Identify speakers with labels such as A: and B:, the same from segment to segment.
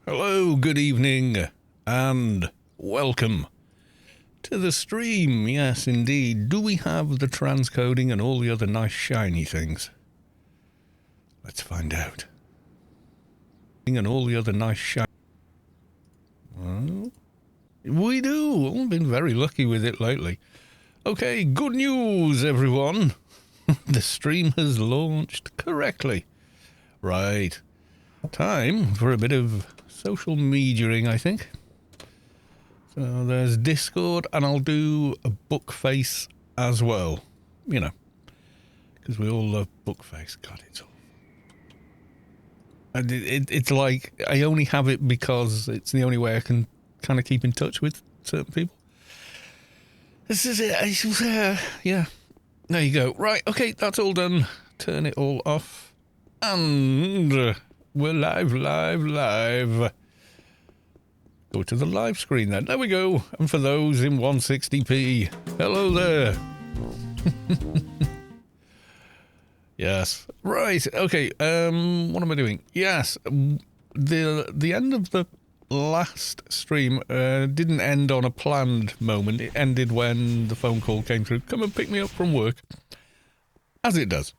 A: Hello, good evening, and welcome to the stream. Yes, indeed. Do we have the transcoding and all the other nice shiny things? Let's find out. And all the other nice shiny... Well, we do. I've been very lucky with it lately. Okay, good news, everyone. The stream has launched correctly. Right. Time for a bit of social mediaing, I think. So there's Discord, and I'll do a book face as well. You know, because we all love book face. God, it's all... And it's like, I only have it because it's the only way I can kind of keep in touch with certain people. This is it. Yeah. There you go. Right, okay, that's all done. Turn it all off. And we're live. Go to the live screen then. There we go. And for those in 160p, hello there. Yes. Right, okay. What am I doing? Yes. The end of the last stream didn't end on a planned moment. It ended when the phone call came through. Come and pick me up from work. As it does.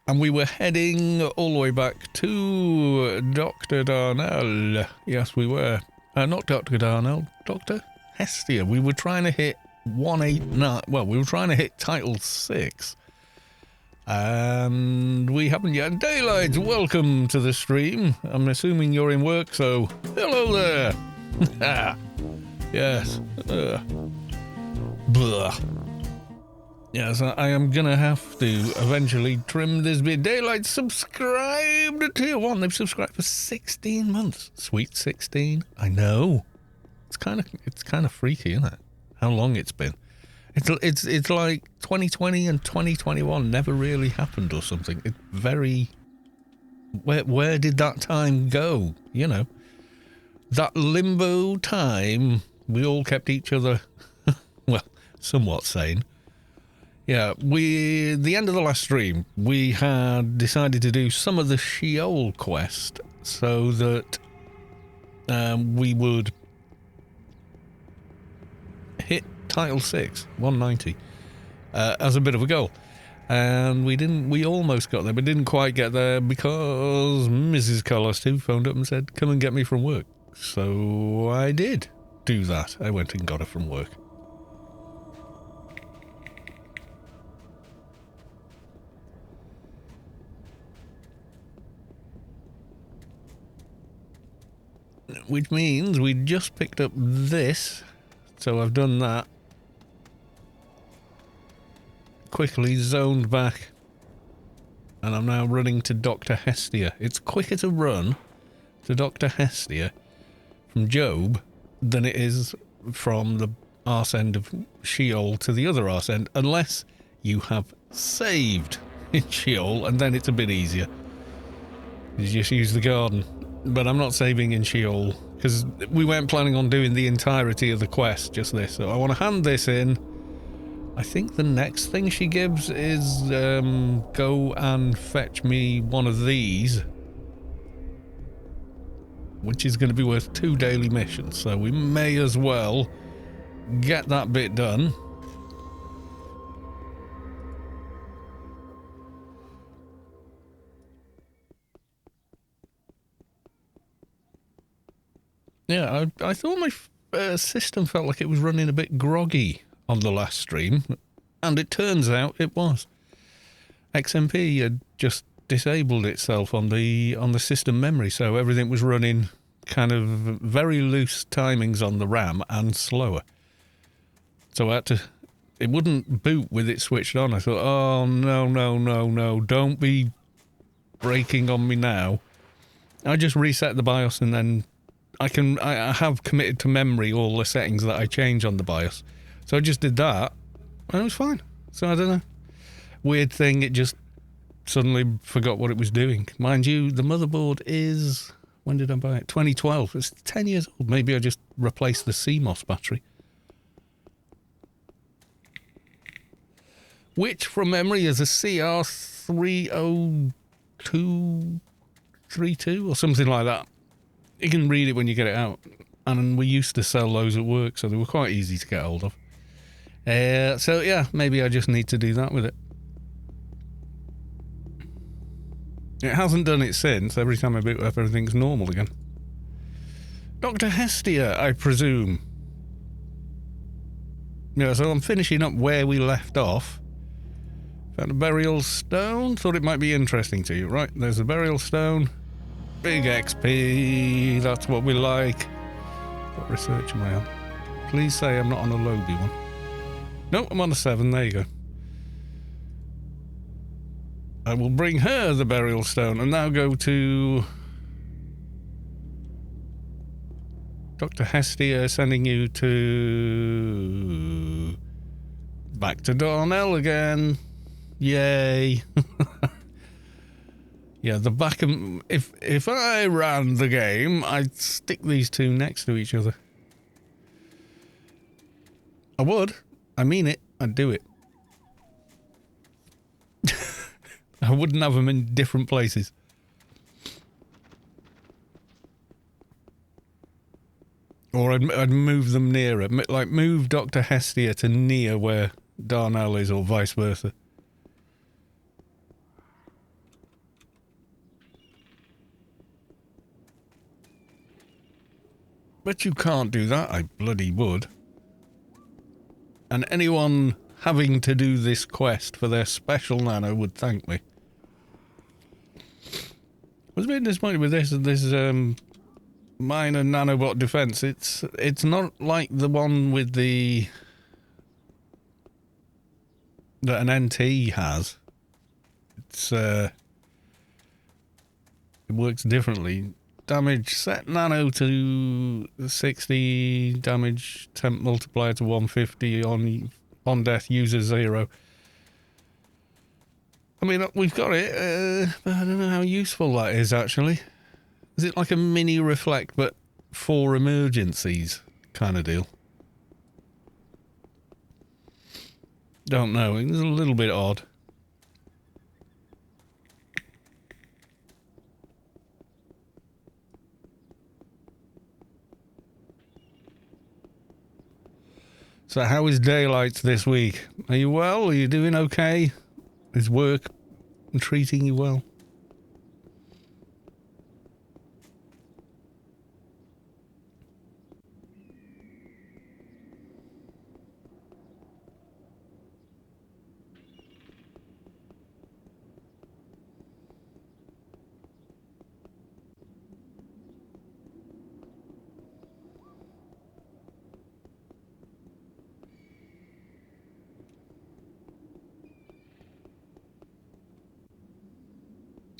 A: And we were heading all the way back to Dr. Darnell. Yes, we were. Not Dr. Darnell, Dr. Hestyia. We were trying to hit 189. Well, we were trying to hit Title 6. And we haven't yet. Daylight, welcome to the stream. I'm assuming you're in work, so hello there. Yes. Blah. Yes, I am gonna have to eventually trim this bit. Daylight subscribed to Tier 1. They've subscribed for 16 months. Sweet 16. I know. It's kind of freaky, isn't it? How long it's been. It's like 2020 and 2021 never really happened or something. It's very... Where did that time go? You know, that limbo time, we all kept each other, well, somewhat sane. Yeah, the end of the last stream, we had decided to do some of the Sheol quest so that we would hit Title 6, 190, as a bit of a goal. And we almost got there, but didn't quite get there because Mrs. Carlos2 phoned up and said, come and get me from work. So I did do that. I went and got her from work. Which means we just picked up this, so I've done that. Quickly zoned back, and I'm now running to Dr. Hestyia. It's quicker to run to Dr. Hestyia from Job than it is from the arse end of Sheol to the other arse end, unless you have saved in Sheol, and then it's a bit easier. You just use the garden. But I'm not saving in Sheol, because we weren't planning on doing the entirety of the quest, just this. So I want to hand this in. I think the next thing she gives is go and fetch me one of these, which is going to be worth 2 daily missions. So we may as well get that bit done. Yeah, I thought my system felt like it was running a bit groggy on the last stream, and it turns out it was. XMP had just disabled itself on the system memory, so everything was running kind of very loose timings on the RAM and slower. So I had to... It wouldn't boot with it switched on. I thought, oh, no, don't be breaking on me now. I just reset the BIOS and then... I have committed to memory all the settings that I change on the BIOS. So I just did that, and it was fine. So I don't know. Weird thing, it just suddenly forgot what it was doing. Mind you, the motherboard is... When did I buy it? 2012. It's 10 years old. Maybe I just replaced the CMOS battery. Which, from memory, is a CR30232 or something like that. You can read it when you get it out. And we used to sell those at work, so they were quite easy to get hold of. So yeah, maybe I just need to do that with it. It hasn't done it since. Every time I boot up, everything's normal again. Dr. Hestyia, I presume. Yeah, so I'm finishing up where we left off. Found a burial stone. Thought it might be interesting to you. Right, there's a burial stone. Big XP. That's what we like. What research am I on? Please say I'm not on a Lobby one. No, I'm on a 7. There you go. I will bring her the burial stone and now go to Dr. Hestyia, sending you to back to Darnell again. Yay. Yeah, the back of... If I ran the game, I'd stick these two next to each other. I would. I mean it. I'd do it. I wouldn't have them in different places. Or I'd move them nearer. Like, move Dr. Hestyia to near where Darnell is, or vice versa. But you can't do that. I bloody would. And anyone having to do this quest for their special nano would thank me. I was a bit disappointed with this minor nanobot defense. It's not like the one with that an NT has. It works differently. Damage set nano to 60, damage temp multiplier to 150 on death, user 0. I mean, we've got it, but I don't know how useful that is, actually. Is it like a mini reflect, but for emergencies kind of deal? Don't know. It's a little bit odd. So how is daylight this week? Are you well? Are you doing okay? Is work treating you well?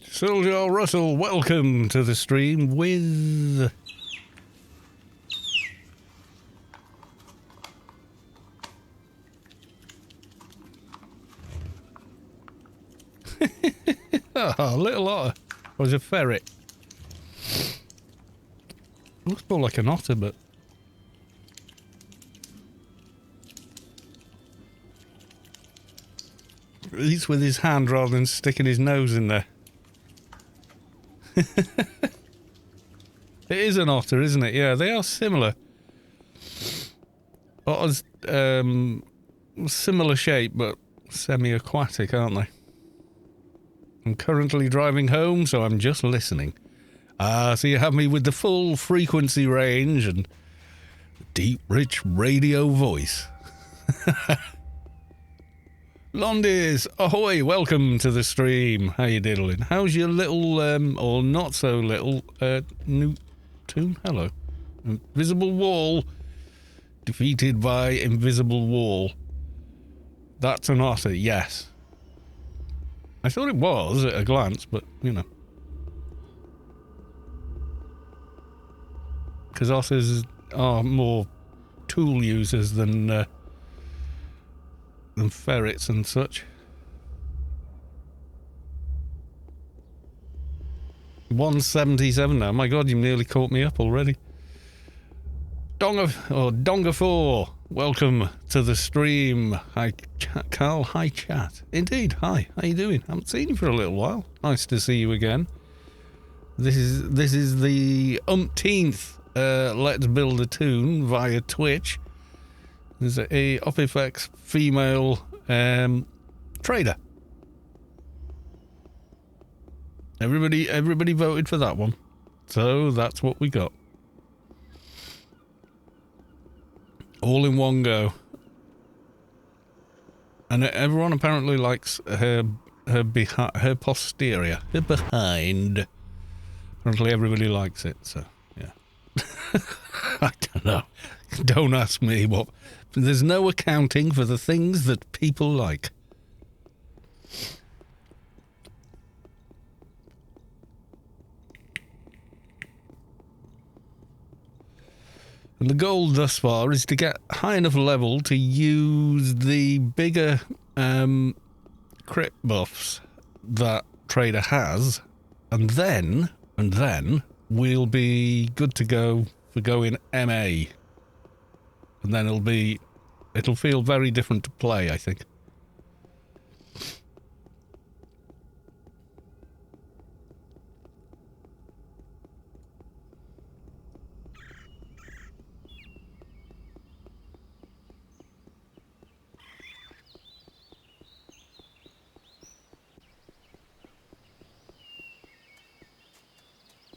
A: Soldier Russell, welcome to the stream with... Oh, little otter. Or was a ferret? Looks more like an otter, but... At least with his hand rather than sticking his nose in there. It is an otter, isn't it? Yeah, they are similar. Otters, similar shape, but semi-aquatic, aren't they? I'm currently driving home, so I'm just listening. So you have me with the full frequency range and deep, rich radio voice. Londies, ahoy, welcome to the stream. How you diddling? How's your little, or not so little, new tune? Hello. Invisible wall. Defeated by invisible wall. That's an otter, yes. I thought it was at a glance, but, you know. Because otters are more tool users than ferrets and such. 177 now. My God, you nearly caught me up already. Donga 4, welcome to the stream. Hi, Carl. Hi, chat. Indeed. Hi. How you doing? Haven't seen you for a little while. Nice to see you again. This is the umpteenth Let's Build a Tune via Twitch. There's a Opifex female trader. Everybody voted for that one, so that's what we got. All in one go. And everyone apparently likes her posterior, her behind. Apparently everybody likes it, so yeah. I don't know. Don't ask me what. There's no accounting for the things that people like. And the goal thus far is to get high enough level to use the bigger crit buffs that Trader has, and then we'll be good to go for going MA. And then it'll feel very different to play, I think.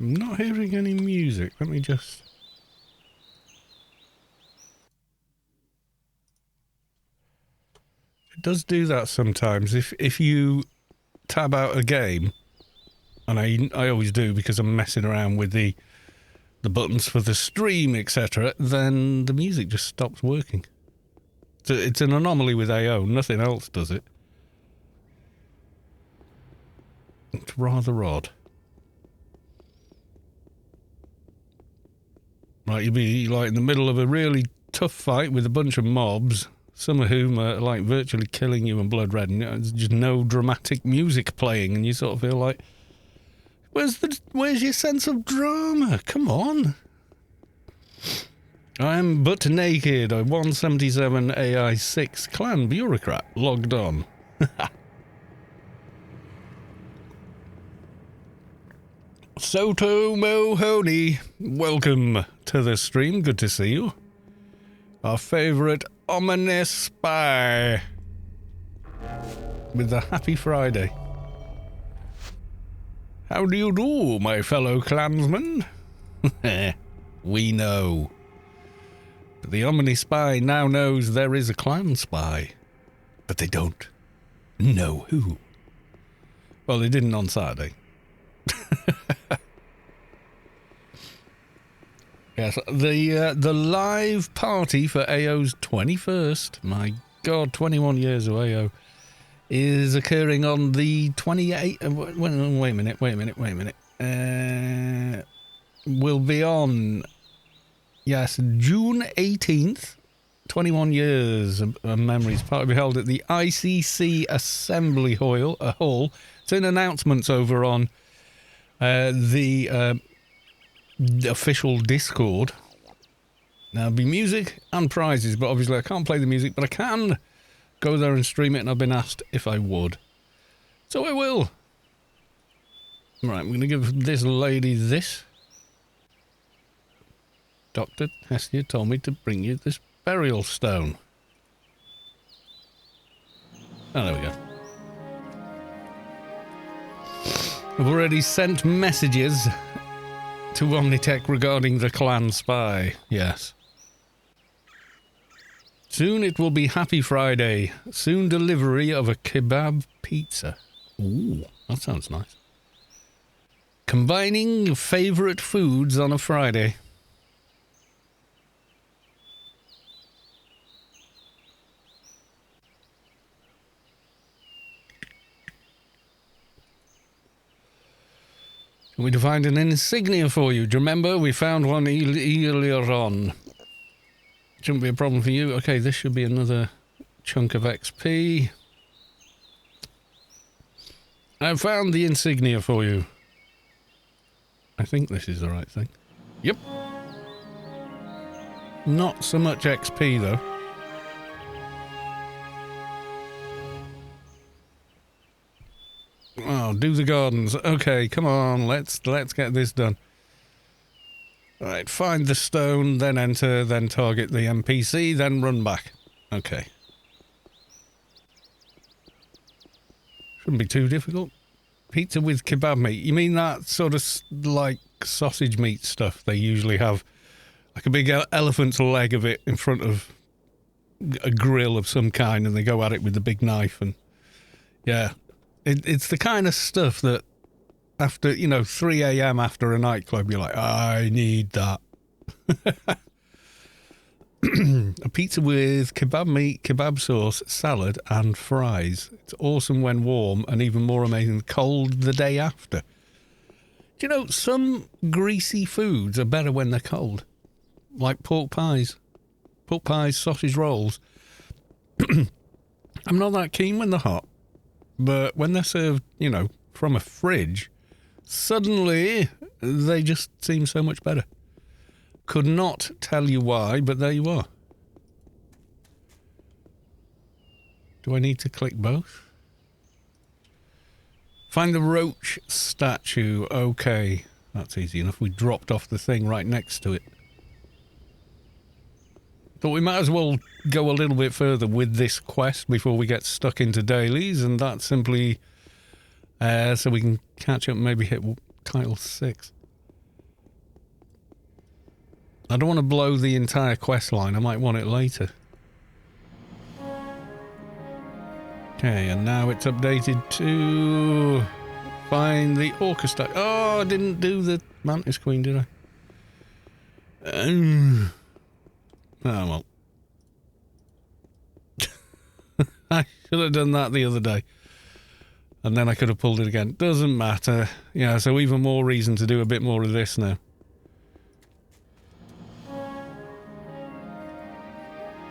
A: I'm not hearing any music. Let me just... It does do that sometimes. If you tab out a game, and I always do because I'm messing around with the buttons for the stream, etc., then the music just stops working. So it's an anomaly with AO. Nothing else does it. It's rather odd. Right, you'll be like in the middle of a really tough fight with a bunch of mobs, some of whom are like virtually killing you and blood red, and there's just no dramatic music playing, and you sort of feel like, where's your sense of drama? Come on. I'm but naked, a 177 AI 6 clan bureaucrat logged on. Soto Mohoney, welcome to the stream. Good to see you. Our favourite ominous spy with the happy Friday. How do you do, my fellow clansmen? We know. But the Omni Spy now knows there is a clan spy, but they don't know who. Well, they didn't on Saturday. Yes, the live party for AO's 21st, my God, 21 years of AO, is occurring on the 28th. Wait a minute. Will be on, yes, June 18th. 21 years of memories. Party will be held at the ICC Assembly Hall. It's in announcements over on the official Discord. Now, there'll be music and prizes, but obviously I can't play the music, but I can go there and stream it, and I've been asked if I would. So I will. Right, I'm going to give this lady this. Dr. Hestyia told me to bring you this burial stone. Oh, there we go. I've already sent messages to Omnitech regarding the clan spy. Yes. Soon it will be Happy Friday. Soon delivery of a kebab pizza. Ooh, that sounds nice. Combining favourite foods on a Friday. We to find an insignia for you. Do you remember? We found one earlier on. Shouldn't be a problem for you. Okay, this should be another chunk of XP. I found the insignia for you. I think this is the right thing. Yep. Not so much XP, though. now. Do the gardens. Okay, come on. Let's get this done. Right, find the stone, then enter, then target the NPC, then run back. Okay. Shouldn't be too difficult. Pizza with kebab meat. You mean that sort of like sausage meat stuff they usually have? Like a big elephant's leg of it in front of a grill of some kind, and they go at it with the big knife. And yeah, it's the kind of stuff that after, 3 a.m. after a nightclub, you're like, I need that. A pizza with kebab meat, kebab sauce, salad, and fries. It's awesome when warm, and even more amazing cold the day after. Do you know, some greasy foods are better when they're cold? Like pork pies. Pork pies, sausage rolls. I'm not that keen when they're hot. But when they're served, from a fridge, suddenly they just seem so much better. Could not tell you why, but there you are. Do I need to click both? Find the roach statue. Okay, that's easy enough. We dropped off the thing right next to it. Thought we might as well go a little bit further with this quest before we get stuck into dailies, and that's simply so we can catch up and maybe hit title 6. I don't want to blow the entire quest line. I might want it later. Okay, and now it's updated to find the orchestra. Oh, I didn't do the Mantis Queen, did I? Oh, well. I should have done that the other day. And then I could have pulled it again. Doesn't matter. Yeah, so even more reason to do a bit more of this now.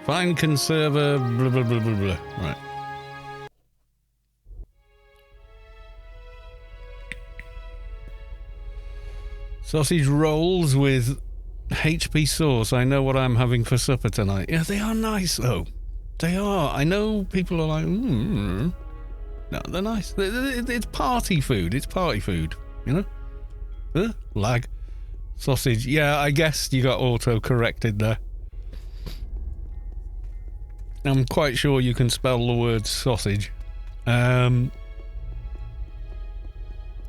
A: Find conserver, blah, blah, blah, blah, blah. Right. Sausage rolls with HP sauce. I know what I'm having for supper tonight. Yeah, they are nice, though. They are. I know people are like, No, they're nice. It's party food. It's party food, Lag. Sausage. Yeah, I guess you got auto-corrected there. I'm quite sure you can spell the word sausage. And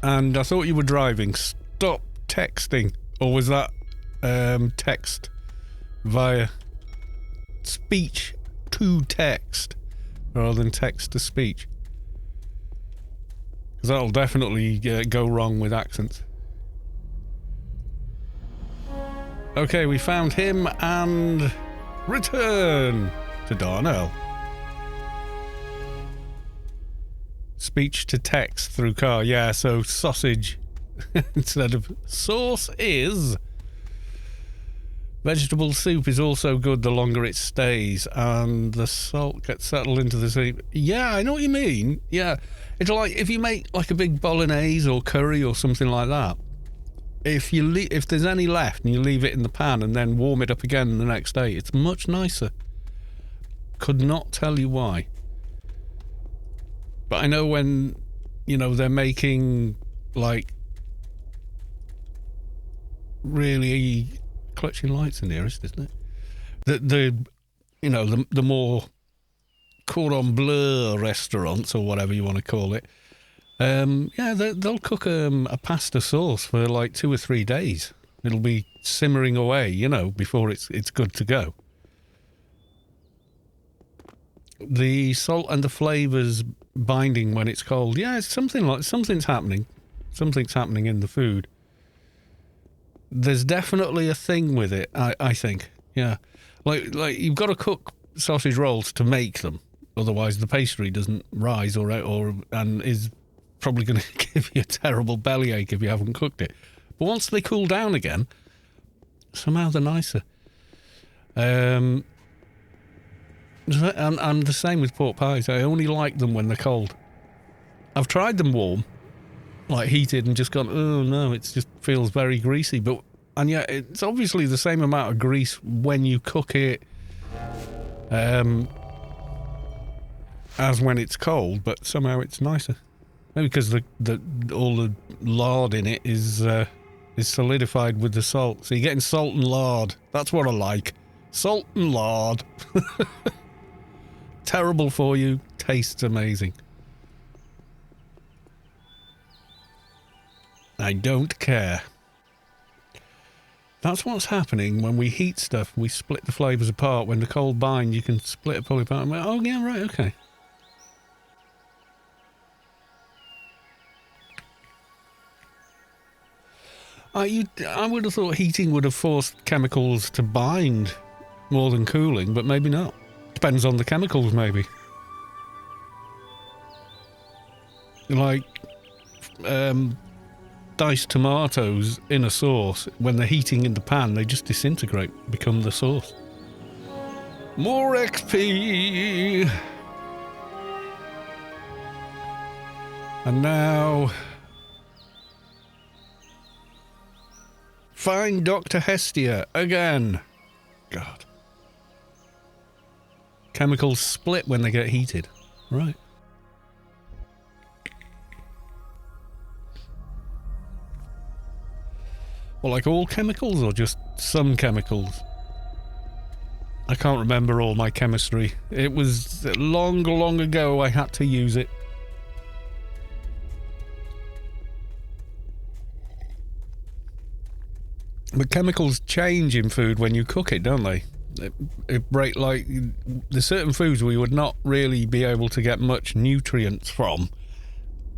A: I thought you were driving. Stop texting. Or was that text via speech to text rather than text to speech? Because that'll definitely go wrong with accents. Okay, we found him and return to Darnell. Speech to text through car. Yeah, so sausage instead of sauce is. Vegetable soup is also good the longer it stays, and the salt gets settled into the soup. Yeah, I know what you mean. Yeah, it's like if you make like a big bolognese or curry or something like that. If there's any left and you leave it in the pan and then warm it up again the next day, it's much nicer. Could not tell you why. But I know when, they're making, like, really clutching lights in nearest, isn't it? The more cordon bleu restaurants or whatever you want to call it, they'll cook a pasta sauce for like 2 or 3 days. It'll be simmering away, before it's good to go. The salt and the flavours binding when it's cold. Yeah, it's something's happening. Something's happening in the food. There's definitely a thing with it, I think. Yeah. Like you've got to cook sausage rolls to make them. Otherwise the pastry doesn't rise and is probably going to give you a terrible bellyache if you haven't cooked it. But once they cool down again, somehow they're nicer. And the same with pork pies. I only like them when they're cold. I've tried them warm, like heated, and just gone, oh no, it just feels very greasy. And yet it's obviously the same amount of grease when you cook it as when it's cold, but somehow it's nicer. Maybe because all the lard in it is solidified with the salt. So you're getting salt and lard. That's what I like. Salt and lard. Terrible for you. Tastes amazing. I don't care. That's what's happening when we heat stuff. We split the flavours apart. When the cold bind, you can split it apart. Oh, yeah, right, okay. I would have thought heating would have forced chemicals to bind more than cooling, but maybe not. Depends on the chemicals, maybe. Like, diced tomatoes in a sauce, when they're heating in the pan, they just disintegrate, become the sauce. More XP! And now... find Dr. Hestyia again. God. Chemicals split when they get heated. Right. Well, like all chemicals or just some chemicals? I can't remember all my chemistry. It was long, long ago I had to use it. But chemicals change in food when you cook it, don't they? It break, like, there's certain foods we would not really be able to get much nutrients from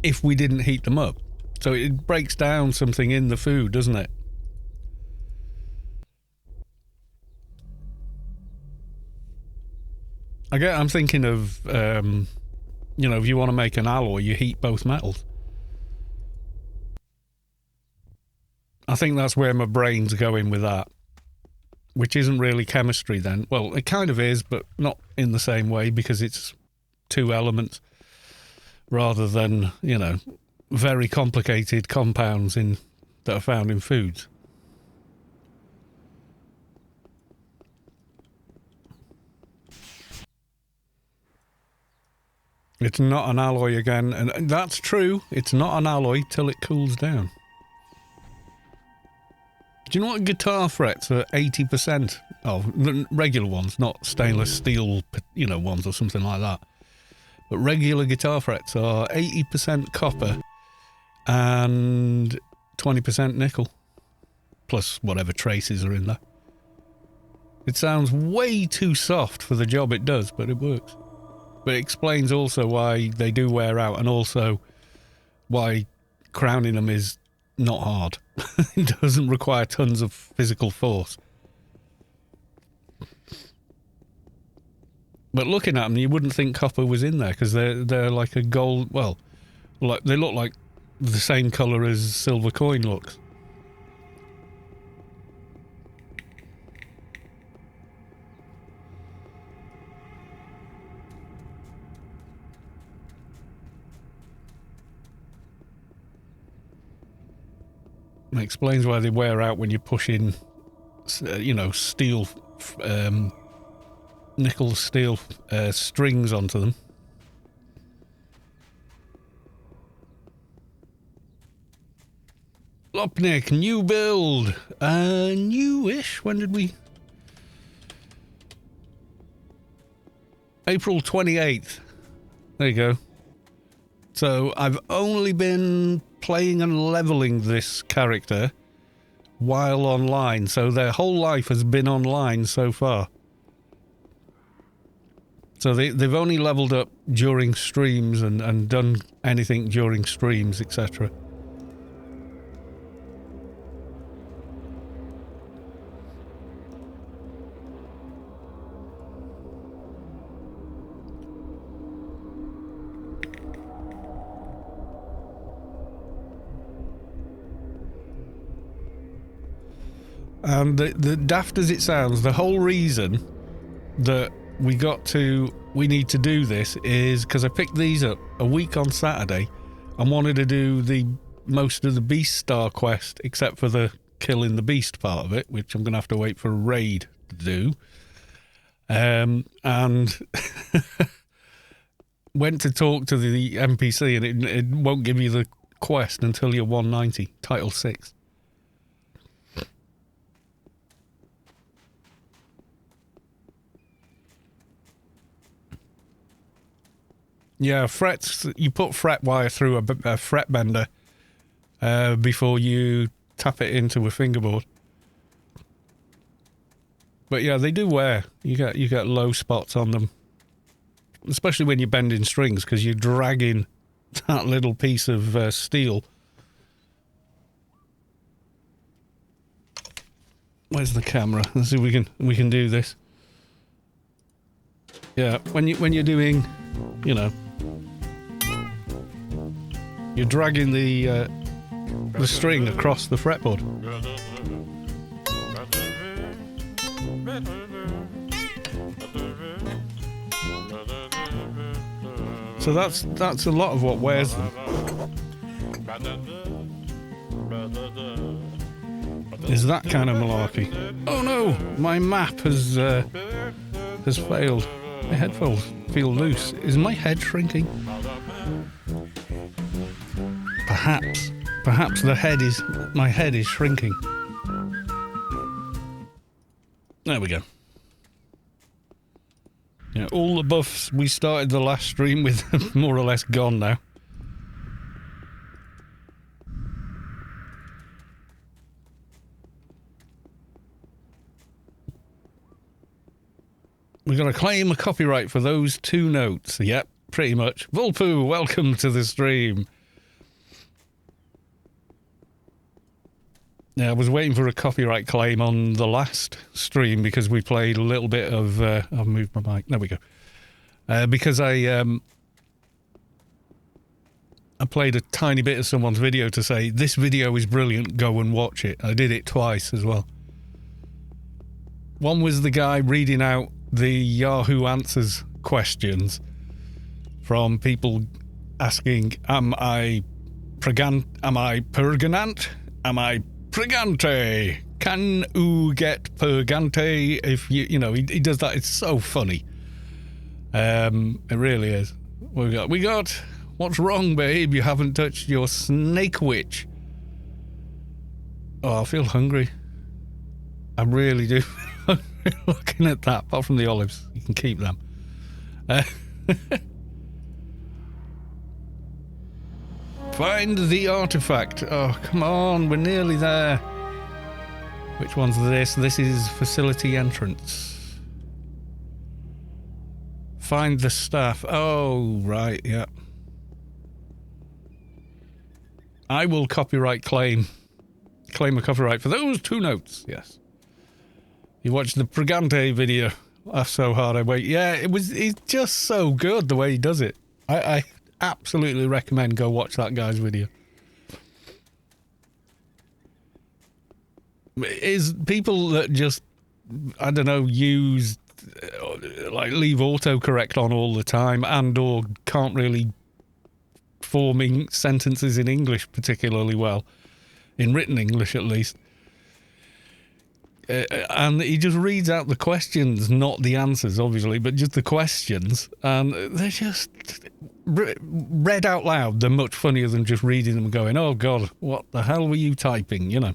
A: if we didn't heat them up. So it breaks down something in the food, doesn't it? I'm thinking of, you know, if you want to make an alloy, you heat both metals. I think that's where my brain's going with that. Which isn't really chemistry then. Well, it kind of is, but not in the same way because it's two elements rather than, you know, very complicated compounds that are found in foods. It's not an alloy again, and that's true. It's not an alloy till it cools down. Do you know what guitar frets are 80% of? Regular ones, not stainless steel, you know, ones or something like that. But regular guitar frets are 80% copper and 20% nickel. Plus whatever traces are in there. It sounds way too soft for the job it does, but it works. But it explains also why they do wear out and also why crowning them is not hard. It doesn't require tons of physical force. But looking at them, you wouldn't think copper was in there because they're like a gold. Well, like they look like the same color as silver coin looks. It explains why they wear out when you push in, you know, steel, nickel steel strings onto them. Lopnik, new build. Newish. When did we? April 28th. There you go. So I've only been playing and leveling this character while online. So their whole life has been online so far. So they've only leveled up during streams and done anything during streams, etc. And the daft as it sounds, the whole reason that we need to do this is because I picked these up a week on Saturday and wanted to do most of the Beast Star quest, except for the killing the beast part of it, which I'm going to have to wait for a raid to do. And went to talk to the NPC and it won't give you the quest until you're 190, title 6. Yeah, frets. You put fret wire through a fret bender before you tap it into a fingerboard. But yeah, they do wear. You get low spots on them, especially when you're bending strings because you're dragging that little piece of steel. Where's the camera? Let's see if we can do this. Yeah, when you're doing, you know, you're dragging the string across the fretboard. So that's a lot of what wears them. Is that kind of malarkey? Oh no, my map has failed. My headphones feel loose. Is my head shrinking? Perhaps my head is shrinking. There we go. Yeah, all the buffs we started the last stream with more or less gone now. We got to claim a copyright for those 2 notes. Yep, pretty much. Vulpoo, welcome to the stream. Yeah, I was waiting for a copyright claim on the last stream because we played a little bit of... I've moved my mic. There we go. Because I played a tiny bit of someone's video to say, this video is brilliant, go and watch it. I did it twice as well. One was the guy reading out the Yahoo Answers questions from people asking, am I purganant? Am I purgante? Can you get purgante? If you know, he does that. It's so funny. It really is. We got, what's wrong, babe? You haven't touched your snake witch. Oh, I feel hungry. I really do. Looking at that, apart from the olives, you can keep them. Find the artifact. Oh, come on, we're nearly there. Which one's this? This is facility entrance. Find the staff. Oh, right, yeah. I will copyright claim a copyright for those 2 notes, yes. You watched the Purgante video. Laugh so hard I wait. Yeah, it's just so good the way he does it. I absolutely recommend go watch that guy's video. Is people that just, I don't know, use, like leave autocorrect on all the time and or can't really forming sentences in English particularly well, in written English at least. And he just reads out the questions, not the answers, obviously, but just the questions. And they're just read out loud. They're much funnier than just reading them and going, oh, God, what the hell were you typing, you know?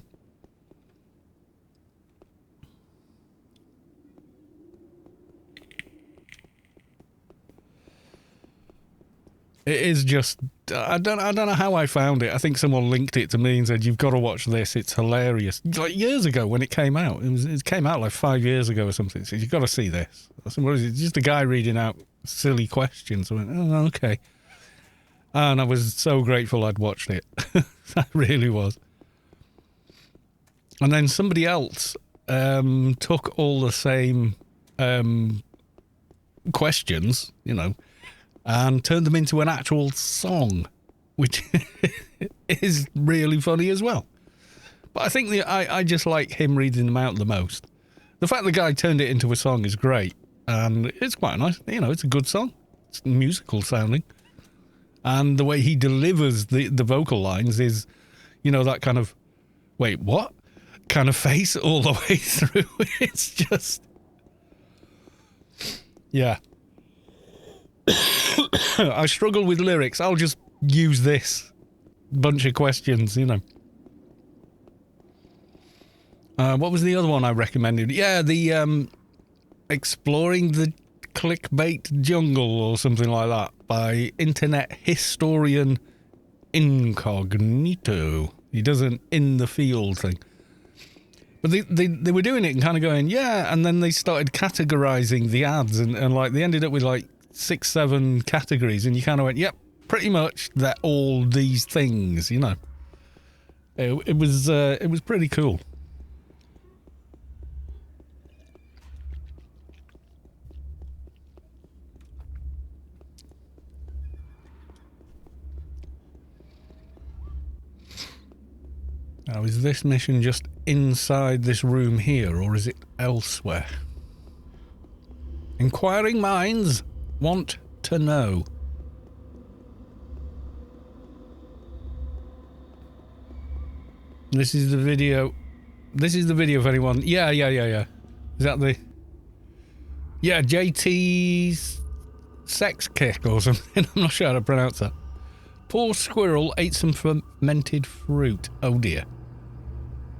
A: It is just, I don't know how I found it. I think someone linked it to me and said, you've got to watch this. It's hilarious. Like years ago when it came out. It came out like 5 years ago or something. So you've got to see this. I said, what is it? Just a guy reading out silly questions. I went, oh, okay. And I was so grateful I'd watched it. I really was. And then somebody else took all the same questions, you know, and turned them into an actual song, which is really funny as well. But I think I just like him reading them out the most. The fact the guy turned it into a song is great, and it's quite nice. You know, it's a good song. It's musical sounding. And the way he delivers the vocal lines is, you know, that kind of, wait, what? Kind of face all the way through. It's just, yeah. I struggle with lyrics. I'll just use this bunch of questions, you know. What was the other one I recommended? Yeah, the Exploring the Clickbait Jungle or something like that by internet historian Incognito. He does an in the field thing. But they were doing it and kind of going, yeah, and then they started categorizing the ads and like they ended up with like 6-7 categories and you kind of went, yep, pretty much they're all these things, you know. It was pretty cool. Now, is this mission just inside this room here, or is it elsewhere? Inquiring minds want to know. This is the video. This is the video of anyone. Yeah. Is that the... Yeah, JT's sex kick or something. I'm not sure how to pronounce that. Poor squirrel ate some fermented fruit. Oh dear.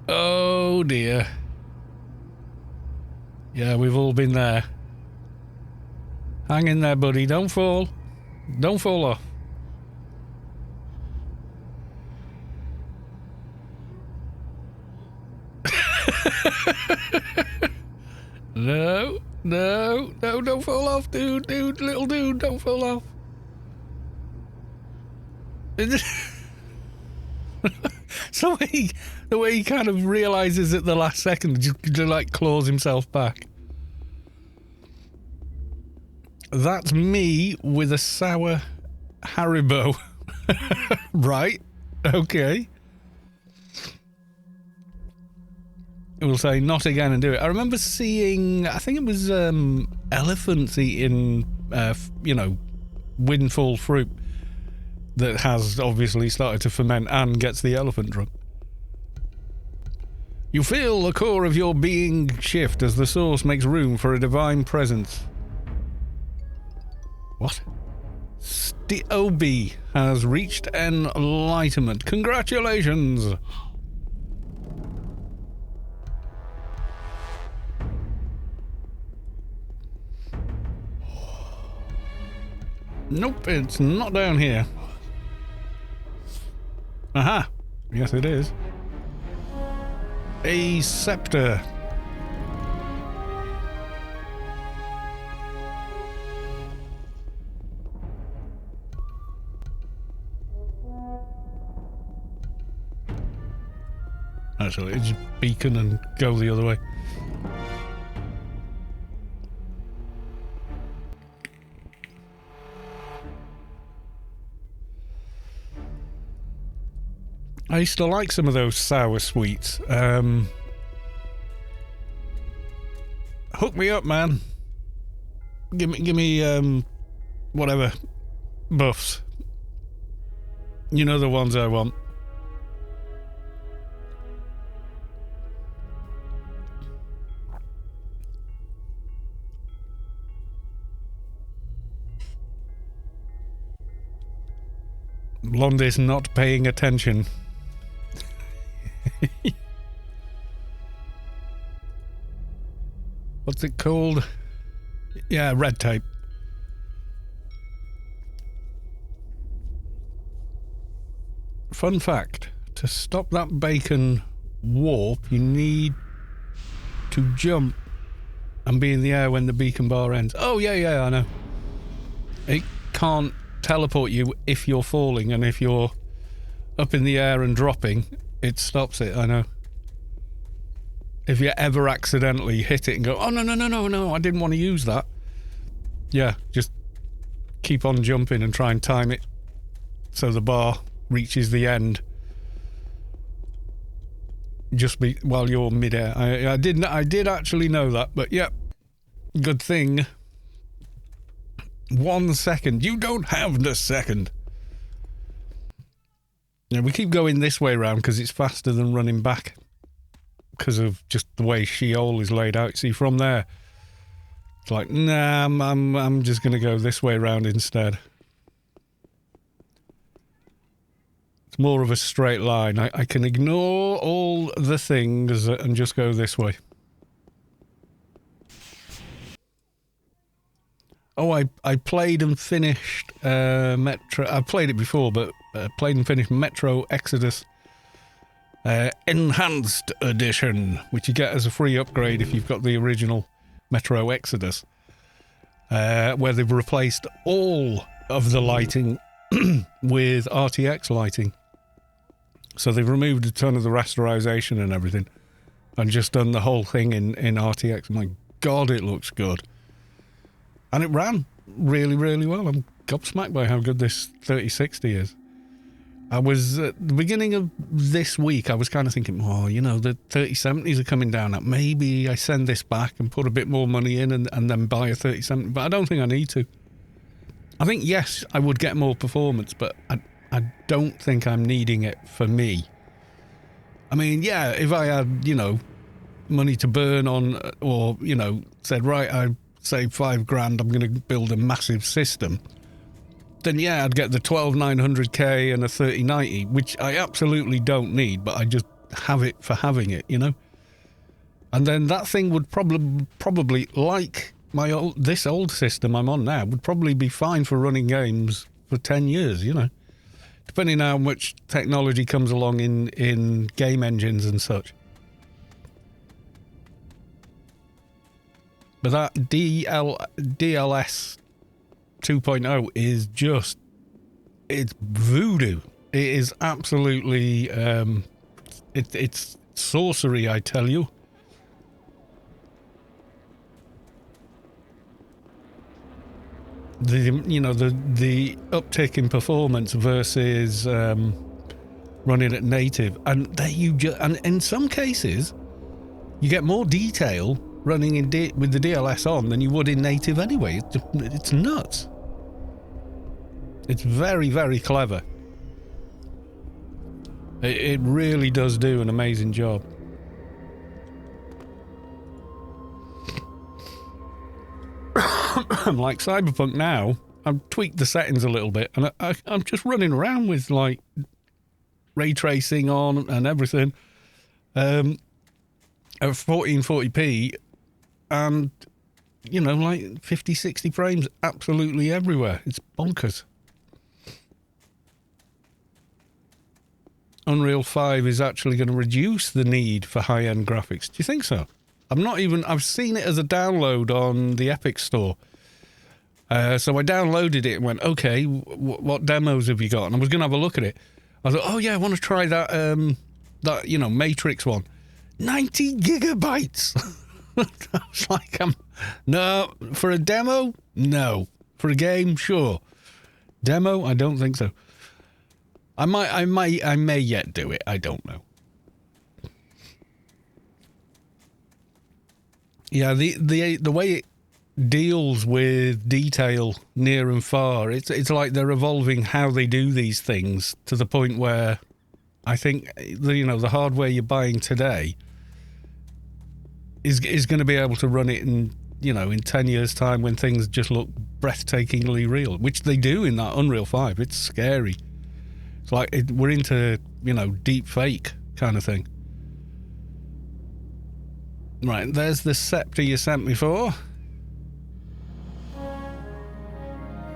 A: Oh dear. Yeah, we've all been there. Hang in there, buddy. Don't fall. Don't fall off. No, don't fall off, dude, little dude, don't fall off. So the way he kind of realizes at the last second, just like claws himself back. That's me with a sour Haribo. Right, okay. We'll say not again and do it. I remember seeing, I think it was elephants eating, windfall fruit that has obviously started to ferment and gets the elephant drunk. You feel the core of your being shift as the source makes room for a divine presence. What? Stiobi has reached enlightenment. Congratulations! Nope, it's not down here. Aha! Yes, it is. A scepter. Actually, it's beacon and go the other way. I used to like some of those sour sweets. Hook me up, man. Give me whatever buffs. You know the ones I want. Blondie's not paying attention. What's it called? Yeah, red tape. Fun fact, to stop that bacon warp, you need to jump and be in the air when the beacon bar ends. Oh, yeah, I know. It can't teleport you if you're falling, and if you're up in the air and dropping, it stops it, I know. If you ever accidentally hit it and go, oh, no, I didn't want to use that. Yeah, just keep on jumping and try and time it so the bar reaches the end. Just be while you're mid-air. I did actually know that, but yeah, good thing. 1 second. You don't have the second. Yeah, we keep going this way around because it's faster than running back because of just the way Sheol is laid out. See, from there, It's like, nah, I'm just going to go this way around instead. It's more of a straight line. I can ignore all the things and just go this way. Oh, I played and finished Metro. I've played it before, but played and finished Metro Exodus Enhanced Edition, which you get as a free upgrade if you've got the original Metro Exodus, where they've replaced all of the lighting with RTX lighting. So they've removed a ton of the rasterization and everything and just done the whole thing in RTX. My God, it looks good. And it ran really, really well. I'm gobsmacked by how good this 3060 is. I was, at the beginning of this week, I was kind of thinking, oh, you know, the 3070s are coming down. Maybe I send this back and put a bit more money in and then buy a 3070. But I don't think I need to. I think, yes, I would get more performance, but I don't think I'm needing it for me. I mean, yeah, if I had, you know, money to burn on, or, you know, said, right, I save $5,000, I'm going to build a massive system, then yeah, I'd get the 12900K and a 3090, which I absolutely don't need, but I just have it for having it, you know? And then that thing would probably like this old system I'm on now, would probably be fine for running games for 10 years, you know? Depending on how much technology comes along in game engines and such. But that DLS 2.0 is just, it's voodoo. It is absolutely, it's sorcery, I tell you. The uptick in performance versus running at native, and and in some cases you get more detail running with the DLS on than you would in native anyway. It's nuts. It's very, very clever. It really does do an amazing job. Like Cyberpunk now, I've tweaked the settings a little bit, and I'm just running around with like ray tracing on and everything at 1440p, and you know, like 50, 60 frames absolutely everywhere. It's bonkers. Unreal 5 is actually going to reduce the need for high-end graphics. Do you think so? I've seen it as a download on the Epic Store. So I downloaded it and went, okay, what demos have you got? And I was going to have a look at it. I thought, oh yeah, I want to try that, you know, Matrix one. 90 gigabytes. I was like, no, for a demo, no. For a game, sure. Demo, I don't think so. I may yet do it. I don't know. Yeah, the way it deals with detail near and far, it's like they're evolving how they do these things to the point where I think the hardware you're buying today is going to be able to run it in 10 years time when things just look breathtakingly real, which they do in that Unreal 5. It's scary. It's like we're into deep fake kind of thing. Right, there's the scepter you sent me for.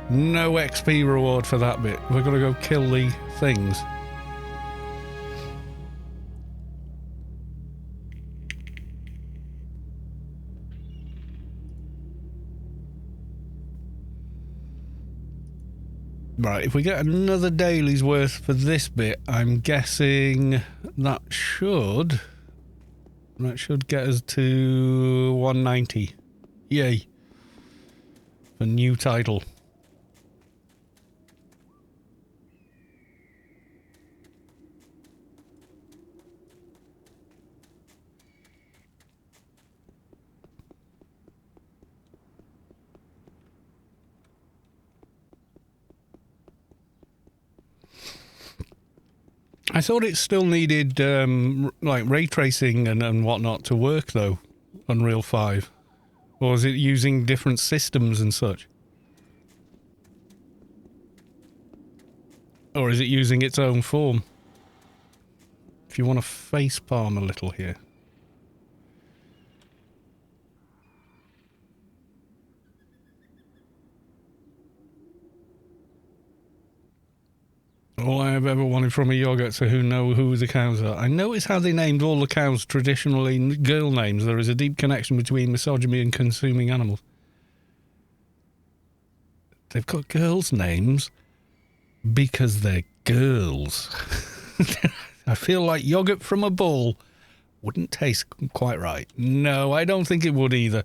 A: No XP reward for that bit. We're going to go kill the things. Right, if we get another daily's worth for this bit, I'm guessing that should get us to 190. Yay. A new title. I thought it still needed like ray tracing and whatnot to work though, Unreal 5. Or is it using different systems and such? Or is it using its own form? If you want to facepalm a little here. All I have ever wanted from a yogurt, so who know who the cows are. I notice how they named all the cows traditionally girl names. There is a deep connection between misogyny and consuming animals. They've got girls' names because they're girls. I feel like yogurt from a bowl wouldn't taste quite right. No, I don't think it would either.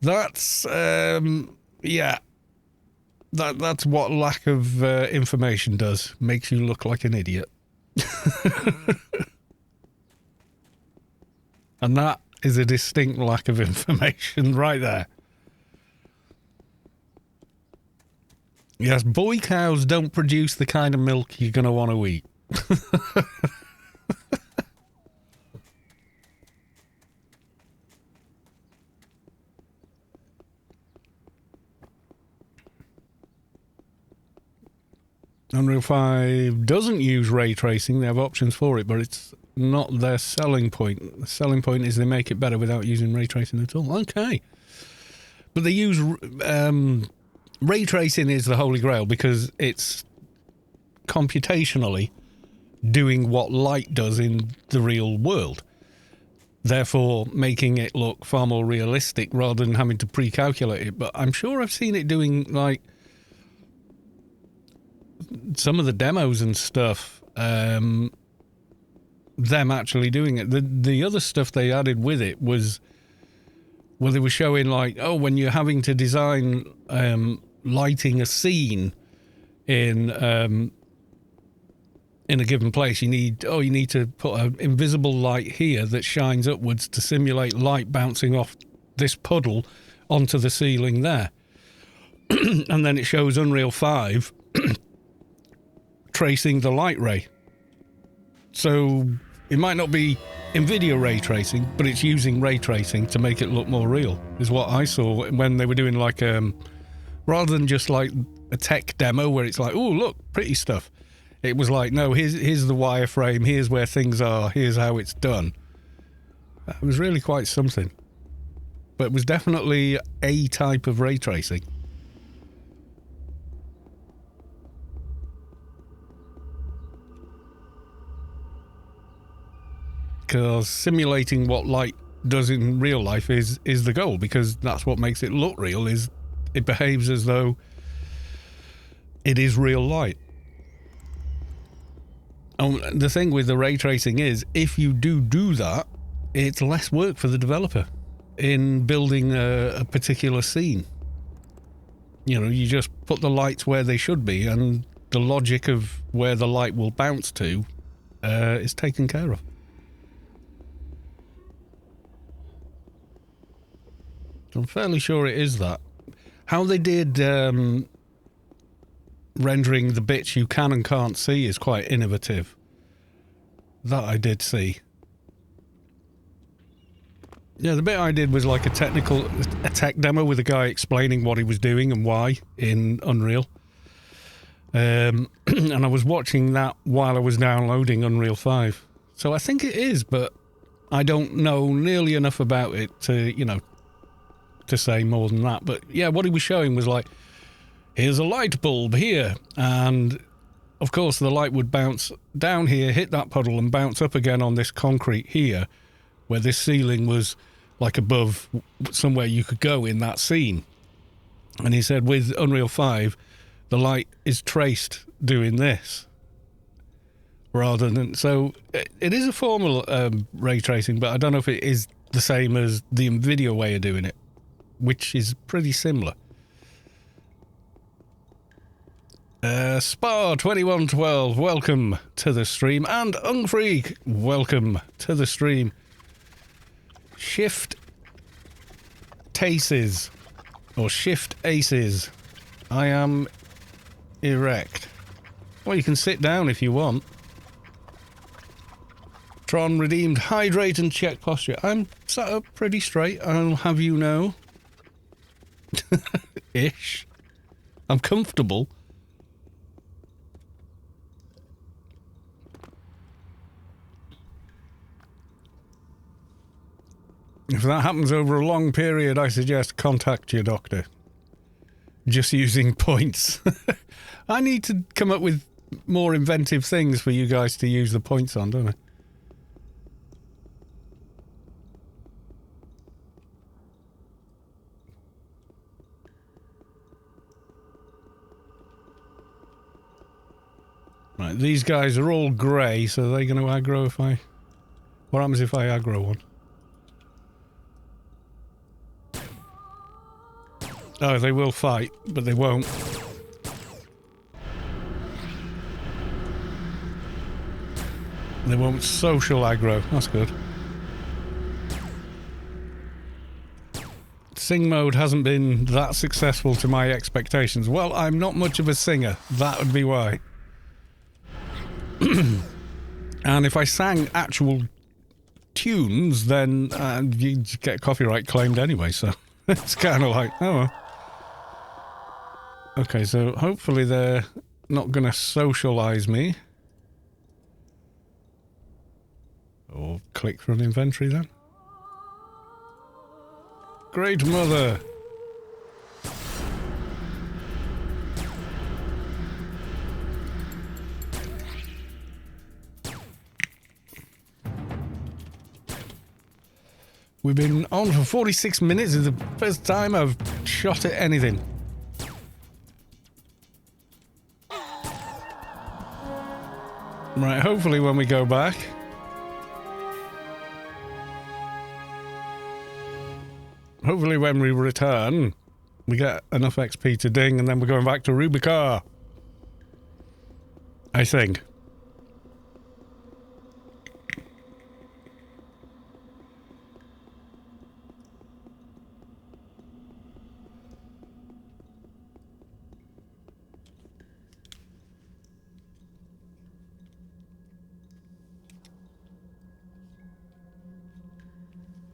A: That's, yeah. That's what lack of information does. Makes you look like an idiot. And that is a distinct lack of information right there. Yes, boy cows don't produce the kind of milk you're going to want to eat. Unreal 5 doesn't use ray tracing. They have options for it, but it's not their selling point. The selling point is they make it better without using ray tracing at all. Okay. But they use... ray tracing is the holy grail because it's computationally doing what light does in the real world. Therefore, making it look far more realistic rather than having to pre-calculate it. But I'm sure I've seen it doing, like... some of the demos and stuff, them actually doing it. The other stuff they added with it was, well, they were showing like, oh, when you're having to design lighting a scene in a given place, you need to put an invisible light here that shines upwards to simulate light bouncing off this puddle onto the ceiling there. And then it shows Unreal 5 tracing the light ray. So it might not be NVIDIA ray tracing, but it's using ray tracing to make it look more real, is what I saw when they were doing like, rather than just like a tech demo where it's like, oh, look, pretty stuff. It was like, no, here's the wireframe, here's where things are, here's how it's done. It was really quite something. But it was definitely a type of ray tracing. Because simulating what light does in real life is the goal, because that's what makes it look real, is it behaves as though it is real light. And the thing with the ray tracing is, if you do that, it's less work for the developer in building a particular scene. You know, you just put the lights where they should be, and the logic of where the light will bounce to is taken care of. I'm fairly sure it is that. How they did rendering the bits you can and can't see is quite innovative. That I did see. Yeah, the bit I did was like a tech demo with a guy explaining what he was doing and why in Unreal. And I was watching that while I was downloading Unreal 5. So I think it is, but I don't know nearly enough about it to, you know, to say more than that. But yeah, what he was showing was like, here's a light bulb here, and of course the light would bounce down here, hit that puddle, and bounce up again on this concrete here, where this ceiling was like above somewhere you could go in that scene. And he said with Unreal 5, the light is traced doing this rather than... So it is a form of ray tracing, but I don't know if it is the same as the NVIDIA way of doing it, which is pretty similar. Spar2112, welcome to the stream. And Ungfreak, welcome to the stream. Shift Taces, or Shift Aces. I am erect. Well, you can sit down if you want. Tron redeemed. Hydrate and check posture. I'm sat up pretty straight, I'll have you know. Ish. I'm comfortable. If that happens over a long period, I suggest contact your doctor. Just using points. I need to come up with more inventive things for you guys to use the points on, don't I? Right, these guys are all grey, so they're going to aggro if I... What happens if I aggro one? Oh, they will fight, but they won't. They won't social aggro. That's good. Sing mode hasn't been that successful to my expectations. Well, I'm not much of a singer. That would be why. And if I sang actual tunes, then you'd get copyright claimed anyway, so it's kind of like, oh well. Okay, so hopefully they're not going to socialise me. Or click from inventory then. Great Mother! We've been on for 46 minutes. It's the first time I've shot at anything. Right, hopefully when we go back... Hopefully when we return, we get enough XP to ding and then we're going back to Rubicar. I think.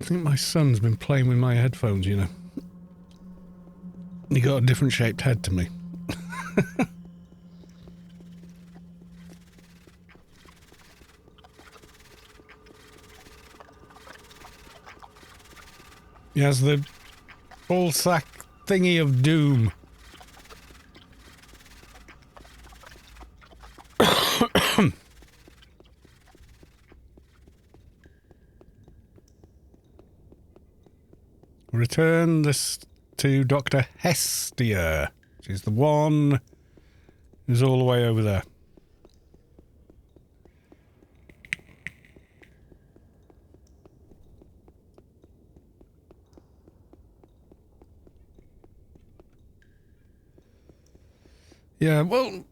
A: I think my son's been playing with my headphones, you know. He got a different shaped head to me. He has the ball sack thingy of doom. Return this to Dr. Hestyia. She's the one who's all the way over there. Yeah, well,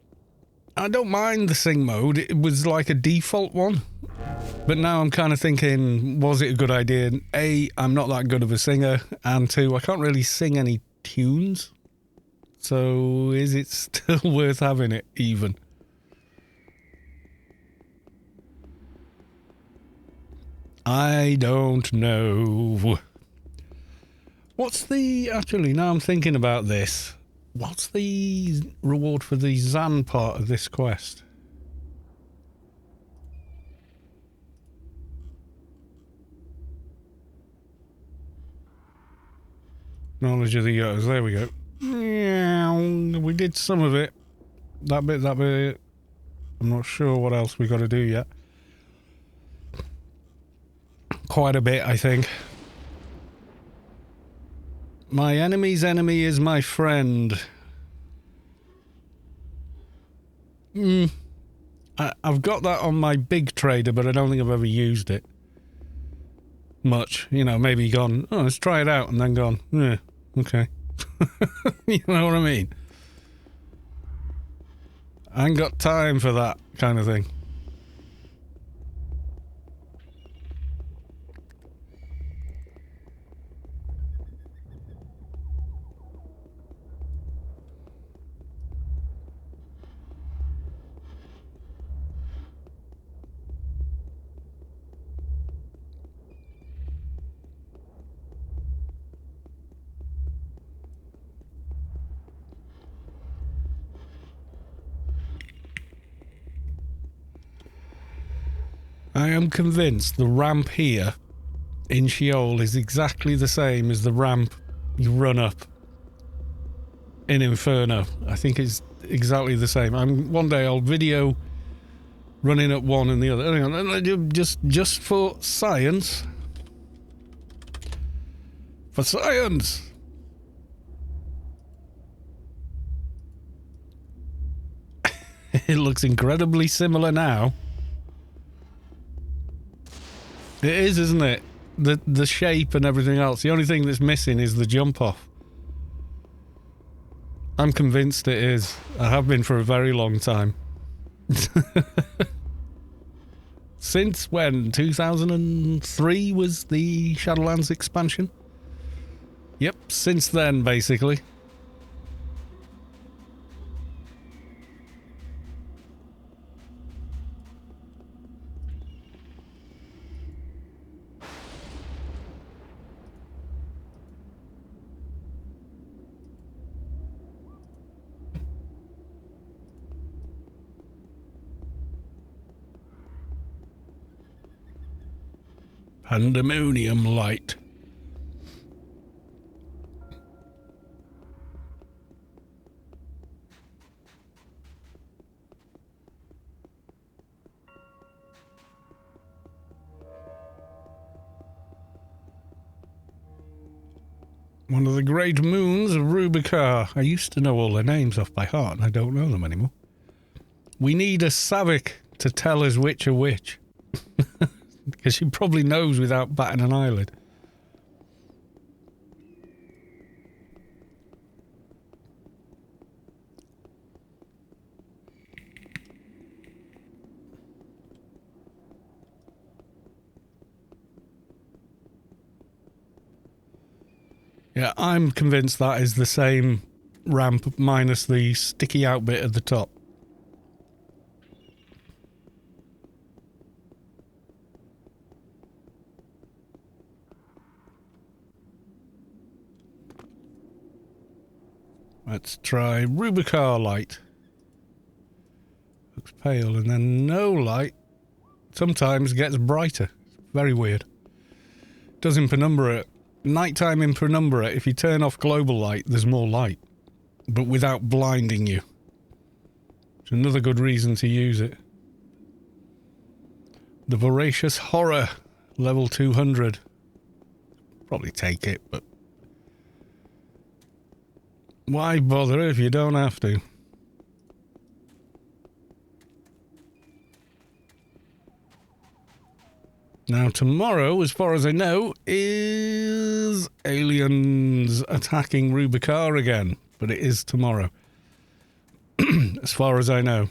A: I don't mind the sing mode. It was like a default one. But now I'm kind of thinking, was it a good idea? A, I'm not that good of a singer. And two, I can't really sing any tunes. So is it still worth having it, even? I don't know. What's the... Actually, now I'm thinking about this. What's the reward for the Zan part of this quest? Knowledge of the Yo's. There we go. Yeah, we did some of it. That bit. I'm not sure what else we got to do yet. Quite a bit, I think. My enemy's enemy is my friend. I've got that on my big trader, but I don't think I've ever used it much. You know, maybe gone, oh, let's try it out, and then gone, yeah, okay. You know what I mean? I ain't got time for that kind of thing. I am convinced the ramp here in Sheol is exactly the same as the ramp you run up in Inferno. I think it's exactly the same. One day I'll video running up one and the other. Hang on, just for science. For science! It looks incredibly similar now. It is, isn't it? The shape and everything else. The only thing that's missing is the jump off. I'm convinced it is. I have been for a very long time. Since when? 2003 was the Shadowlands expansion? Yep, since then, basically. Pandemonium light. One of the great moons of Rubicar. I used to know all their names off by heart, and I don't know them anymore. We need a Savick to tell us which are which. Because she probably knows without batting an eyelid. Yeah, I'm convinced that is the same ramp minus the sticky out bit at the top. Let's try Rubicar light. Looks pale and then no light. Sometimes gets brighter. Very weird. Does in Penumbra. Nighttime in Penumbra, if you turn off global light, there's more light. But without blinding you. It's another good reason to use it. The Voracious Horror. Level 200. Probably take it, but... why bother if you don't have to? Now tomorrow, as far as I know, is aliens attacking Rubicar again. But it is tomorrow. As far as I know.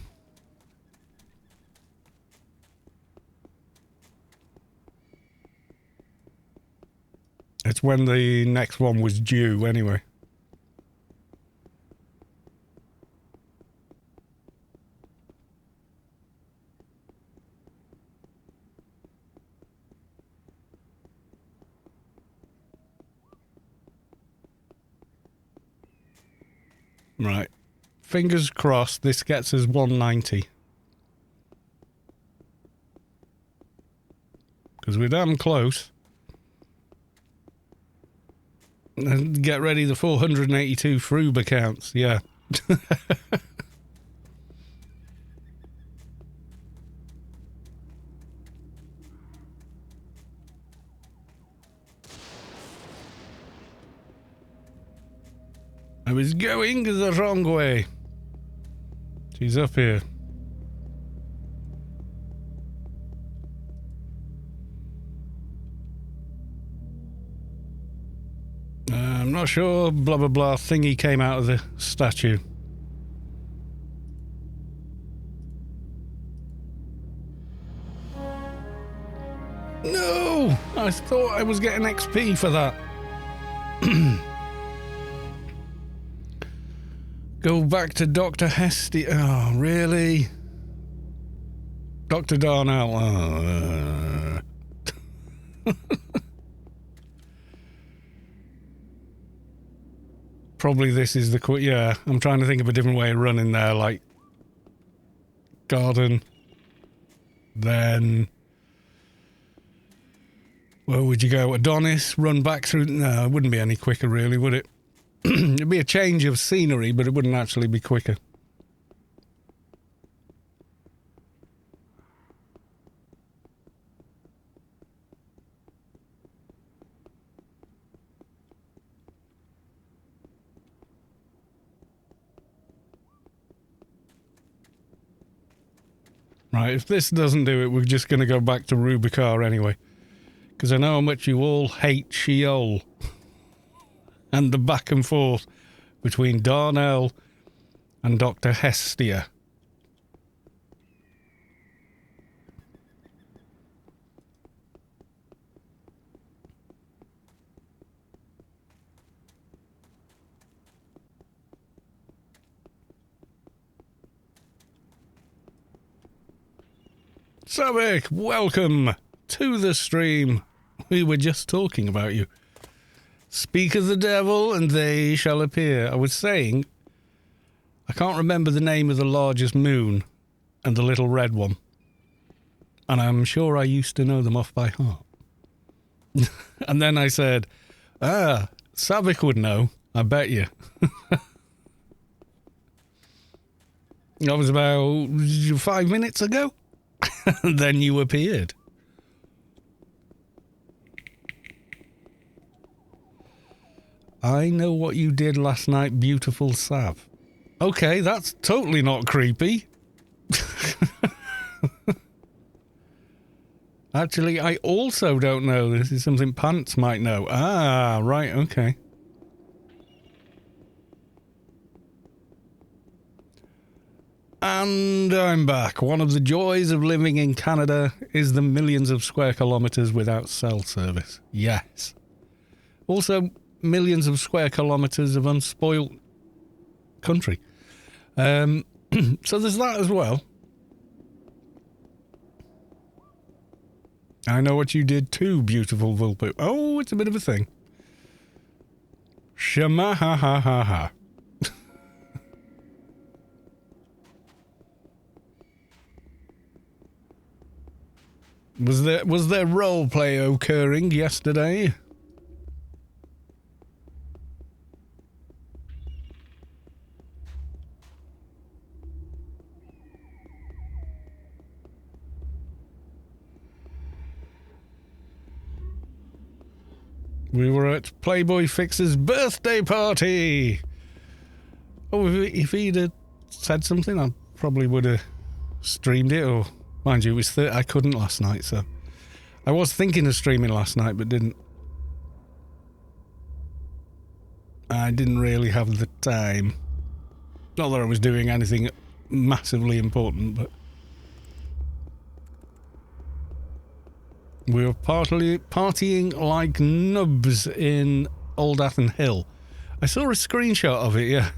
A: It's when the next one was due anyway. Right. Fingers crossed this gets us 190. Because we're damn close. And get ready, the 482 Froob accounts. Yeah. I was going the wrong way. She's up here. I'm not sure, blah blah blah thingy came out of the statue. No! I thought I was getting XP for that. Go back to Dr. Hestyia. Oh, really? Dr. Darnell. Probably this is the quick. Yeah, I'm trying to think of a different way of running there, like garden, then Well, would you go Adonis, run back through? No, it wouldn't be any quicker, really, would it? It'd be a change of scenery, but it wouldn't actually be quicker. Right, if this doesn't do it, we're just going to go back to Rubicon anyway. Because I know how much you all hate Sheol. And the back and forth between Darnell and Dr. Hestyia. Savik, welcome to the stream. We were just talking about you. Speak of the devil and they shall appear. I was saying, I can't remember the name of the largest moon and the little red one. And I'm sure I used to know them off by heart. And then I said, Savik would know, I bet you. That was about 5 minutes ago. And then you appeared. I know what you did last night, beautiful Sav. Okay, that's totally not creepy. Actually, I also don't know. This is something Pants might know. Ah, right, okay. And I'm back. One of the joys of living in Canada is the millions of square kilometres without cell service. Yes. Also, millions of square kilometres of unspoilt country. So there's that as well. I know what you did too, beautiful Vulpu. Oh, it's a bit of a thing. Shema ha ha ha ha. Was there role play occurring yesterday? We were at Playboyfixer's birthday party. Oh, if he'd have said something, I probably would have streamed it, or mind you, it was I couldn't last night, so I was thinking of streaming last night, but didn't. I didn't really have the time. Not that I was doing anything massively important, but we were partying like nubs in Old Athen Hill. I saw a screenshot of it, yeah.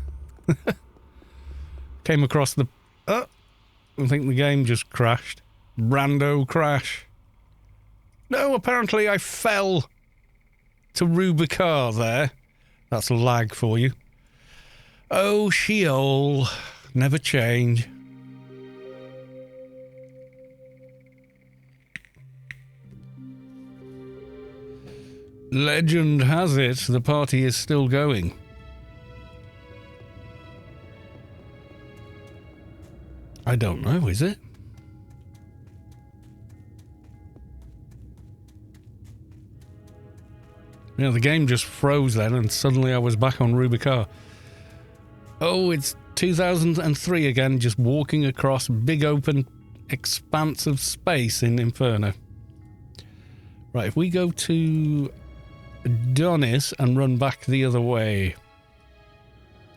A: Came across the... I think the game just crashed. Brando crash. No, apparently I fell to Rubicon there. That's lag for you. Oh, Sheol. Never change. Legend has it the party is still going. I don't know, is it? Yeah, the game just froze then and suddenly I was back on Rubicon. Oh, it's 2003 again, just walking across big open expanse of space in Inferno. Right, if we go to Adonis and run back the other way,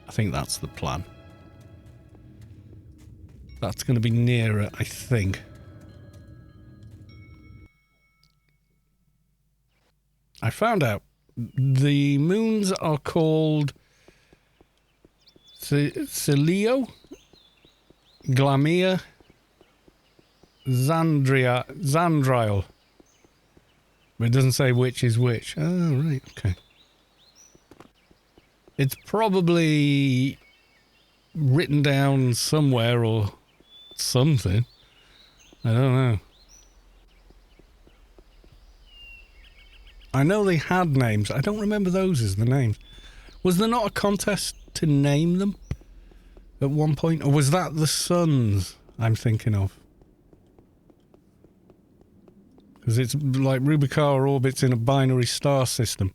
A: I think that's the plan. That's going to be nearer, I think. I found out the moons are called Celio, Glamia, Zandriel. But it doesn't say which is which. Oh, right, okay. It's probably written down somewhere or something. I don't know. I know they had names. I don't remember those as the names. Was there not a contest to name them at one point? Or was that the suns I'm thinking of? Because it's like Rubicar orbits in a binary star system.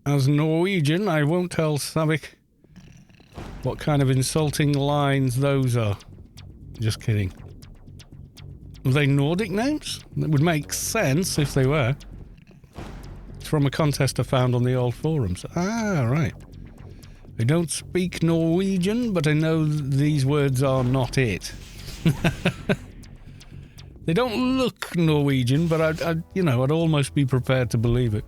A: As Norwegian, I won't tell Savik what kind of insulting lines those are. Just kidding. Were they Nordic names? That would make sense if they were. It's from a contest I found on the old forums. Ah, right. I don't speak Norwegian, but I know these words are not it. They don't look Norwegian, but I'd almost be prepared to believe it.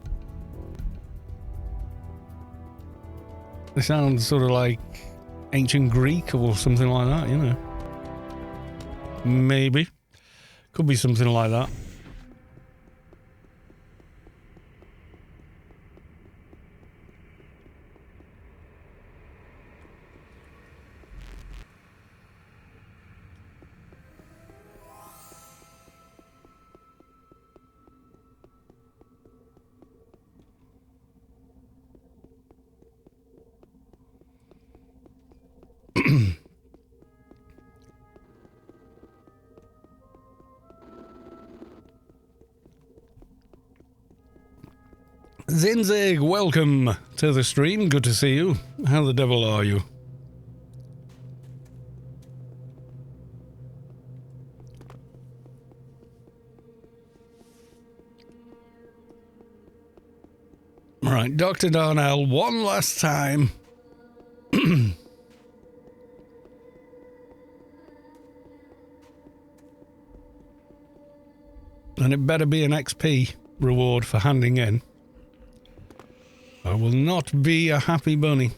A: They sound sort of like ancient Greek or something like that, you know. Maybe. Could be something like that. Zinzig, welcome to the stream. Good to see you. How the devil are you? Right, Dr. Darnell, one last time. And it better be an XP reward for handing in. I will not be a happy bunny.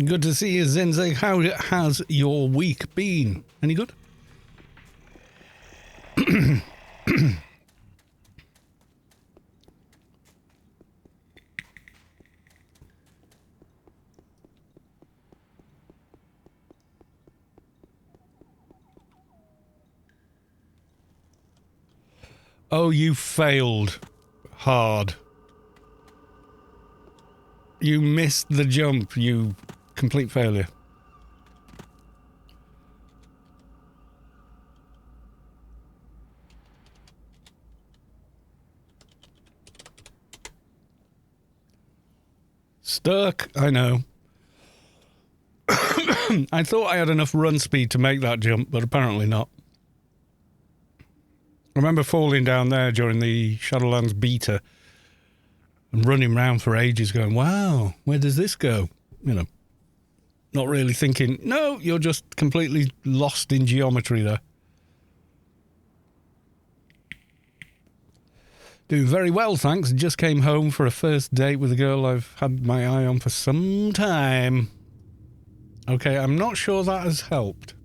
A: Good to see you, Zinzig. How has your week been? Any good? Oh, you failed hard. You missed the jump, you complete failure. Stuck, I know. I thought I had enough run speed to make that jump, but apparently not. I remember falling down there during the Shadowlands beta and running around for ages going, wow, where does this go? You know, not really thinking, no, you're just completely lost in geometry there. Doing very well, thanks. Just came home for a first date with a girl I've had my eye on for some time. Okay, I'm not sure that has helped.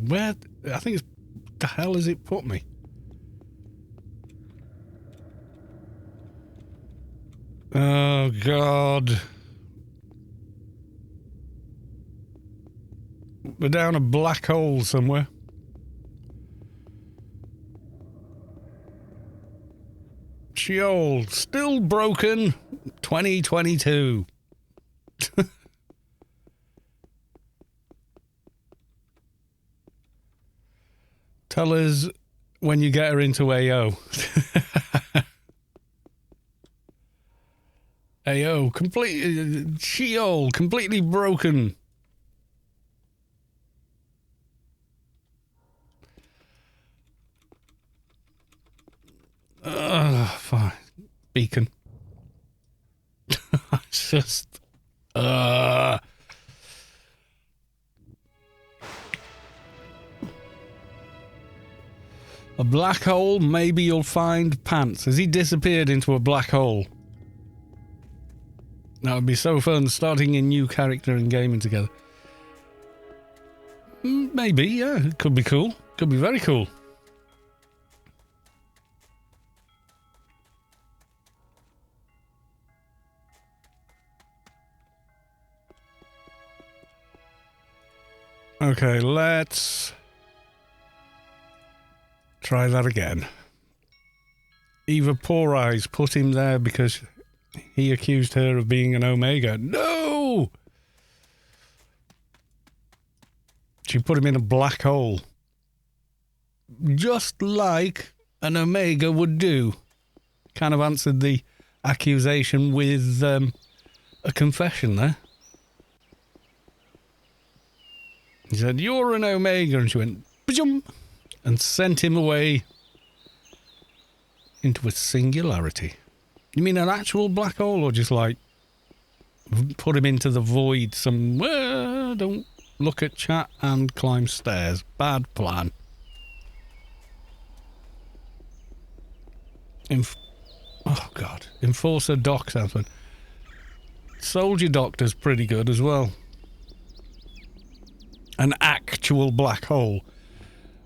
A: Where? I think it's... the hell has it put me? Oh, God. We're down a black hole somewhere. Sheol, still broken. 2022. Tell us when you get her into AO. AO, complete... Sheol, completely broken. Fine. Beacon. It's just... A black hole, maybe you'll find pants. Has he disappeared into a black hole? That would be so fun, starting a new character and gaming together. Maybe, yeah. It could be cool. Could be very cool. Okay, let's try that again. Eva Poor Eyes put him there because he accused her of being an Omega. No! She put him in a black hole. Just like an Omega would do. Kind of answered the accusation with a confession there. He said, "You're an Omega," and she went, "Ba-jum," and sent him away into a singularity. You mean an actual black hole, or just like put him into the void somewhere? Don't look at chat and climb stairs. Bad plan. Oh God, Enforcer Doc something. Soldier Doctor's pretty good as well. An actual black hole.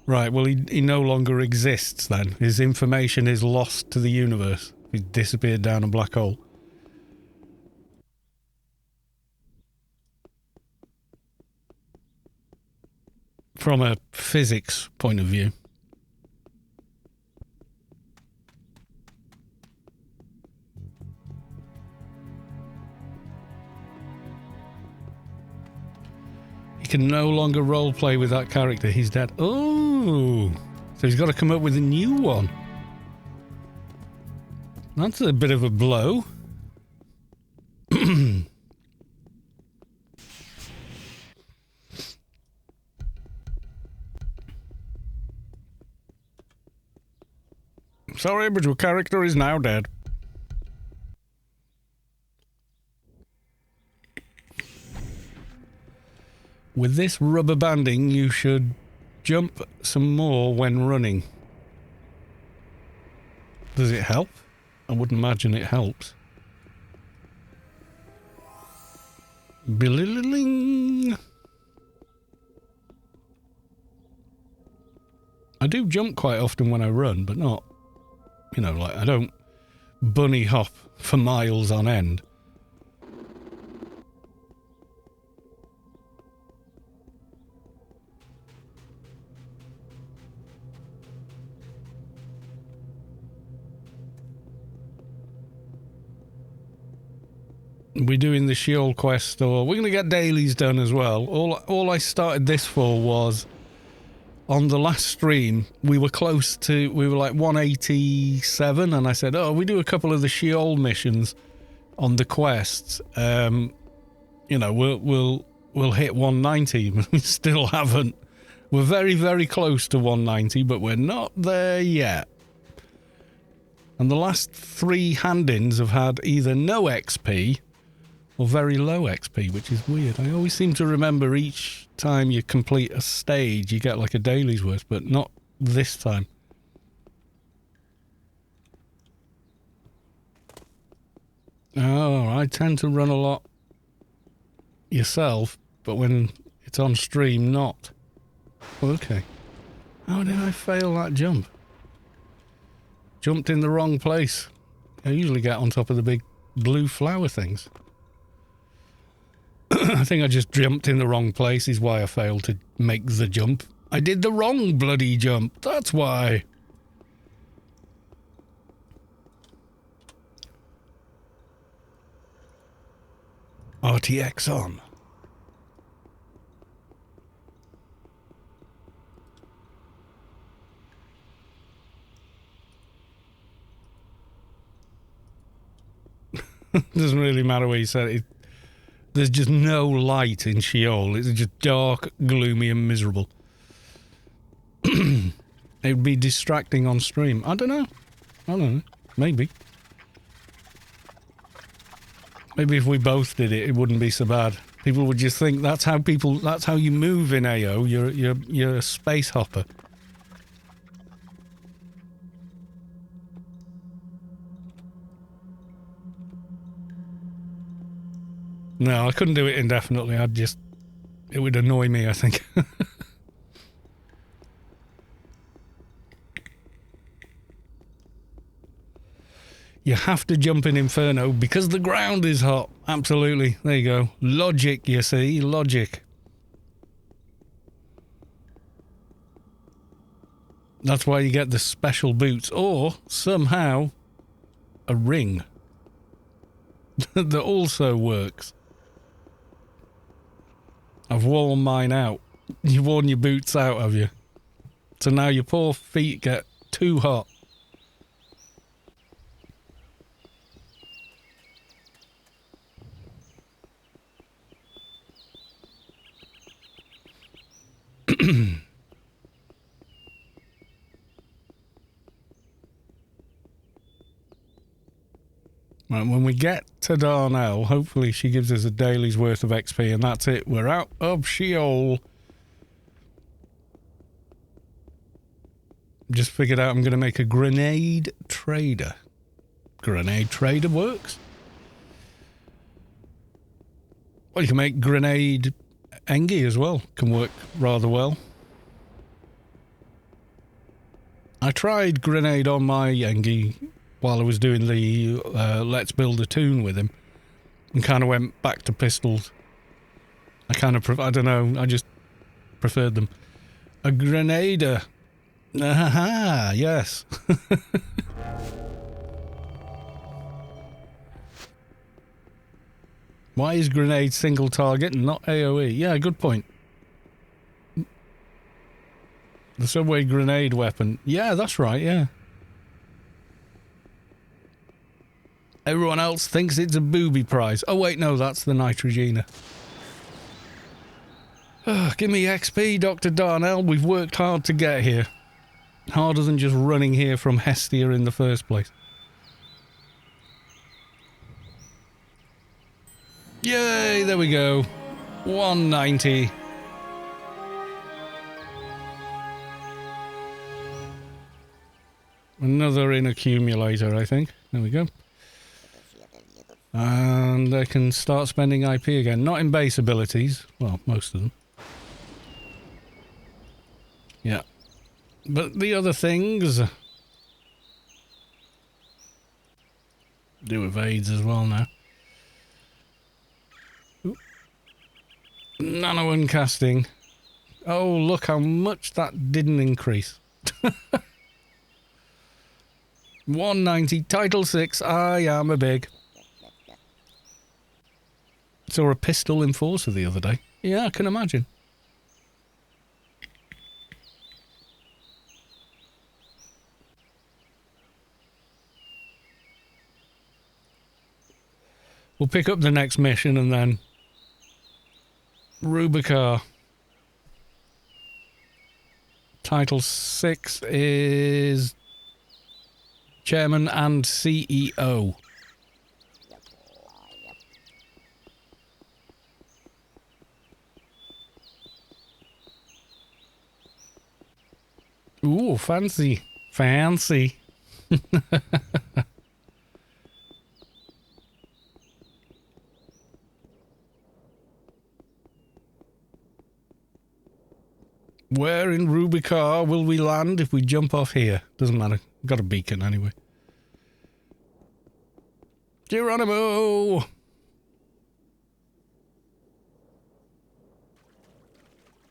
A: Right, well, he no longer exists then. His information is lost to the universe. He disappeared down a black hole. From a physics point of view. He can no longer roleplay with that character. He's dead. Oh, so he's got to come up with a new one. That's a bit of a blow. Sorry, but your character is now dead. With this rubber banding, you should jump some more when running. Does it help? I wouldn't imagine it helps. Bililing. I do jump quite often when I run, but not, you know, like I don't bunny hop for miles on end. We're doing the Sheol quest, or we're going to get dailies done as well. All I started this for was, on the last stream, we were like 187, and I said, oh, we do a couple of the Sheol missions on the quests. You know, we'll hit 190. We still haven't. We're very, very close to 190, but we're not there yet. And the last 3 hand-ins have had either no XP or very low XP, which is weird. I always seem to remember each time you complete a stage, you get like a daily's worth, but not this time. Oh, I tend to run a lot yourself, but when it's on stream, not. Okay. How did I fail that jump? Jumped in the wrong place. I usually get on top of the big blue flower things. I think I just jumped in the wrong place is why I failed to make the jump. I did the wrong bloody jump. That's why. RTX on. Doesn't really matter where you set it. There's just no light in Sheol. It's just dark, gloomy, and miserable. It would be distracting on stream. I don't know. Maybe. Maybe if we both did it, it wouldn't be so bad. People would just think that's how you move in AO. You're a space hopper. No, I couldn't do it indefinitely. It would annoy me, I think. You have to jump in Inferno because the ground is hot. Absolutely. There you go. Logic, you see. Logic. That's why you get the special boots, or somehow a ring that also works. I've worn mine out. You've worn your boots out, have you? So now your poor feet get too hot. Right, when we get to Darnell, hopefully she gives us a daily's worth of XP, and that's it. We're out of Sheol. Just figured out I'm going to make a grenade trader. Grenade trader works. Well, you can make grenade Engie as well. Can work rather well. I tried grenade on my Engie while I was doing the Let's Build a Tune with him, and kind of went back to pistols. I kind of, I don't know, I just preferred them. A grenader. Aha, yes. Why is grenade single target and not AoE? Yeah, good point. The subway grenade weapon. Yeah, that's right, yeah. Everyone else thinks it's a booby prize. Oh wait, no, that's the Nitrogena. Give me XP, Dr. Darnell. We've worked hard to get here. Harder than just running here from Hestyia in the first place. Yay, there we go. 190. Another in accumulator, I think. There we go. And I can start spending IP again. Not in base abilities. Well, most of them. Yeah. But the other things... do evades as well now. Ooh. Nano uncasting. Oh, look how much that didn't increase. 190. Title 6. I am a big... Saw a pistol enforcer the other day. Yeah, I can imagine. We'll pick up the next mission and then... Rubicar. Title 6 is... Chairman and CEO. Ooh, fancy. Fancy. Where in Rubicar will we land if we jump off here? Doesn't matter. Got a beacon anyway. Geronimo!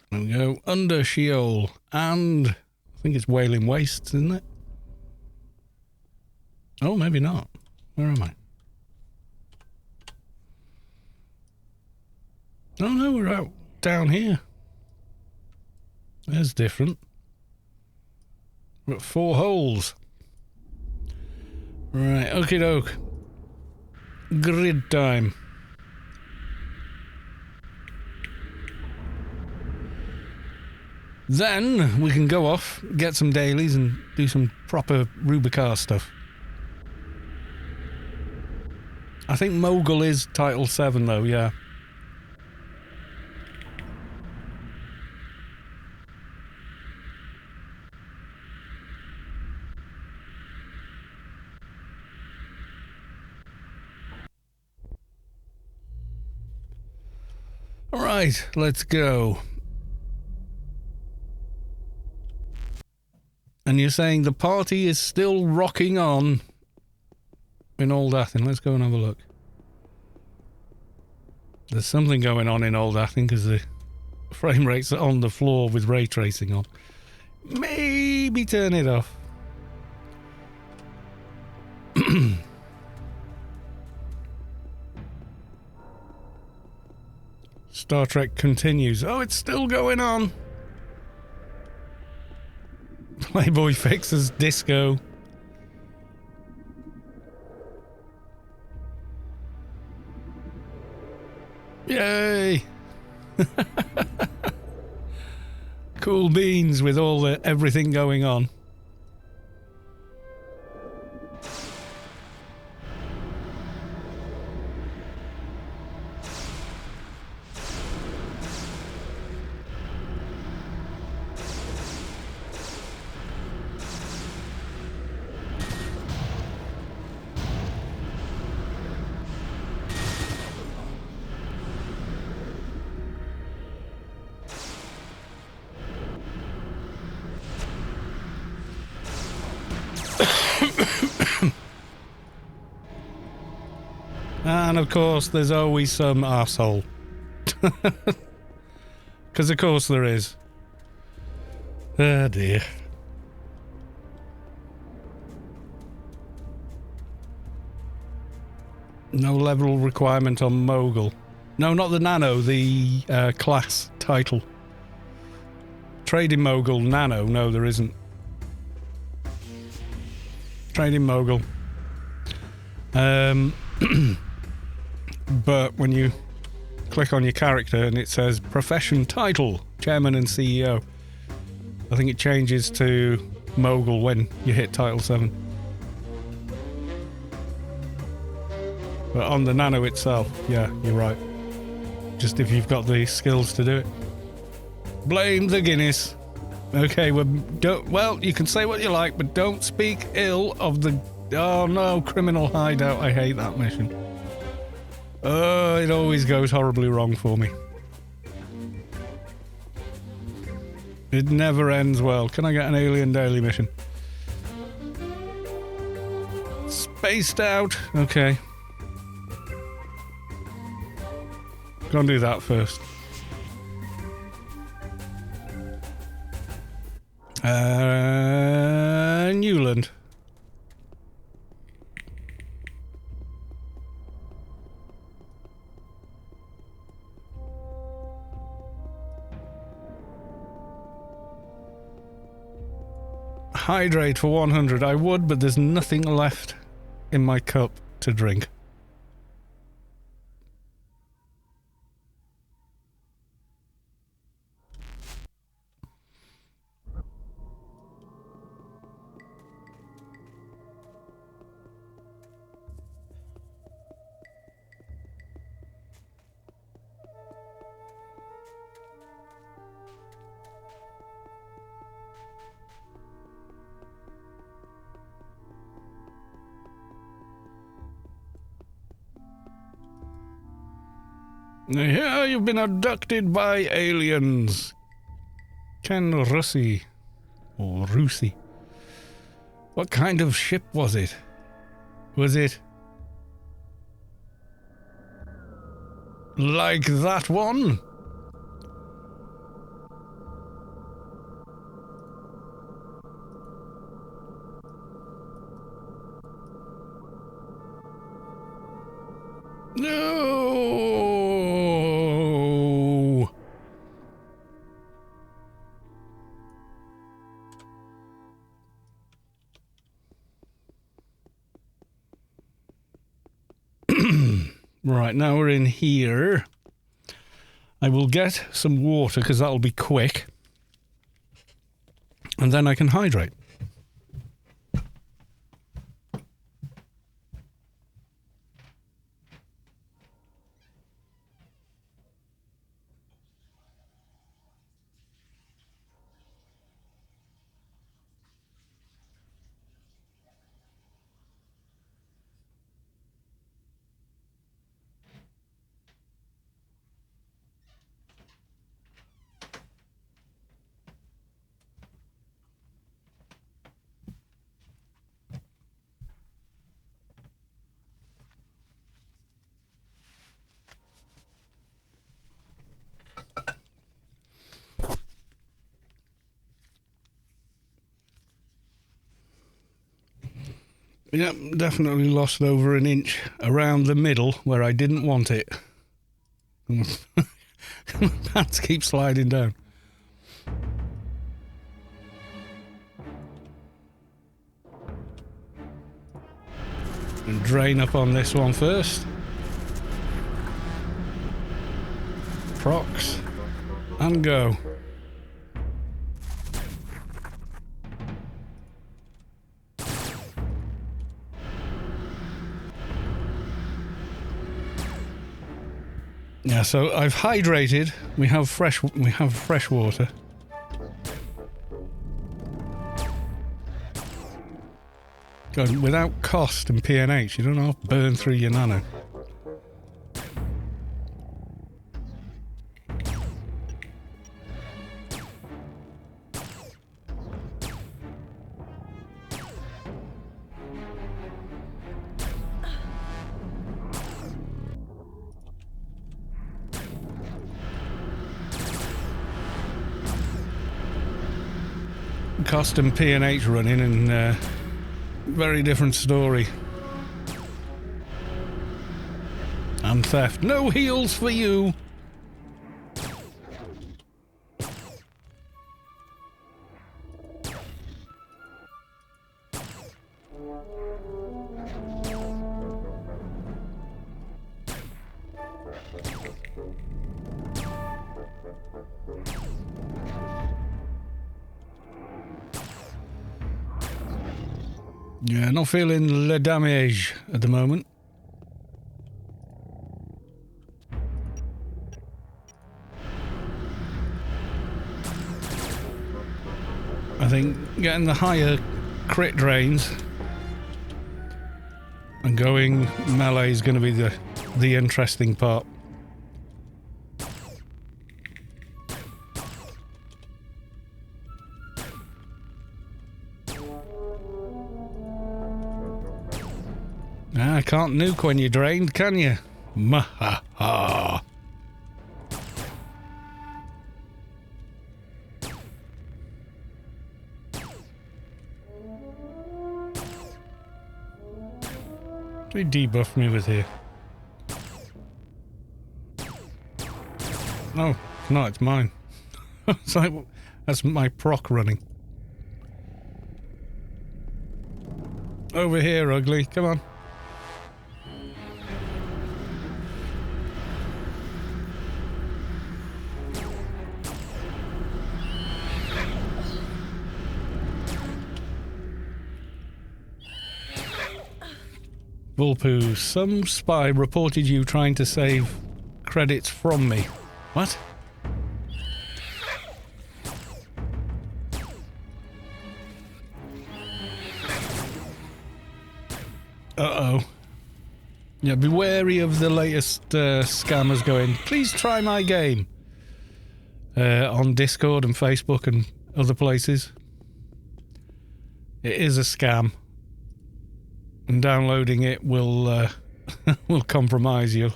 A: There we go. Under Sheol. And I think it's Wailing Wastes, isn't it? Oh, maybe not. Where am I? Oh no, we're out down here. There's different. We've got 4 holes. Right, okie doke. Grid time. Then we can go off, get some dailies and do some proper Rubicar stuff. I think Mogul is Title 7 though, yeah. Alright, let's go. And you're saying the party is still rocking on in Old Athen. Let's go and have a look. There's something going on in Old Athen because the frame rate's on the floor with ray tracing on. Maybe maybe turn it off. Star Trek continues. Oh, it's still going on. Playboyfixer's disco. Yay! Cool beans with all the everything going on. And of course, there's always some arsehole. Because of course there is. Oh dear. No level requirement on Mogul. No, not the Nano, the class title. Trading Mogul, Nano, no there isn't. Trading Mogul. But when you click on your character and it says profession title, chairman and CEO, I think it changes to Mogul when you hit title 7. But on the Nano itself, yeah, you're right. Just if you've got the skills to do it. Blame the Guinness. Okay, well, you can say what you like, but don't speak ill of the... Oh no, criminal hideout. I hate that mission. Oh, it always goes horribly wrong for me. It never ends well. Can I get an alien daily mission? Spaced out. Okay. Go and do that first. Newland. Hydrate for 100. I would, but there's nothing left in my cup to drink. Yeah, you've been abducted by aliens. Ken Russi. Or Rusi. What kind of ship was it? Was it... like that one? No. Right, now we're in here. I will get some water because that'll be quick. And then I can hydrate. Yep, definitely lost over an inch around the middle where I didn't want it. Pants keep sliding down. And drain up on this one first. Procs. And go. Yeah, so I've hydrated. We have fresh water. God, without cost and PNH, you don't have to burn through your nano. Cost and PNH running and very different story. And theft. No heals for you! Yeah, not feeling le damage at the moment. I think getting the higher crit drains and going melee is going to be the interesting part. Ah, can't nuke when you're drained, can you? Mahaha. They debuff me with here. No, no, it's mine. It's like, that's my proc running. Over here, ugly. Come on. Vulpoo, some spy reported you trying to save credits from me. What? Uh-oh. Yeah, be wary of the latest scammers going, please try my game. On Discord and Facebook and other places. It is a scam. And downloading it will will compromise your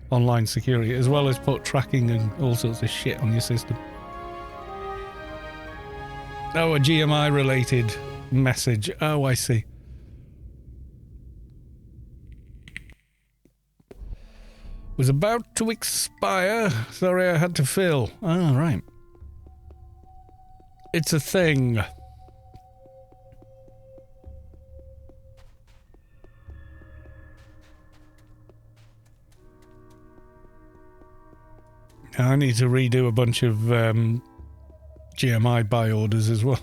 A: online security, as well as put tracking and all sorts of shit on your system. Oh, a GMI related message. Oh, I see. Was about to expire. Sorry, I had to fill. Oh, right. It's a thing. I need to redo a bunch of GMI buy orders as well.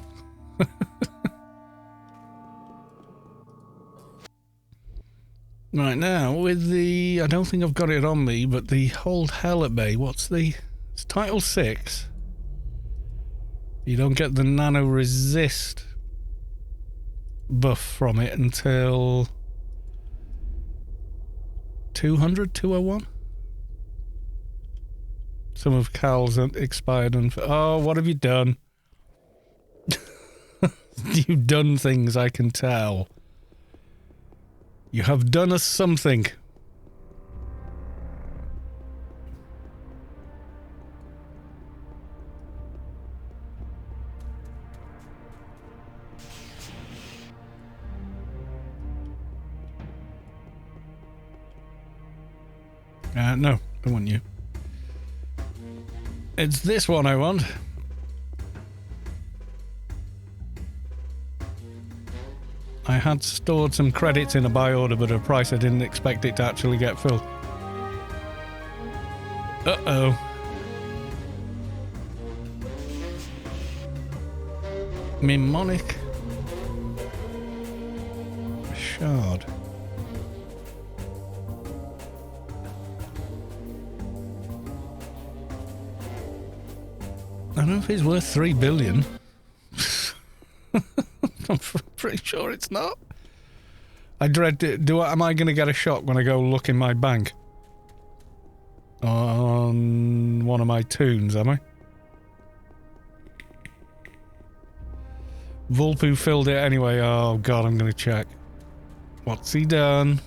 A: Right now, with the... I don't think I've got it on me, but the Hold Hell at Bay, what's the... It's Title 6. You don't get the Nano Resist buff from it until... 200, 201? Some of Cal's expired and... Oh, what have you done? You've done things, I can tell. You have done us something. No, I want you. It's this one I want. I had stored some credits in a buy order, but at a price I didn't expect it to actually get filled. Uh-oh. Mnemonic shard. I don't know if it's worth 3 billion. I'm pretty sure it's not. I dread it. Am I going to get a shock when I go look in my bank? On one of my tunes, am I? Vulpu filled it anyway. Oh god, I'm going to check. What's he done?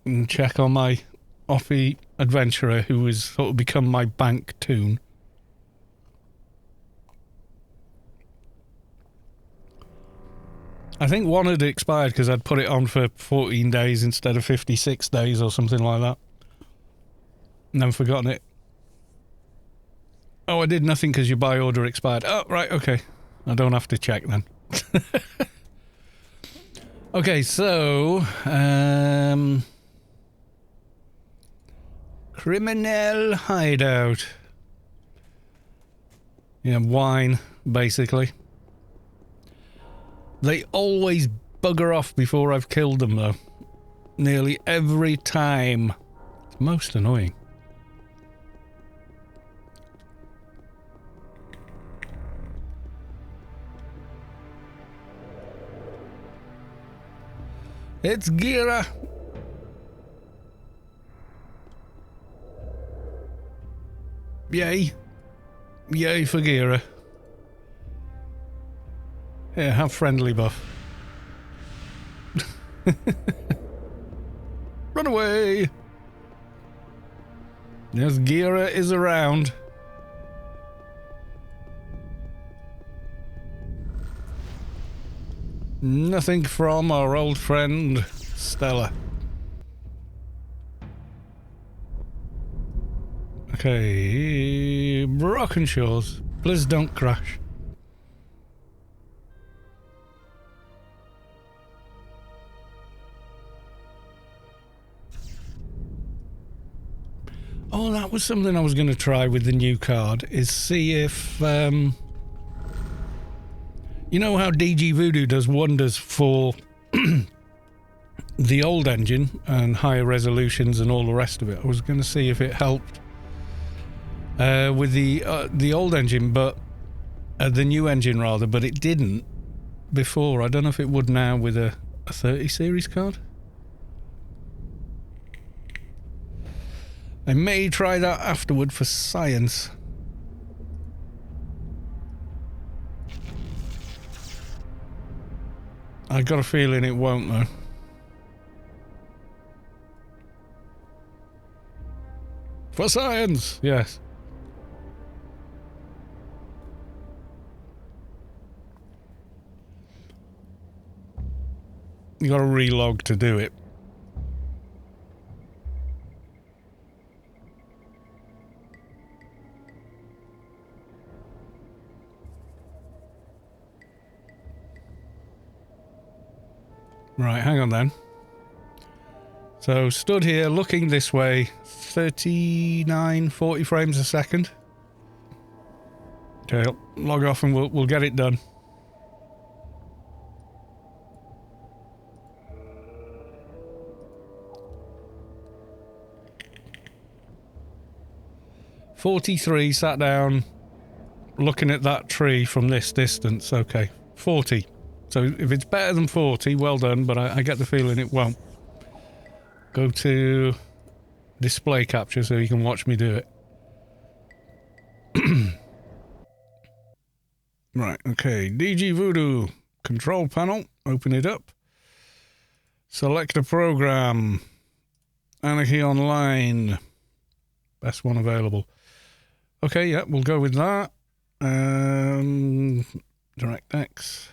A: And check on my offy adventurer who has sort of become my bank toon. I think one had expired because I'd put it on for 14 days instead of 56 days or something like that. And then forgotten it. Oh, I did nothing because your buy order expired. Oh, right, okay. I don't have to check then. Okay, so... criminal hideout. Yeah, wine, basically. They always bugger off before I've killed them, though. Nearly every time. It's most annoying. It's Gira. Yay. Yay for Gira. Here, have friendly buff. Run away! Yes, Gira is around. Nothing from our old friend, Stella. Okay, Broken Shores. Please don't crash. Oh, that was something I was going to try with the new card, is see if, you know how DG Voodoo does wonders for the old engine and higher resolutions and all the rest of it? I was going to see if it helped with the old engine, but the new engine rather, but it didn't before. I don't know if it would now with a 30 series card. I may try that afterward for science. I got a feeling it won't though. For science, yes. You got to relog to do it. Right, hang on then. So, stood here, looking this way, 39, 40 frames a second. Okay, I'll log off and we'll get it done. "43, sat down, looking at that tree from this distance." Okay, 40. So if it's better than 40, well done, but I get the feeling it won't. Go to display capture so you can watch me do it. Right, okay. DG Voodoo. Control panel. Open it up. Select a program. Anarchy Online. Best one available. Okay, yeah, we'll go with that. DirectX.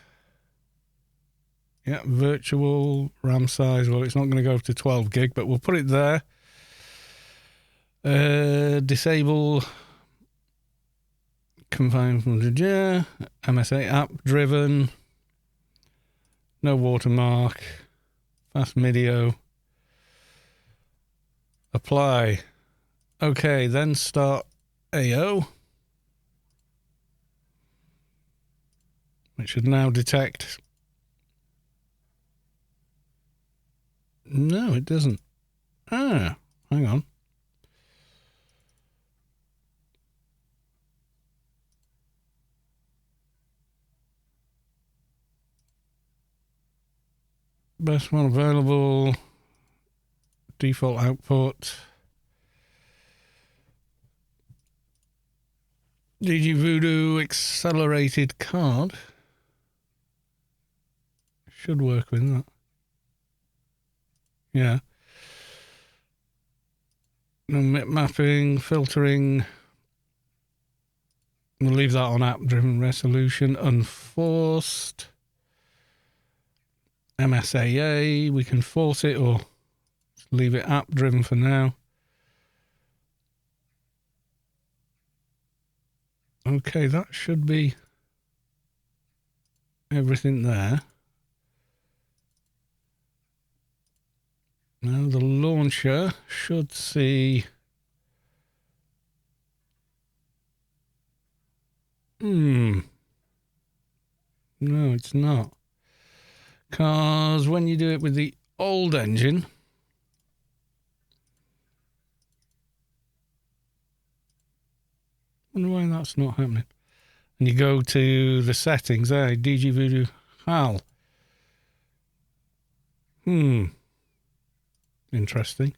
A: Yeah, virtual RAM size. Well, it's not going to go to 12 gig, but we'll put it there. Disable confine from the MSA app driven. No watermark. Fast video. Apply. Okay, then start AO. It should now detect. No, it doesn't. Ah, hang on. Best one available. Default output. DG Voodoo accelerated card. Should work with that. Yeah. No mapping, filtering. We'll leave that on app-driven resolution. Unforced. MSAA. We can force it or leave it app-driven for now. Okay, that should be everything there. Now the launcher should see... No, it's not. Because when you do it with the old engine... I wonder why that's not happening. And you go to the settings there, DG Voodoo HAL. Interesting.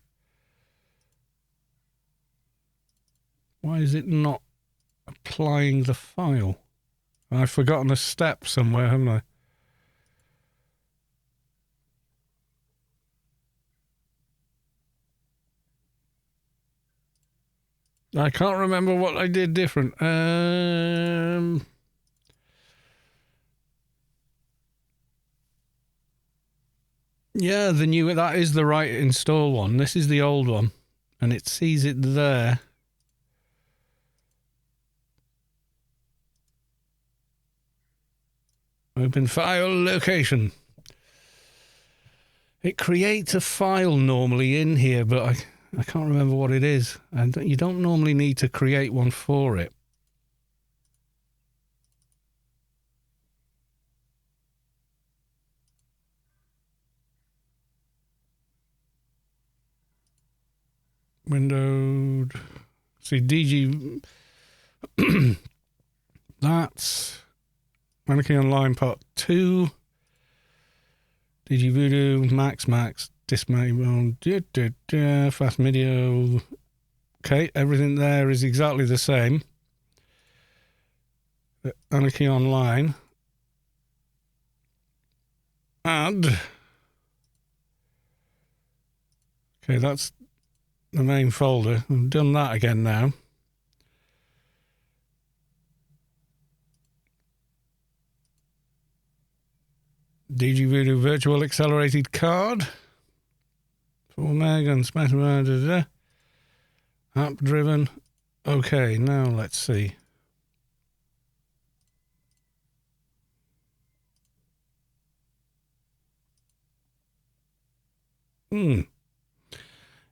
A: Why is it not applying the file? I've forgotten a step somewhere, haven't I? I can't remember what I did different. Yeah, the new, that is the right install one. This is the old one. And it sees it there. Open file location. It creates a file normally in here, but I can't remember what it is. And you don't normally need to create one for it. Windowed. See, DG. That's Anarchy Online Part 2. DG Voodoo, Max, Dismay, Fast Video. Okay, everything there is exactly the same. Anarchy Online. Add. Okay, that's the main folder. I've done that again now. DG Voodoo Virtual Accelerated Card. 4 meg and smash app driven. Okay, now let's see.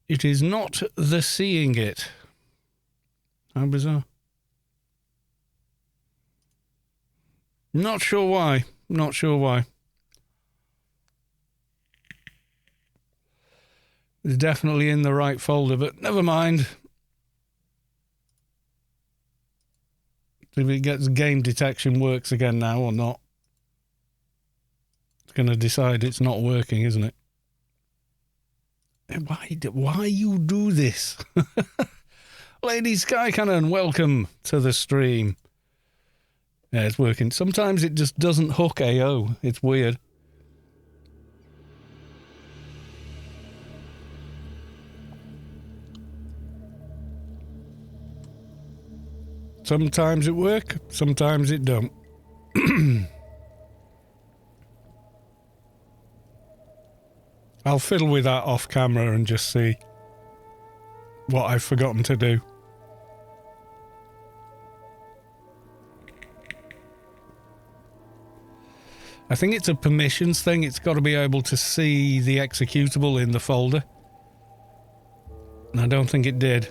A: It is not the seeing it. How bizarre. Not sure why. Not sure why. It's definitely in the right folder, but never mind. See if it gets game detection works again now or not. It's going to decide it's not working, isn't it? Why you do this? Lady Sky Cannon, welcome to the stream. Yeah, it's working. Sometimes it just doesn't hook AO. It's weird. Sometimes it work, sometimes it don't. I'll fiddle with that off camera and just see what I've forgotten to do. I think it's a permissions thing. It's got to be able to see the executable in the folder. And I don't think it did.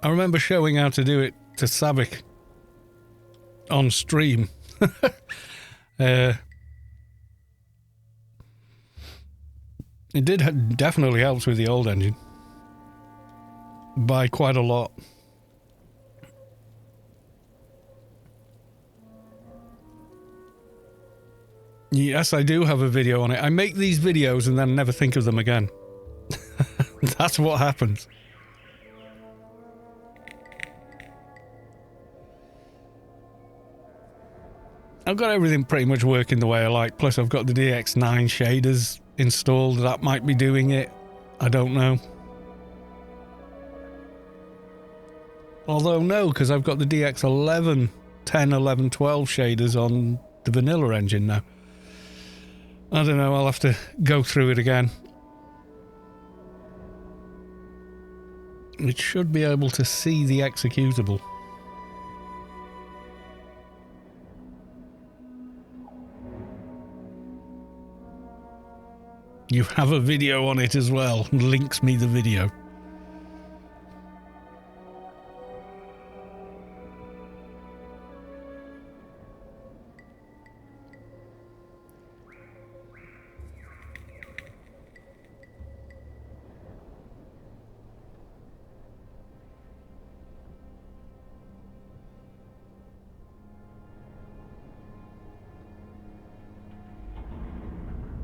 A: I remember showing how to do it to Savik on stream. It definitely helps with the old engine. By quite a lot. Yes, I do have a video on it. I make these videos and then never think of them again. That's what happens. I've got everything pretty much working the way I like. Plus I've got the DX9 shaders installed. That might be doing it. I don't know. Although no, because I've got the DX11, 10, 11, 12 shaders on the vanilla engine now. I don't know, I'll have to go through it again. It should be able to see the executable. You have a video on it as well. Links me the video.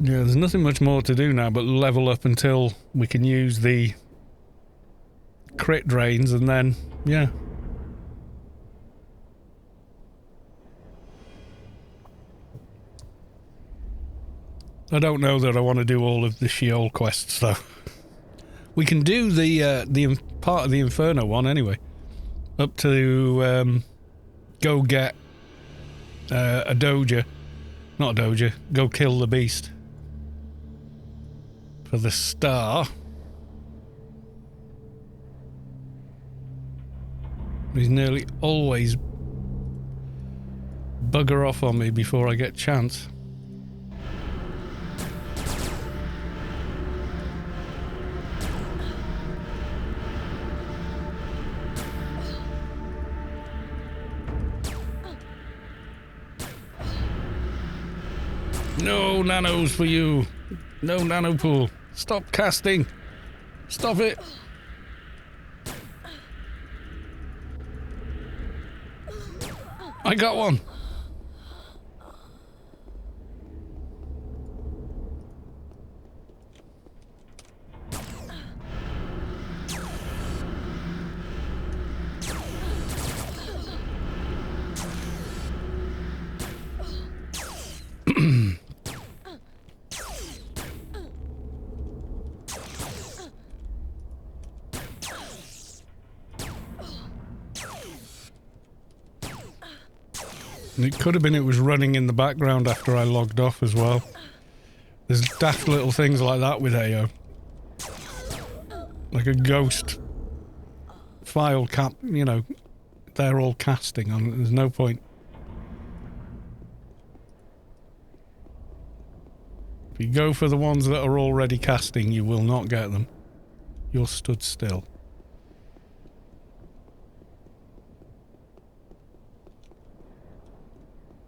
A: Yeah, there's nothing much more to do now but level up until we can use the crit drains and then, yeah. I don't know that I want to do all of the Sheol quests though. We can do the part of the Inferno one anyway. Up to go get a Doja. Not a Doja. Go kill the beast. For the star. He's nearly always bugger off on me before I get chance. No nanos for you. No nano pool. Stop casting. Stop it. I got one. It could have been it was running in the background after I logged off as well. There's daft little things like that with AO. Like a ghost file cap, you know, they're all casting on. There's no point. If you go for the ones that are already casting, you will not get them. You're stood still.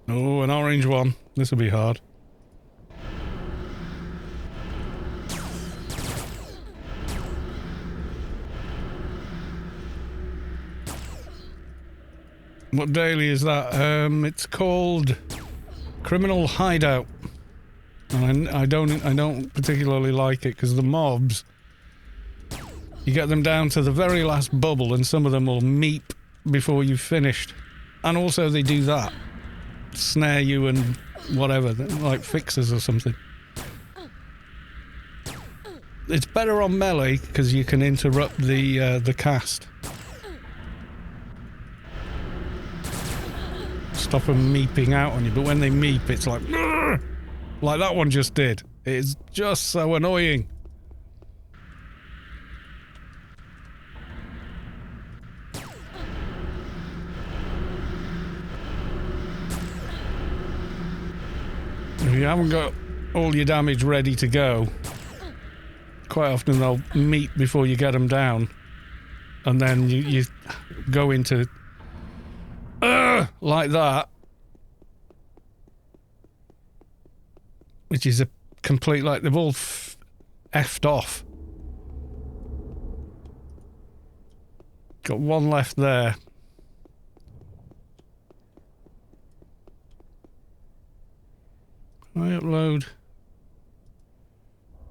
A: Oh, an orange one. This will be hard. What daily is that? It's called Criminal Hideout. And I don't particularly like it because the mobs, you get them down to the very last bubble and some of them will meep before you've finished. And also they do that. Snare you and whatever, like fixers or something. It's better on melee because you can interrupt the cast. stop them meeping out on you, but when they meep, it's like that one just did. It's just so annoying. If you haven't got all your damage ready to go, quite often they'll meet before you get them down, and then you go into like that, which is a complete, like, they've all effed off. Got one left there. Can I upload?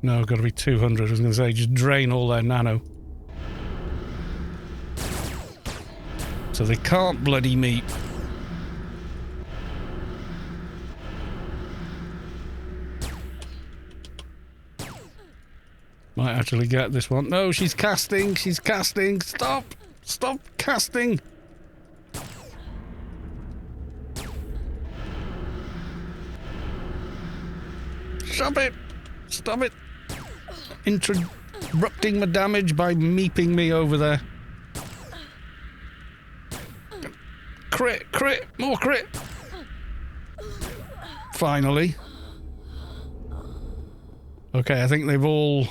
A: No, got to be 200. I was going to say, just drain all their nano. So they can't bloody meet. Might actually get this one. No, she's casting. She's casting. Stop. Stop casting. Stop it. Stop it. Interrupting my damage by meeping me over there. Crit, crit, more crit. Finally. Okay, I think they've all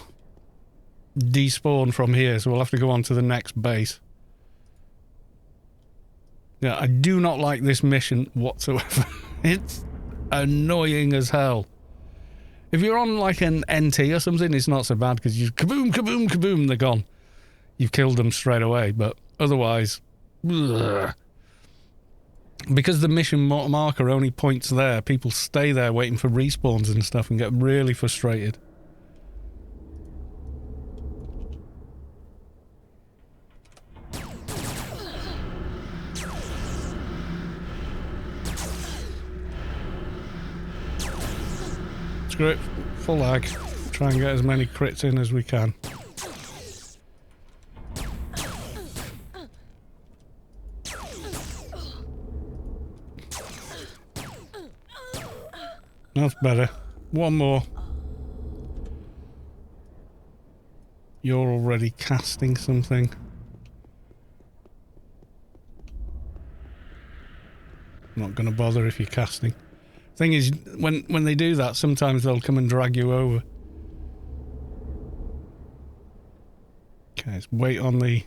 A: despawned from here, so we'll have to go on to the next base. Yeah, I do not like this mission whatsoever. It's annoying as hell. If you're on like an NT or something, it's not so bad because you kaboom, kaboom, kaboom, they're gone. You've killed them straight away, but otherwise, ugh. Because the mission marker only points there, people stay there waiting for respawns and stuff and get really frustrated. Screw it, full lag. Try and get as many crits in as we can. That's better. One more. You're already casting something. Not gonna bother if you're casting. Thing is, when they do that, sometimes they'll come and drag you over. Okay, let's wait on the...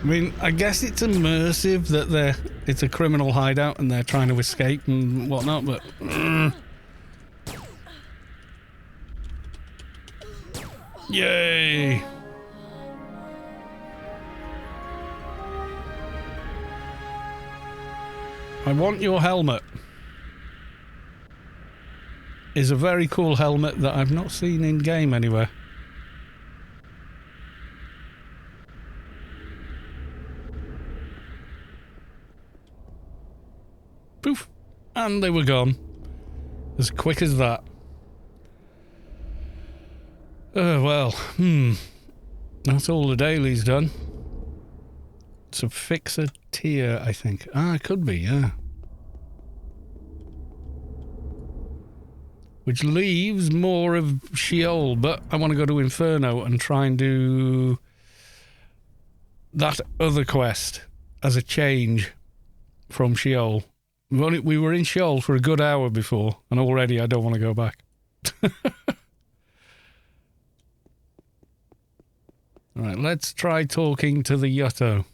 A: I mean, I guess it's immersive that it's a criminal hideout and they're trying to escape and whatnot, but... Yay! I want your helmet. Is a very cool helmet that I've not seen in game anywhere. Poof! And they were gone. As quick as that. Well, that's all the daily's done. It's a fixer tier, I think. Ah, it could be, yeah. Which leaves more of Sheol, but I want to go to Inferno and try and do that other quest as a change from Sheol. We were in Sheol for a good hour before, and already I don't want to go back. Alright, let's try talking to the Yutto.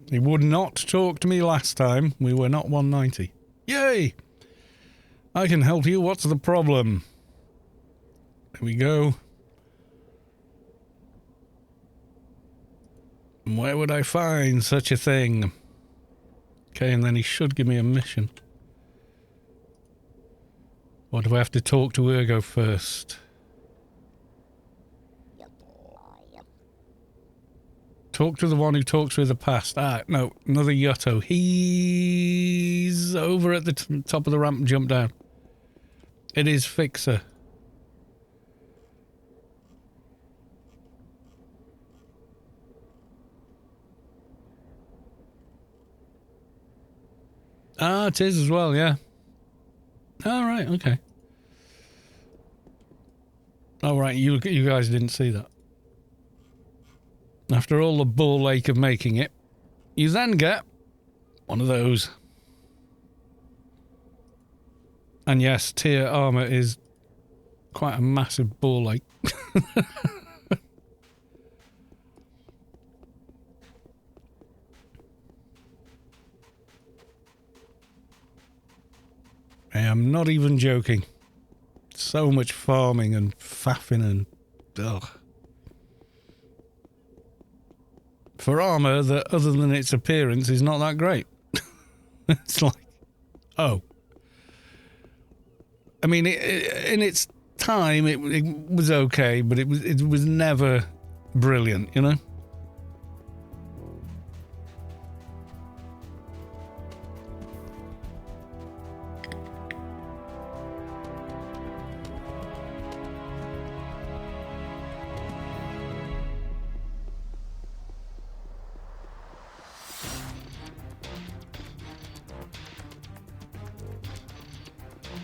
A: He would not talk to me last time. We were not 190. Yay! I can help you. What's the problem? There we go. Where would I find such a thing? Okay, and then he should give me a mission. Or do I have to talk to Ergo first? Talk to the one who talks with the past. Ah, no, another Yotto. He's over at the top of the ramp and jump down. It is Fixer. Ah, it is as well, yeah. All right, okay. All right, you guys didn't see that. After all the ball ache of making it, you then get one of those. And yes, tier armor is quite a massive ball ache. I am not even joking. So much farming and faffing and... ugh. For armor that, other than its appearance, is not that great. It's like... oh. I mean, in its time, it was okay, but it was never brilliant, you know?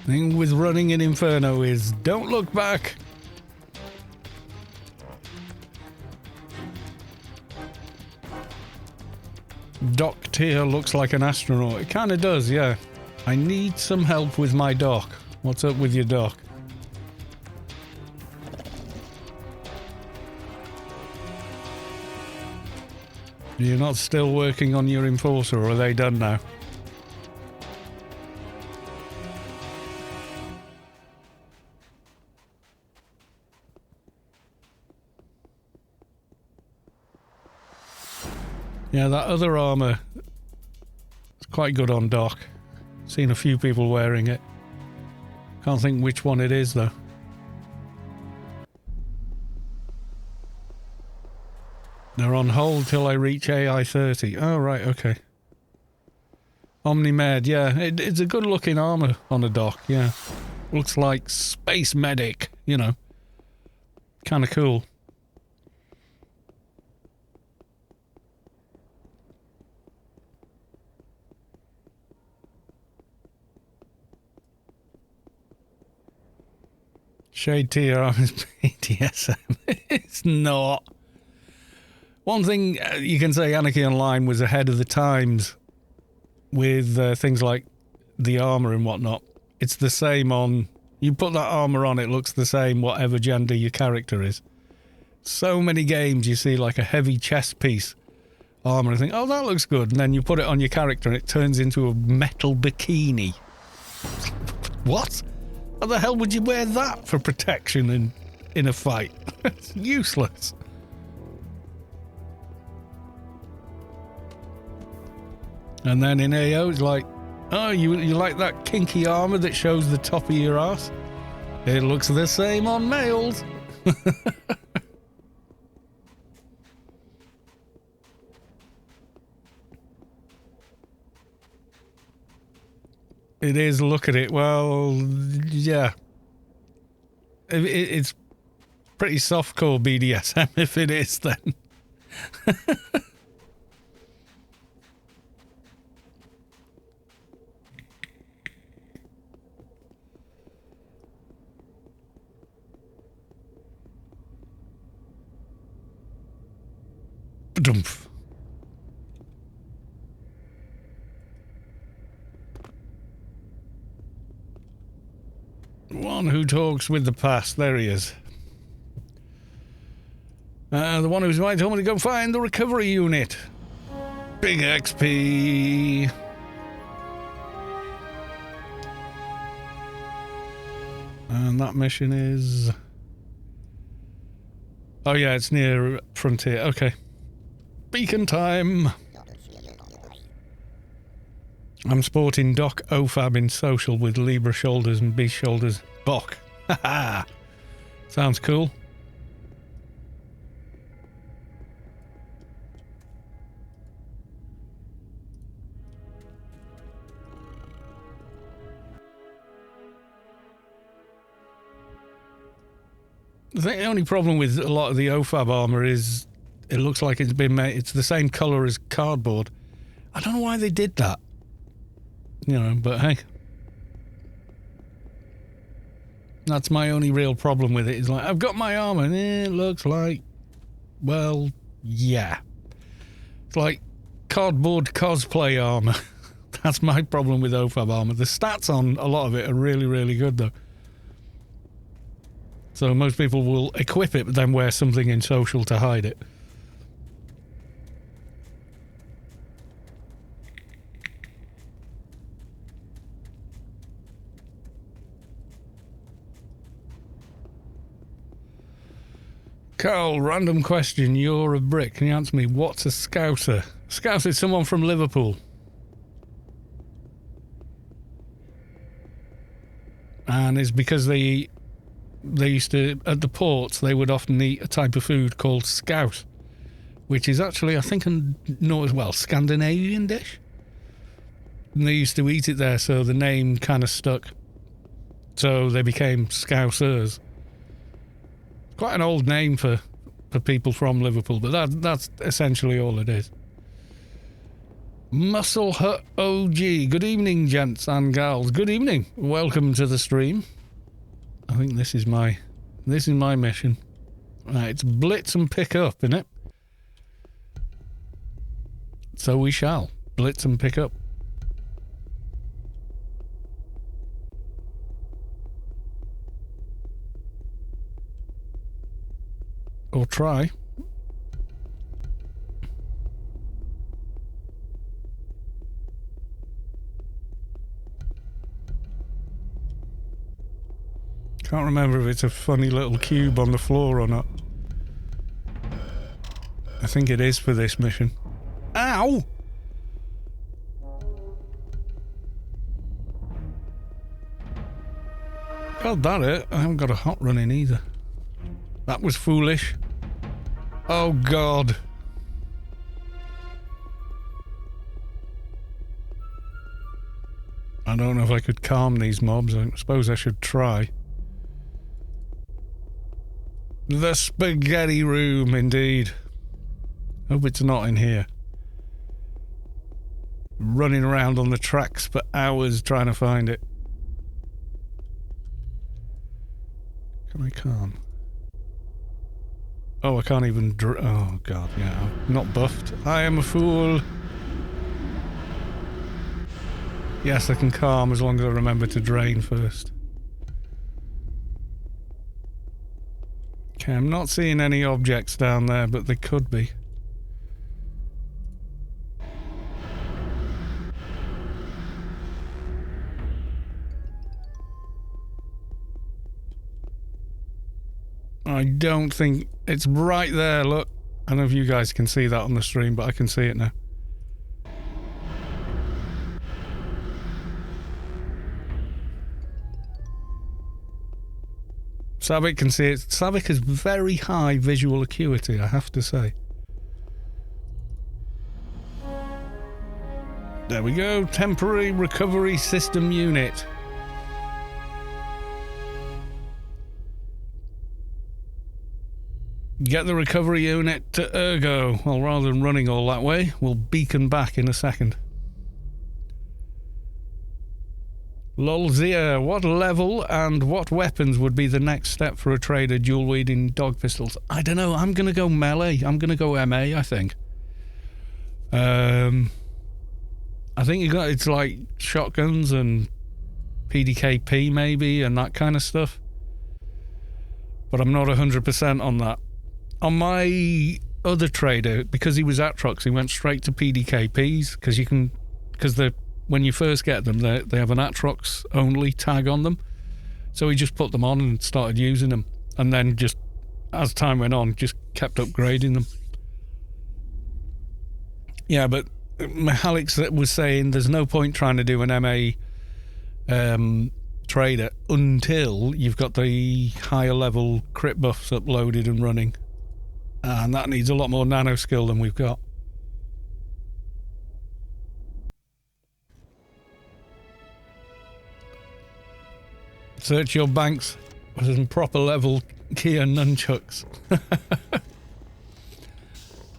A: Thing with running in Inferno is don't look back. Dock tier looks like an astronaut. It kind of does, yeah. I need some help with my dock. What's up with your dock? You're not still working on your enforcer, or are they done now? Yeah, that other armor is quite good on dock. Seen a few people wearing it. Can't think which one it is, though. They're on hold till I reach AI 30. Oh, right, okay. Omni-Med, yeah. It's a good-looking armor on a dock, yeah. Looks like Space Medic, you know. Kind of cool. Shade tier armor is BDSM. It's not. One thing you can say Anarchy Online was ahead of the times with things like the armor and whatnot. It's the same on... you put that armor on, it looks the same whatever gender your character is. So many games you see like a heavy chest piece armor and think, oh, that looks good. And then you put it on your character and it turns into a metal bikini. What? How the hell would you wear that for protection in a fight? It's useless. And then in AO, it's like, oh, you like that kinky armor that shows the top of your ass? It looks the same on males. It is, look at it. Well, yeah. It's pretty softcore BDSM if it is, then. Ba-dumph. One who talks with the past. There he is. The one who's right told me to go find the recovery unit. Big XP. And that mission is... oh yeah, it's near Frontier. Okay. Beacon time. I'm sporting Doc OFAB in social with Libra shoulders and beast shoulders. Bok. Haha. Sounds cool. I think the only problem with a lot of the OFAB armour is it looks like it's been made, it's the same colour as cardboard. I don't know why they did that. You know, but hey. That's my only real problem with it. It's like, I've got my armour and it looks like, well, yeah. It's like cardboard cosplay armour. That's my problem with OFAB armour. The stats on a lot of it are really, really good though. So most people will equip it but then wear something in social to hide it. Carl, random question. You're a Brit. Can you answer me? What's a Scouser? Scouser is someone from Liverpool. And it's because they used to, at the ports, they would often eat a type of food called scouse, which is actually, I think, Scandinavian dish. And they used to eat it there, so the name kind of stuck. So they became Scousers. Quite an old name for people from Liverpool, but that's essentially all it is. Muscle Hut OG. Good evening, gents and gals. Good evening. Welcome to the stream. I think this is my mission. Right, it's blitz and pick up, innit? So we shall blitz and pick up. Or try. Can't remember if it's a funny little cube on the floor or not. I think it is for this mission. Ow! God, that it. I haven't got a hot run in either. That was foolish. Oh, God. I don't know if I could calm these mobs. I suppose I should try. The spaghetti room, indeed. Hope it's not in here. Running around on the tracks for hours trying to find it. Can I calm? Oh, I can't even oh, God, yeah. I'm not buffed. I am a fool. Yes, I can calm as long as I remember to drain first. Okay, I'm not seeing any objects down there, but they could be. I don't think... It's right there, look. I don't know if you guys can see that on the stream, but I can see it now. Savik can see it. Savik has very high visual acuity, I have to say. There we go. Temporary recovery system unit. Get the recovery unit to Ergo. Well, rather than running all that way, we'll beacon back in a second. Lolzia, what level and what weapons would be the next step for a trader dual wielding dog pistols? I don't know. I'm going to go melee. I'm going to go MA, I think. I think it's like shotguns and PDKP maybe and that kind of stuff. But I'm not 100% on that. On my other trader, because he was Atrox, he went straight to PDKPs because when you first get them, they have an Atrox only tag on them. So he just put them on and started using them, and then just as time went on, just kept upgrading them. Yeah, but Alex was saying there's no point trying to do an MA trader until you've got the higher level crit buffs uploaded and running. And that needs a lot more nano skill than we've got. Search your banks for some proper level Kia nunchucks.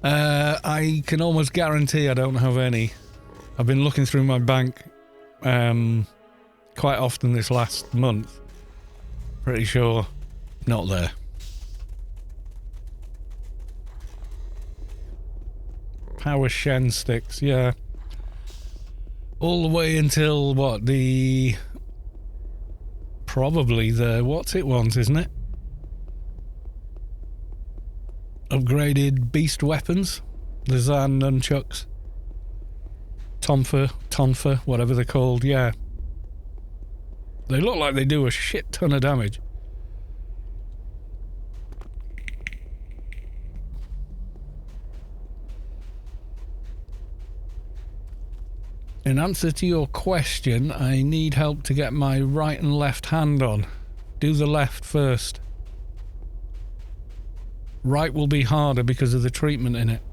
A: I can almost guarantee I don't have any. I've been looking through my bank quite often this last month. Pretty sure not there. Power Shen sticks, yeah. All the way until what? Probably the what's it wants, isn't it? Upgraded beast weapons. The Zan nunchucks. Tonfa, whatever they're called, yeah. They look like they do a shit ton of damage. In answer to your question, I need help to get my right and left hand on. Do the left first. Right will be harder because of the treatment in it.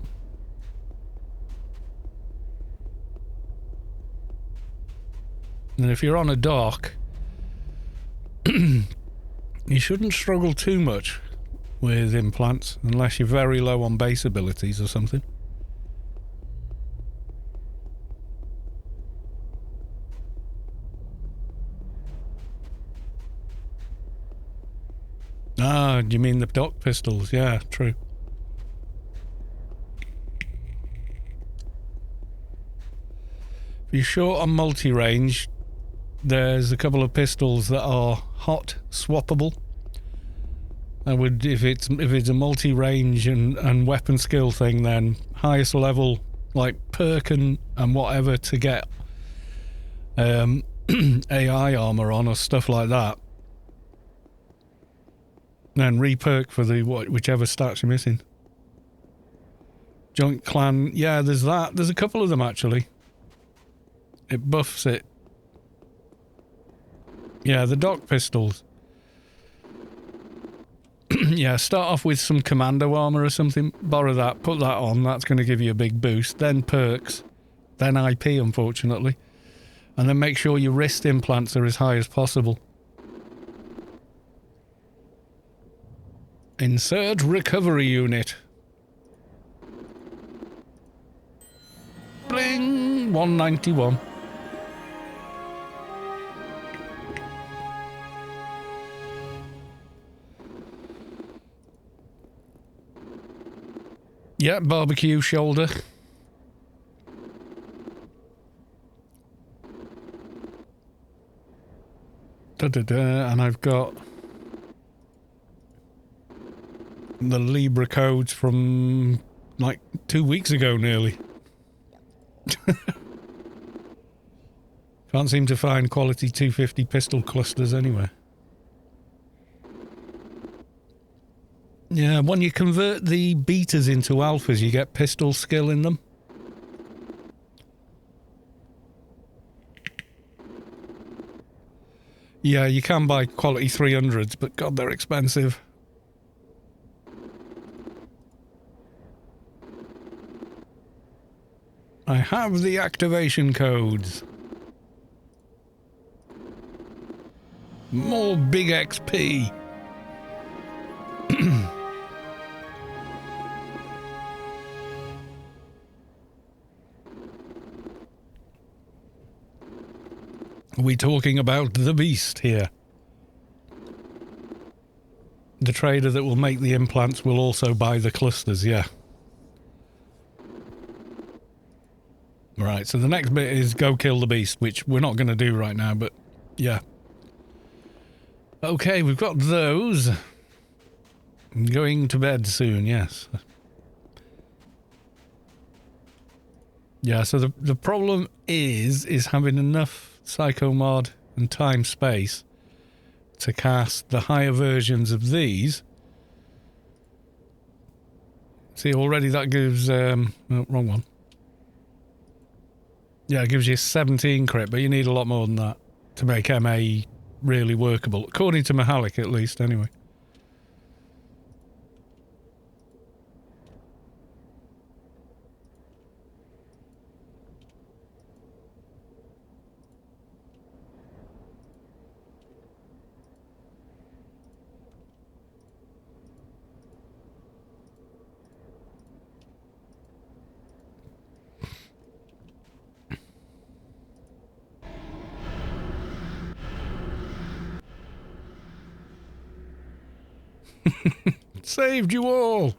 A: And if you're on a dock, you shouldn't struggle too much with implants unless you're very low on base abilities or something. Ah, you mean the dock pistols? Yeah, true. If you're short on multi-range, there's a couple of pistols that are hot swappable. I would, if it's a multi-range and weapon skill thing, then highest level, like perk and whatever to get AI armor on or stuff like that. Then re-perk for the whichever stats you're missing. Joint Clan, yeah, there's that. There's a couple of them actually. It buffs it. Yeah, the dock pistols. Yeah, start off with some commando armor or something. Borrow that, put that on. That's going to give you a big boost. Then perks. Then IP, unfortunately. And then make sure your wrist implants are as high as possible. Insert recovery unit. Bling! 191. Yeah, barbecue shoulder. And I've got the Libra codes from like 2 weeks ago nearly. Can't seem to find quality 250 pistol clusters anywhere. Yeah, when you convert the betas into alphas, you get pistol skill in them. Yeah, you can buy quality 300s, but God, they're expensive. I have the activation codes. More big XP. Are we talking about the beast here? The trader that will make the implants will also buy the clusters, yeah. Right, so the next bit is go kill the beast, which we're not going to do right now, but yeah. Okay, we've got those. I'm going to bed soon, yes. Yeah, so the problem is having enough psychomod and time space to cast the higher versions of these. See, already that gives... no, wrong one. Yeah, it gives you 17 crit, but you need a lot more than that to make MA really workable. According to Mahalik, at least, anyway. Saved you all!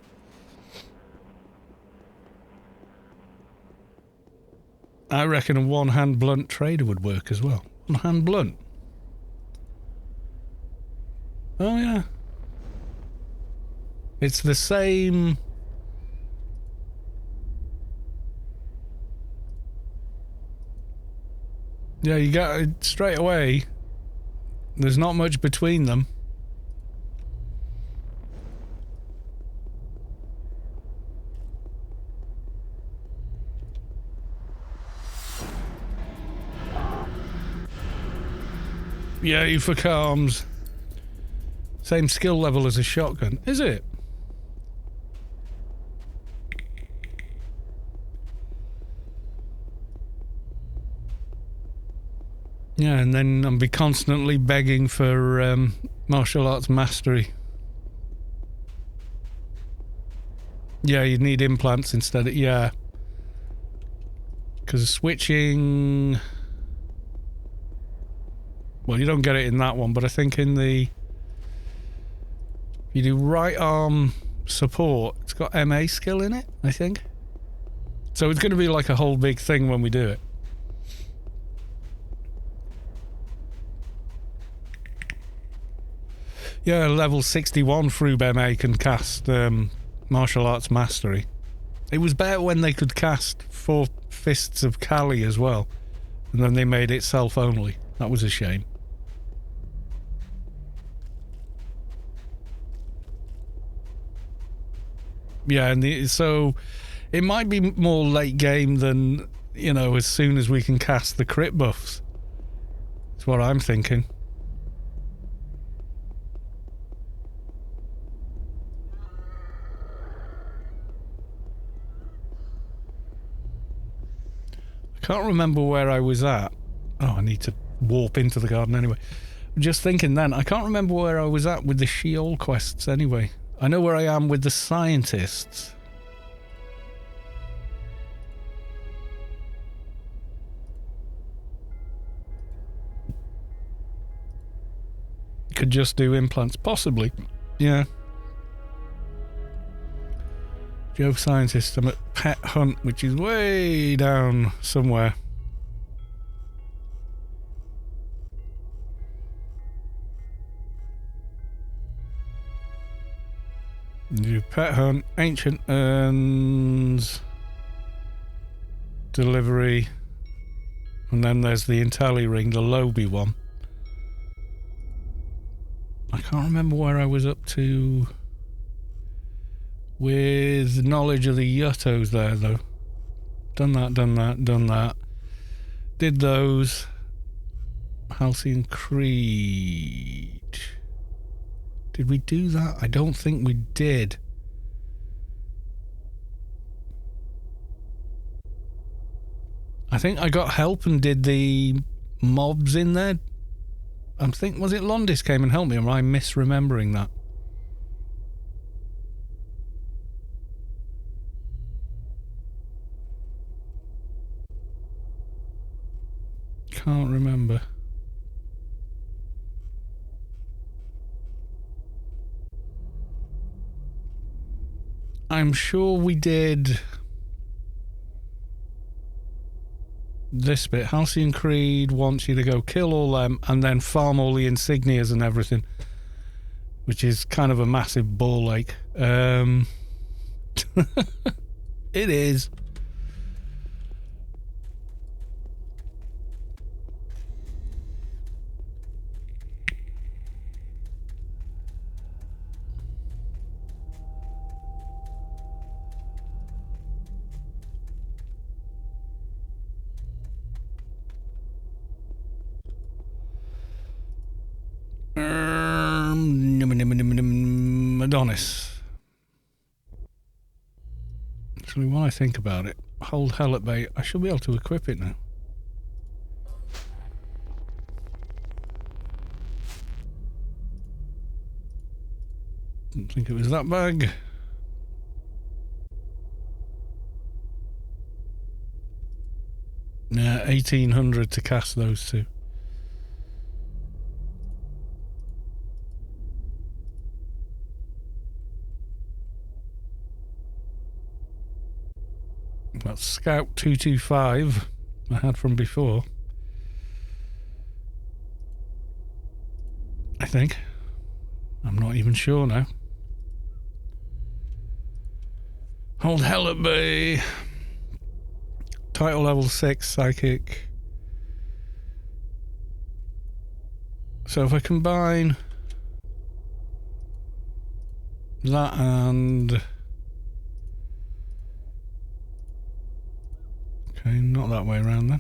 A: I reckon a one-hand blunt trader would work as well. One-hand blunt. Oh, yeah. It's the same... Yeah, you got it straight away. There's not much between them. Yeah, for calms. Same skill level as a shotgun. Is it? Yeah, and then I'll be constantly begging for martial arts mastery. Yeah, you'd need implants instead of... Yeah. Because switching... Well, you don't get it in that one, but I think in the... You do right arm support. It's got MA skill in it, I think. So it's going to be like a whole big thing when we do it. Yeah, level 61 Froob MA can cast martial arts mastery. It was better when they could cast 4 Fists of Kali as well. And then they made it self only. That was a shame. Yeah, and so it might be more late game than, you know, as soon as we can cast the crit buffs. That's what I'm thinking. I can't remember where I was at. Oh, I need to warp into the garden anyway. I'm just thinking then, I can't remember where I was at with the Sheol quests anyway. I know where I am with the scientists. Could just do implants, possibly. Yeah. Joe Scientist, I'm at Pet Hunt, which is way down somewhere. Do Pet Hunt, Ancient Urns, Delivery, and then there's the Intelli Ring, the Lobie one. I can't remember where I was up to with knowledge of the Yuttos there, though. Done that. Did those. Halcyon Creed. Did we do that? I don't think we did. I think I got help and did the mobs in there. I think, was it Londis came and helped me, or am I misremembering that? Can't remember. I'm sure we did this bit. Halcyon Creed wants you to go kill all them and then farm all the insignias and everything, which is kind of a massive ball ache. It is. Adonis. Actually, when I think about it, hold hell at bay. I should be able to equip it now. Didn't think it was that bag. Yeah, 1800 to cast those two. That's Scout 225 I had from before. I think. I'm not even sure now. Hold hell at bay. Title level 6 psychic. So if I combine that and... Okay, not that way around then.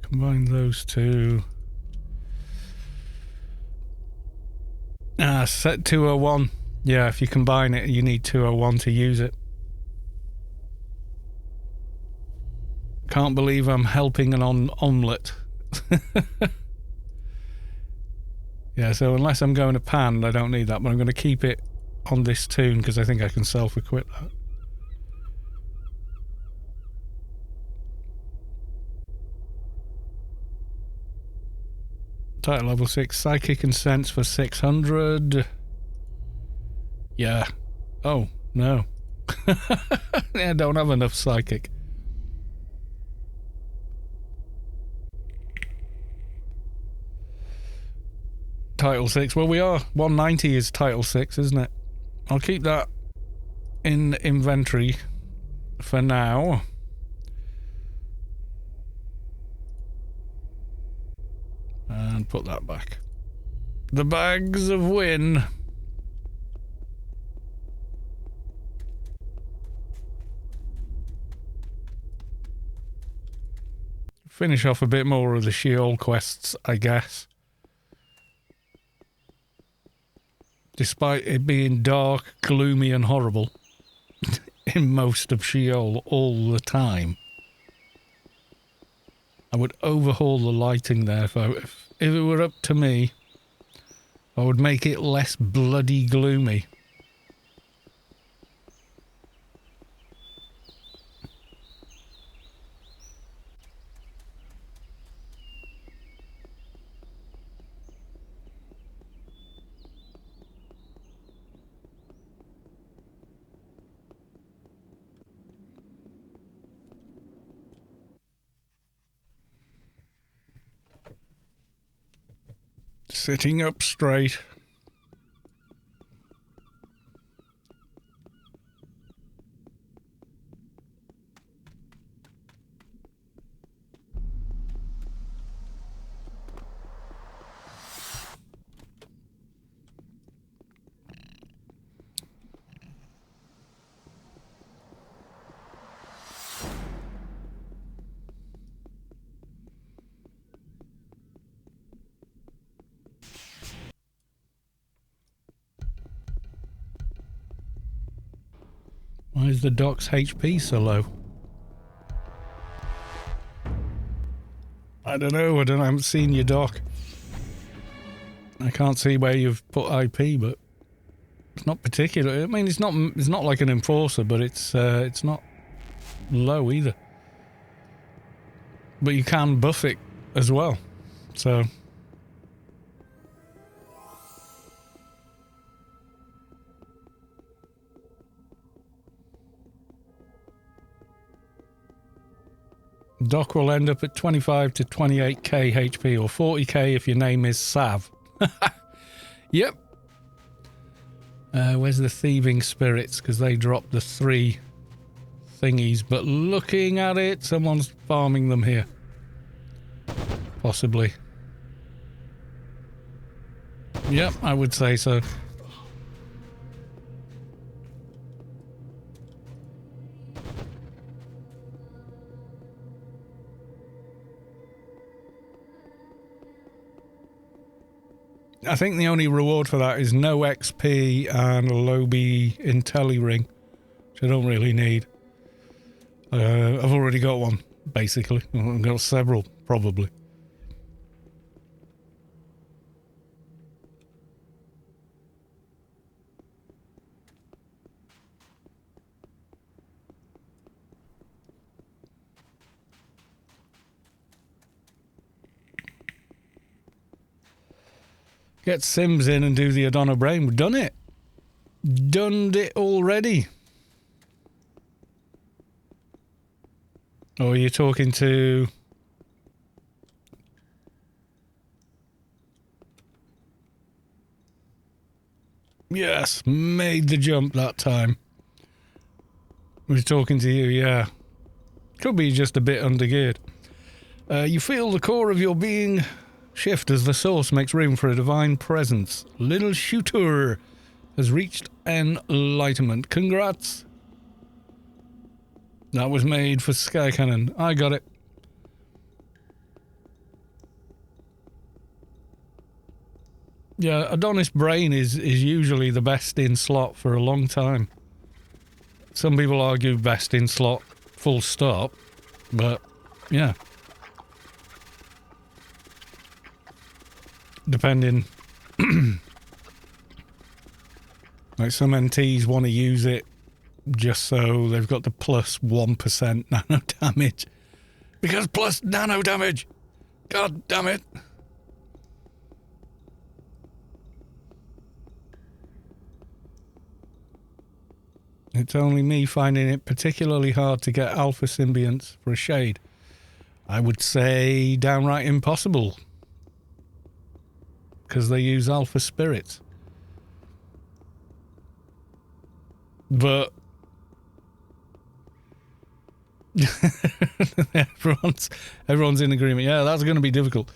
A: Combine those two. Set 201. Yeah, if you combine it, you need 201 to use it. Can't believe I'm helping an omelette. Yeah, so unless I'm going to pan, I don't need that, but I'm going to keep it on this tune because I think I can self-equip that. Title level 6, Psychic and Sense for 600. Yeah. Oh, no. Yeah, I don't have enough Psychic. Title 6. Well, we are. 190 is Title 6, isn't it? I'll keep that in inventory for now. And put that back. The bags of win. Finish off a bit more of the Sheol quests, I guess. Despite it being dark, gloomy and horrible in most of Sheol all the time. I would overhaul the lighting there if it were up to me. I would make it less bloody gloomy. Sitting up straight. Why is the dock's HP so low? I don't know. I haven't seen your dock. I can't see where you've put IP, but it's not particular. I mean, it's not like an enforcer, but it's not low either. But you can buff it as well, so. Dock will end up at 25 to 28k HP, or 40k if your name is Sav. Yep. Where's the thieving spirits? Because they dropped the 3 thingies. But looking at it, someone's farming them here. Possibly. Yep, I would say so. I think the only reward for that is no XP and a Lobby Intelli ring, which I don't really need. I've already got one, basically. I've got several, probably. Get Sims in and do the Adonna Brain. We've done it. Done it already. Or are you talking to... Yes, made the jump that time. We're talking to you, yeah. Could be just a bit undergeared. You feel the core of your being shift as the source makes room for a divine presence. Little shooter has reached enlightenment. Congrats. That was made for Sky Cannon. I got it. Yeah, Adonis Brain is usually the best in slot for a long time. Some people argue best in slot, full stop. But, yeah. Depending. Like some NTs want to use it just so they've got the plus 1% nano damage. Because plus nano damage! God damn it! It's only me finding it particularly hard to get alpha symbionts for a shade. I would say downright impossible. Because they use alpha spirits. But everyone's in agreement. Yeah, that's going to be difficult.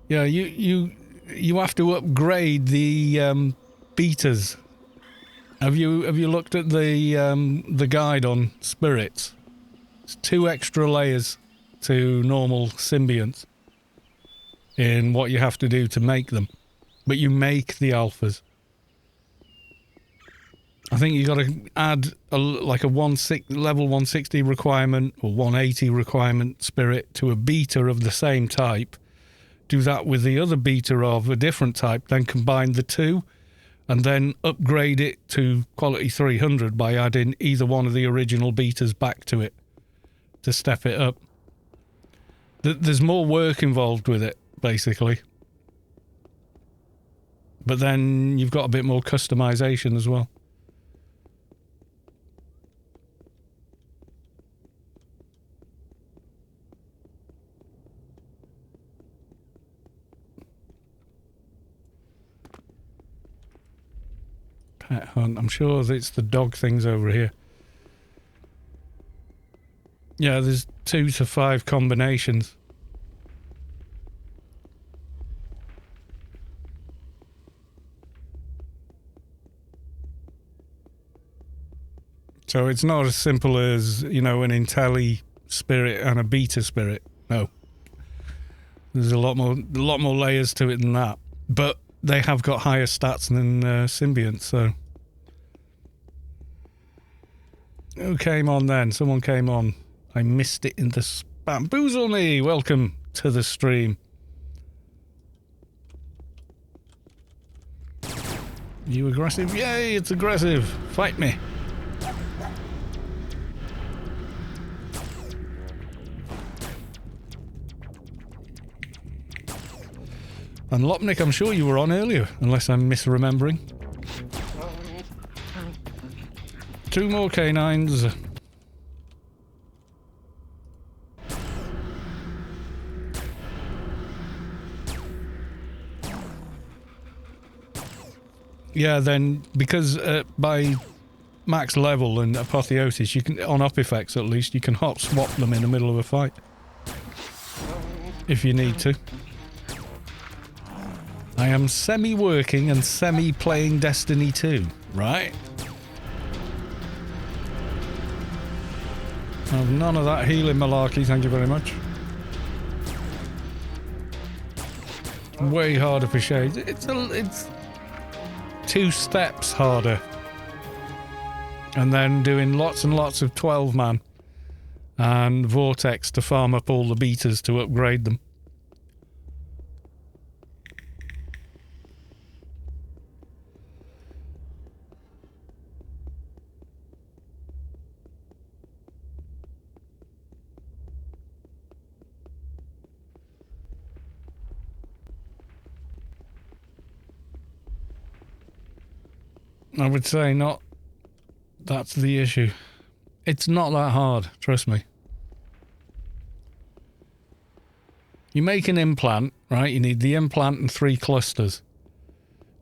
A: Yeah, you have to upgrade the betas. Have you looked at the guide on spirits? It's 2 extra layers to normal symbionts in what you have to do to make them. But you make the alphas. I think you got to add like a level 160 requirement or 180 requirement spirit to a beta of the same type. Do that with the other beta of a different type, then combine the two, and then upgrade it to quality 300 by adding either one of the original betas back to it to step it up. There's more work involved with it, basically. But then you've got a bit more customization as well. Pet hunt. I'm sure it's the dog things over here. Yeah, there's 2 to 5 combinations. So it's not as simple as, you know, an Intelli spirit and a beta spirit. No. There's a lot more layers to it than that. But they have got higher stats than symbionts, so. Who came on then? Someone came on. I missed it in the spam. Boozle me! Welcome to the stream. You aggressive? Yay, it's aggressive. Fight me. And Lopnik, I'm sure you were on earlier, unless I'm misremembering. 2 more canines. Yeah, then, because by max level and apotheosis, you can, on up effects at least, you can hot swap them in the middle of a fight. If you need to. I am semi-working and semi-playing Destiny 2, right? None of that healing malarkey, thank you very much. way harder for Shades. It's 2 steps harder. And then doing lots and lots of 12-man and Vortex to farm up all the beaters to upgrade them. I would say not. That's the issue. It's not that hard, trust me. You make an implant, right? You need the implant and 3 clusters.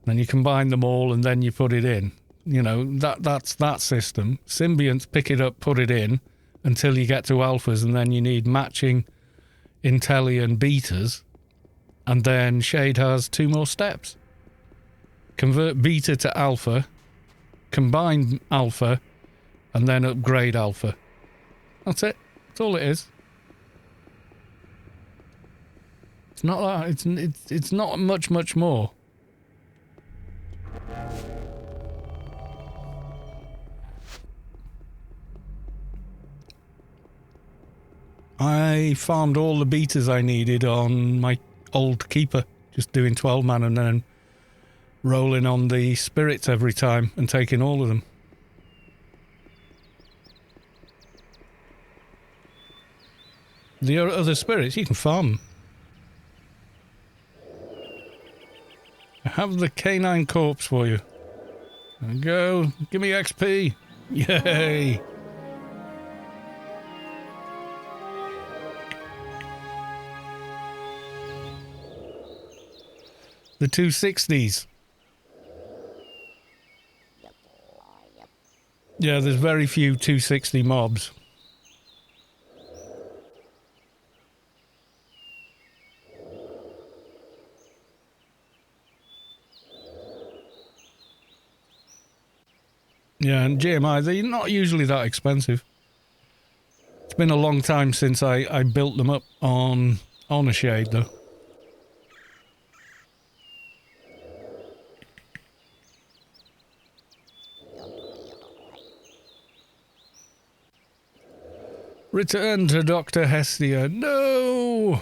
A: Then you combine them all and then you put it in. You know, that's that system. Symbionts pick it up, put it in until you get to alphas, and then you need matching Intellion betas, and then Shade has 2 more steps. Convert beta to alpha, combine alpha, and then upgrade alpha. That's it. That's all it is. It's not that. It's not much more. I farmed all the betas I needed on my old keeper, just doing 12-man and then rolling on the spirits every time and taking all of them. The other spirits, you can farm them. I have the canine corpse for you. There we go. Give me XP. Yay. The 260s. Yeah, there's very few 260 mobs. Yeah, and GMI, they're not usually that expensive. It's been a long time since I built them up on a Shade, though. Return to Dr. Hestyia. No!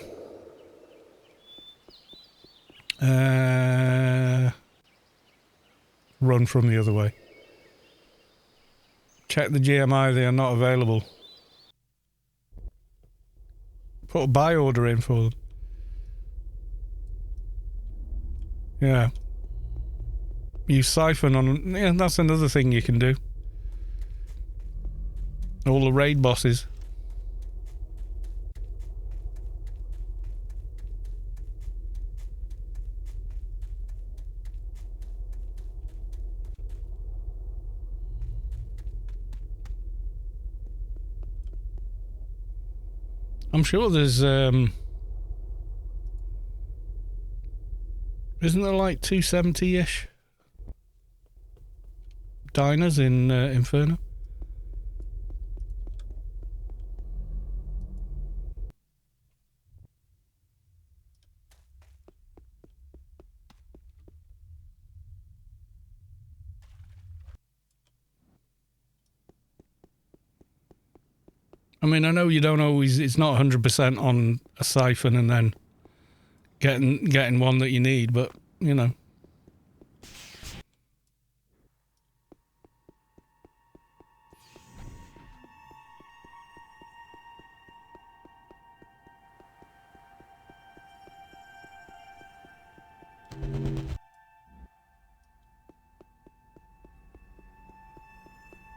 A: Run from the other way. Check the GMI, they are not available. Put a buy order in for them. Yeah. Use Siphon on... Yeah, that's another thing you can do. All the raid bosses. I'm sure there's, isn't there like 270-ish diners in Inferno? I mean, I know you don't always, it's not 100% on a Siphon and then getting one that you need, but, you know.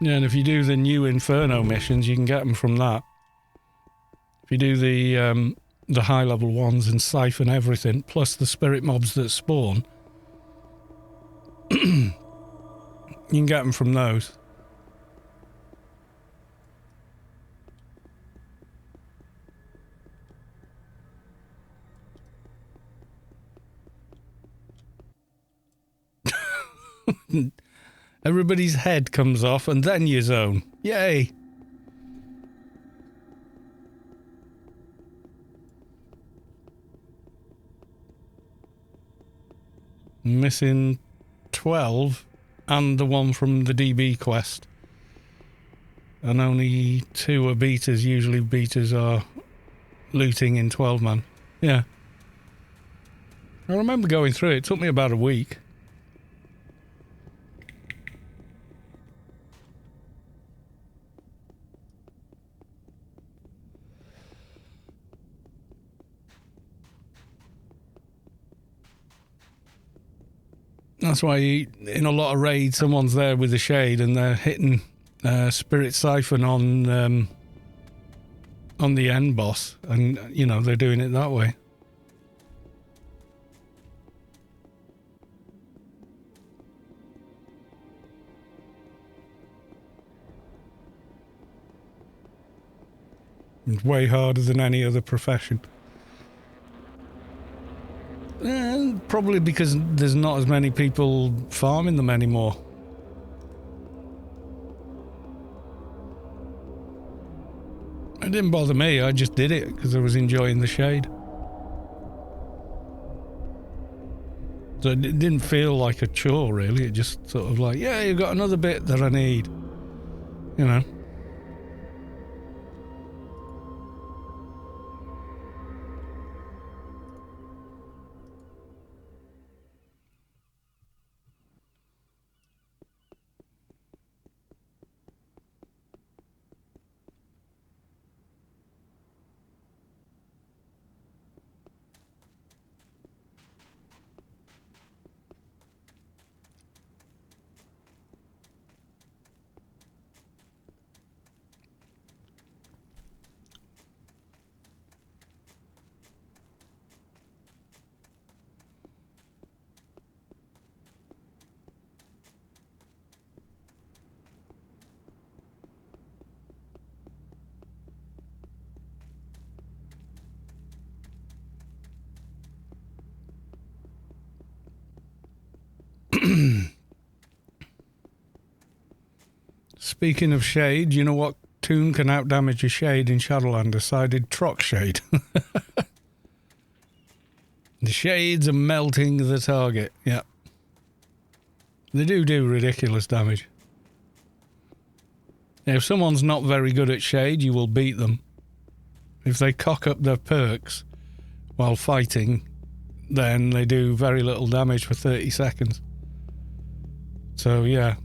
A: Yeah, and if you do the new Inferno missions, you can get them from that. If you do the high level ones and Siphon everything, plus the spirit mobs that spawn, you can get them from those. Everybody's head comes off and then you zone. Yay! missing 12 and the one from the DB quest. And only 2 are beaters. Usually beaters are looting in 12-man. Yeah. I remember going through it. It took me about a week. That's why in a lot of raids, someone's there with a shade and they're hitting Spirit Siphon on the end boss, and you know they're doing it that way. It's way harder than any other profession. Probably because there's not as many people farming them anymore. It didn't bother me, I just did it because I was enjoying the shade. So it didn't feel like a chore really, it just sort of like, yeah, you've got another bit that I need. You know. Speaking of shade, you know what toon can outdamage a shade in Shadowland? Decided Troc Shade. The shades are melting the target, yeah. They do ridiculous damage. If someone's not very good at shade, you will beat them. If they cock up their perks while fighting, then they do very little damage for 30 seconds. So, yeah.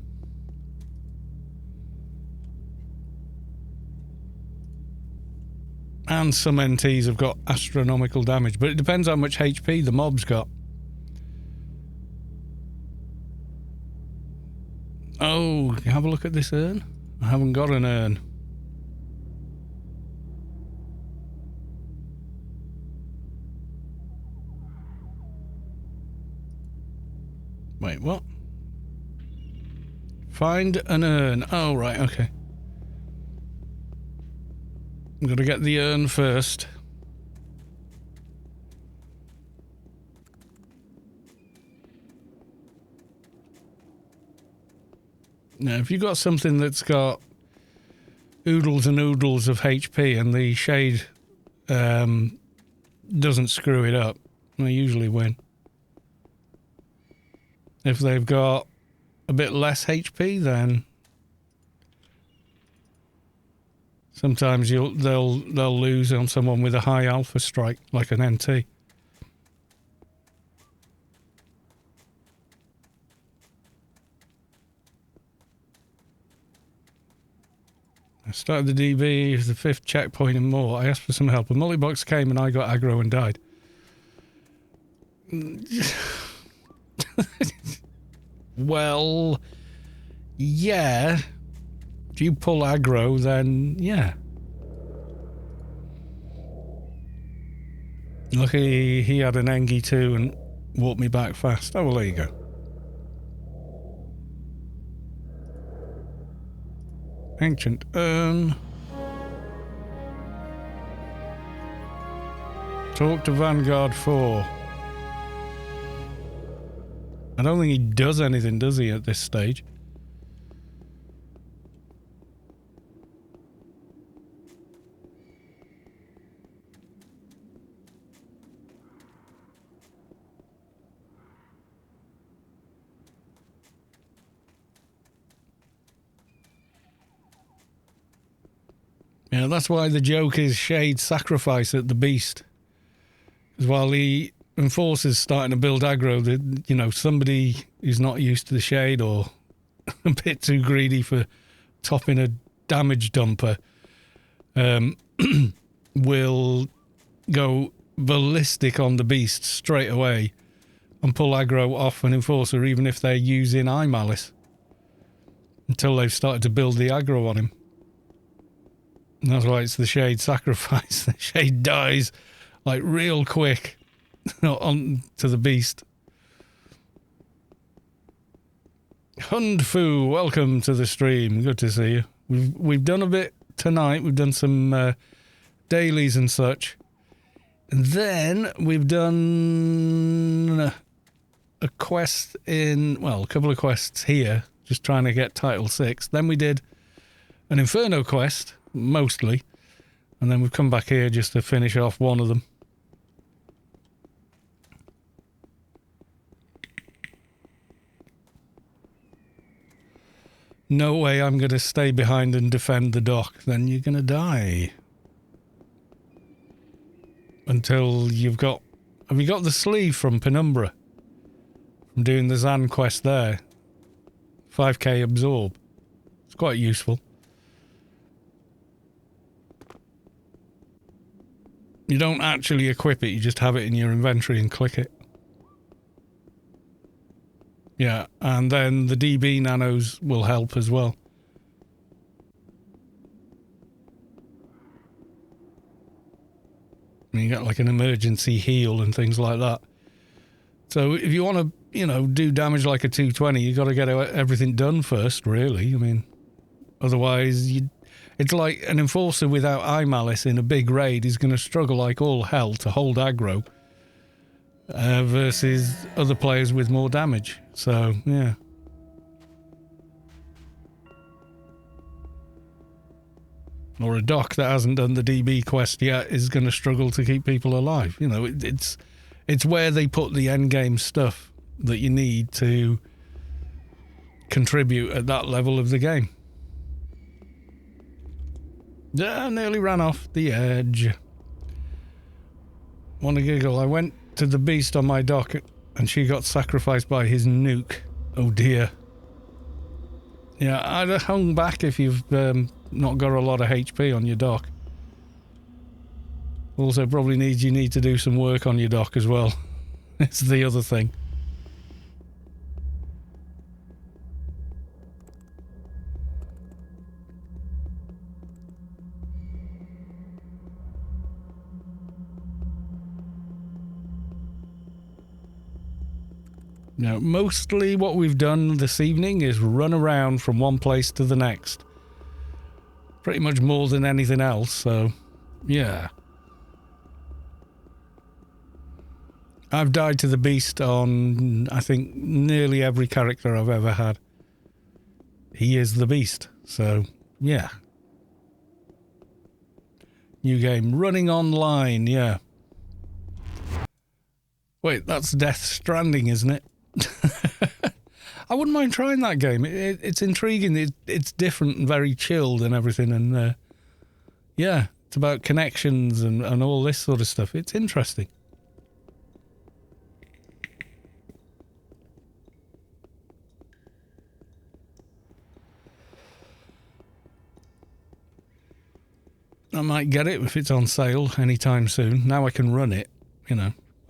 A: And some NTs have got astronomical damage, but it depends how much HP the mob's got. Oh, have a look at this urn. I haven't got an urn. Wait, what? Find an urn. Oh, right, okay. I'm going to get the urn first. Now, if you've got something that's got oodles and oodles of HP and the shade doesn't screw it up, they usually win. If they've got a bit less HP, then sometimes they'll lose on someone with a high alpha strike, like an NT. I started the DB, the 5th checkpoint and more. I asked for some help. A multi-box came and I got aggro and died. Well, yeah. If you pull aggro, then yeah. Lucky he had an Engie too and walked me back fast. Oh, well, there you go. Ancient Urn. Talk to Vanguard 4. I don't think he does anything, does he, at this stage? Yeah, that's why the joke is Shade sacrifice at the beast. Because while the enforcer's starting to build aggro, somebody who's not used to the Shade or a bit too greedy for topping a damage dumper will go ballistic on the beast straight away and pull aggro off an enforcer, even if they're using eye malice, until they've started to build the aggro on him. And that's why it's the Shade sacrifice. The Shade dies like real quick on to the beast. Hundfu, welcome to the stream. Good to see you. We've done a bit tonight. We've done some dailies and such. And then we've done a quest a couple of quests here, just trying to get Title 6. Then we did an Inferno quest, mostly. And then we've come back here just to finish off one of them. No way I'm going to stay behind and defend the dock. Then you're going to die. Until you've got... Have you got the sleeve from Penumbra? From doing the Zan quest there. 5k absorb. It's quite useful. You don't actually equip it, you just have it in your inventory and click it. Yeah, and then the DB nanos will help as well. And you get like an emergency heal and things like that. So if you want to, do damage like a 220, you've got to get everything done first, really. I mean, otherwise, it's like an enforcer without eye malice in a big raid is going to struggle like all hell to hold aggro versus other players with more damage. So, yeah. Or a doc that hasn't done the DB quest yet is going to struggle to keep people alive. It's where they put the endgame stuff that you need to contribute at that level of the game. Yeah, nearly ran off the edge. Want to giggle? I went to the beast on my dock and she got sacrificed by his nuke. Oh dear. Yeah, I'd have hung back if you've not got a lot of HP on your dock. Also probably you need to do some work on your dock as well. It's the other thing. Now, mostly what we've done this evening is run around from one place to the next. Pretty much more than anything else, so yeah. I've died to the beast on, I think, nearly every character I've ever had. He is the beast, so yeah. New game, running online, yeah. Wait, that's Death Stranding, isn't it? I wouldn't mind trying that game. It's intriguing. It's different and very chilled and everything. And yeah, it's about connections and all this sort of stuff. It's interesting. I might get it if it's on sale anytime soon. Now I can run it,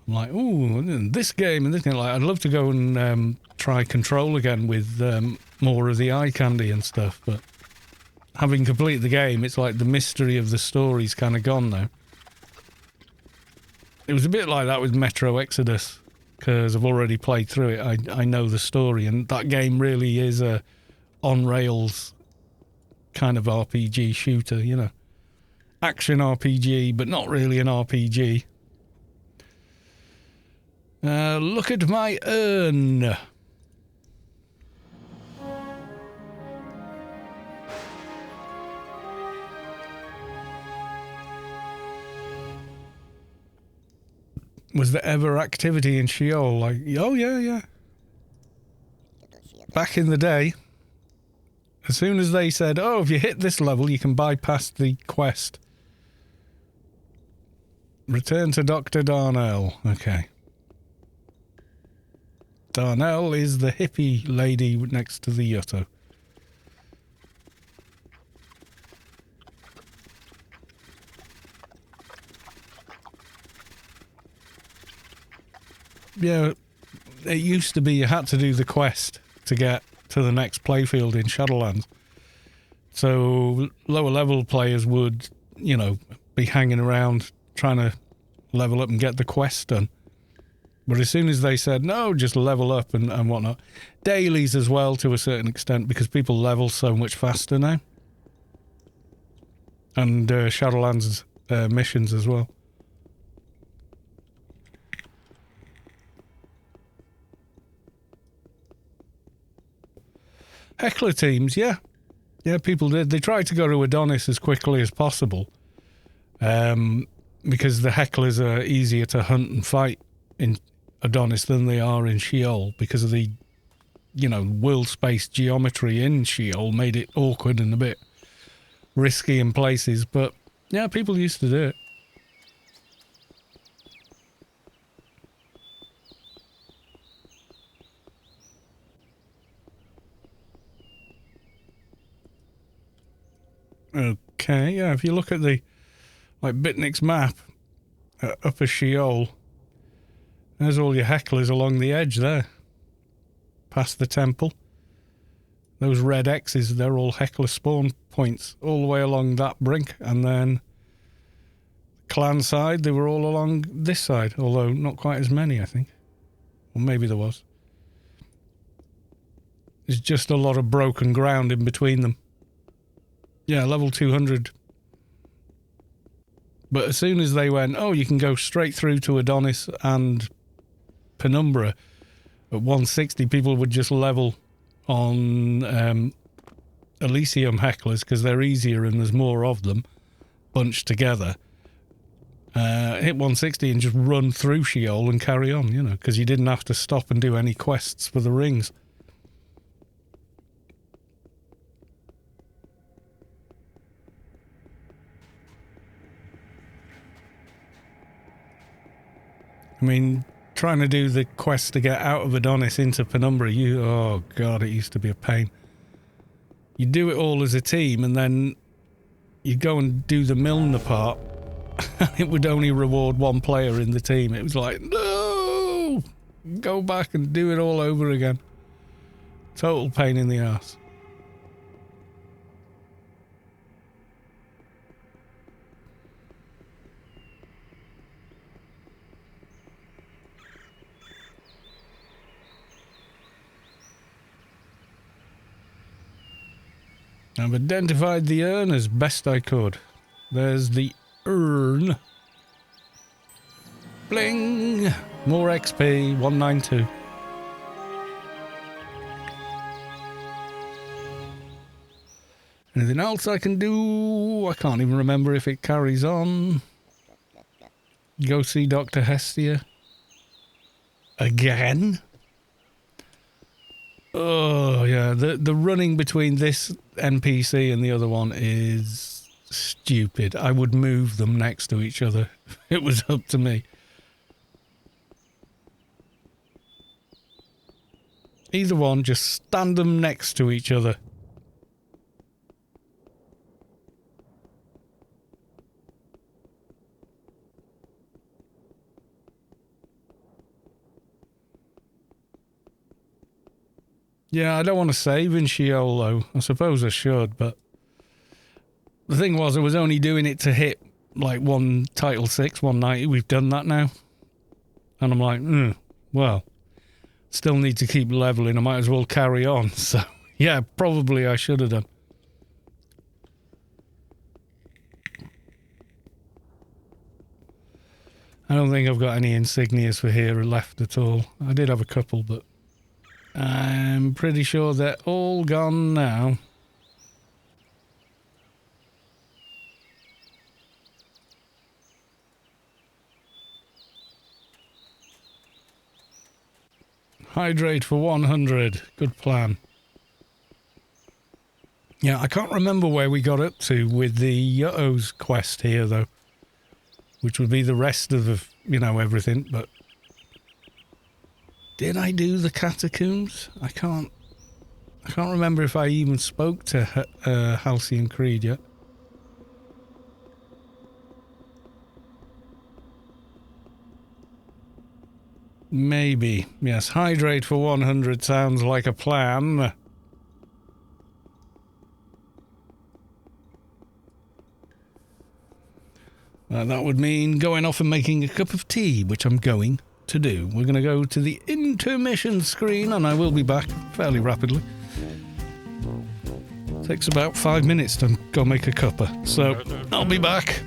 A: I'm like, ooh, this game and this game. Like, I'd love to go and try Control again with more of the eye candy and stuff. But having completed the game, it's like the mystery of the story's kind of gone now. It was a bit like that with Metro Exodus, because I've already played through it. I know the story, and that game really is a on-rails kind of RPG shooter, Action RPG, but not really an RPG. Look at my urn. Was there ever activity in Sheol? Like, oh yeah. Back in the day, As soon as they said, oh, if you hit this level, you can bypass the quest. Return to Dr. Darnell. Okay. Darnell is the hippie lady next to the Yutto. Yeah, it used to be you had to do the quest to get to the next playfield in Shadowlands. So lower level players would, you know, be hanging around trying to level up and get the quest done. But as soon as they said, no, just level up and whatnot. Dailies as well to a certain extent because people level so much faster now. And Shadowlands missions as well. Heckler teams, yeah. Yeah, people did. They tried to go to Adonis as quickly as possible. Because the hecklers are easier to hunt and fight in Adonis than they are in Sheol because of the, you know, world space geometry in Sheol made it awkward and a bit risky in places. But yeah, people used to do it. Okay, yeah, if you look at the, like, Bitnik's map, Upper Sheol, there's all your hecklers along the edge there, past the temple. Those red X's, they're all heckler spawn points all the way along that brink, and then clan side, they were all along this side, although not quite as many, I think. Or maybe there was. There's just a lot of broken ground in between them. Yeah, level 200. But as soon as they went, oh, you can go straight through to Adonis and Penumbra at 160, people would just level on Elysium hecklers because they're easier and there's more of them bunched together. Hit 160 and just run through Sheol and carry on, you know, because you didn't have to stop and do any quests for the rings. I mean, trying to do the quest to get out of Adonis into Penumbra, oh god, it used to be a pain. You do it all as a team and then you go and do the Milner part and it would only reward one player in the team. It was like, no! Go back and do it all over again. Total pain in the ass. I've identified the urn as best I could. There's the urn. Bling! More XP, 192. Anything else I can do? I can't even remember if it carries on. Go see Dr. Hestyia. Again? Oh, yeah. The running between this NPC and the other one is stupid. I would move them next to each other. It was up to me. Either one, just stand them next to each other. Yeah, I don't want to save in Sheol, though. I suppose I should, but the thing was, I was only doing it to hit, like, one Title 6, 190. We've done that now. And I'm like, well, still need to keep leveling. I might as well carry on. So, yeah, probably I should have done. I don't think I've got any insignias for here left at all. I did have a couple, but I'm pretty sure they're all gone now. Hydrate for 100. Good plan. Yeah, I can't remember where we got up to with the Yutto's quest here, though. Which would be the rest of, you know, everything, but... Did I do the catacombs? I can't remember if I even spoke to Halcyon Creed yet. Maybe. Yes, hydrate for 100 sounds like a plan. That would mean going off and making a cup of tea, which I'm going to do. We're going to go to the intermission screen, and I will be back fairly rapidly. Takes about 5 minutes to go make a cuppa, so I'll be back.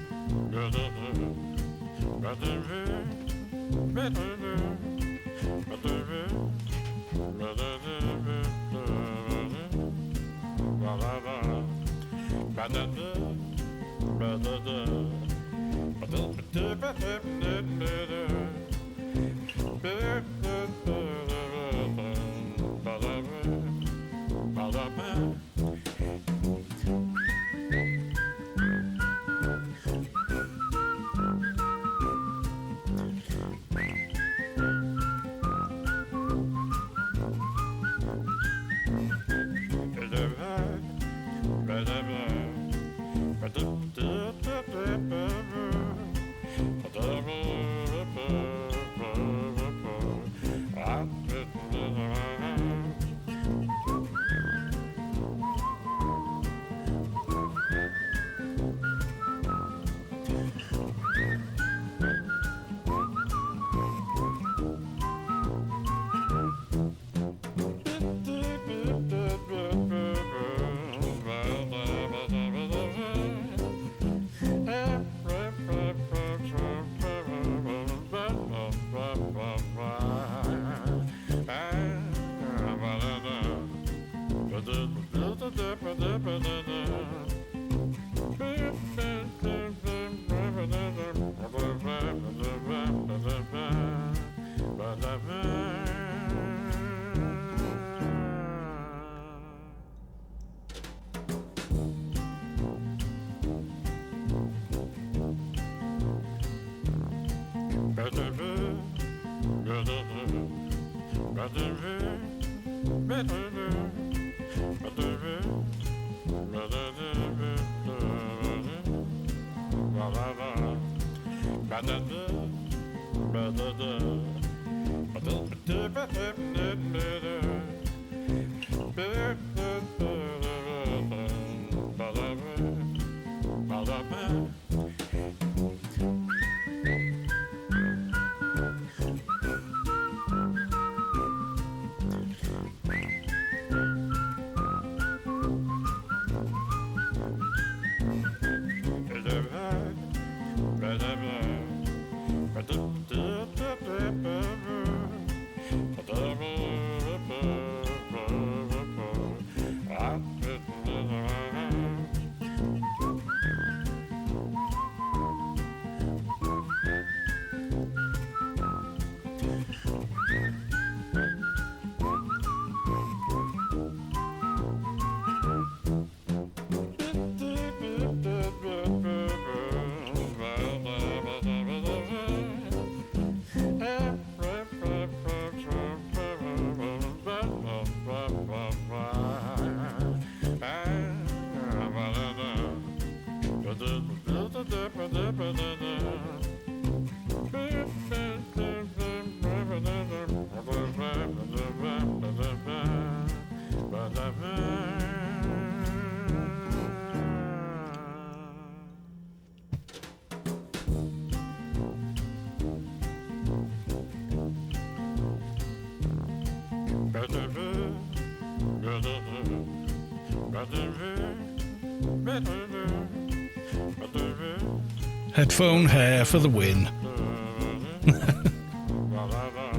A: Headphone hair for the win.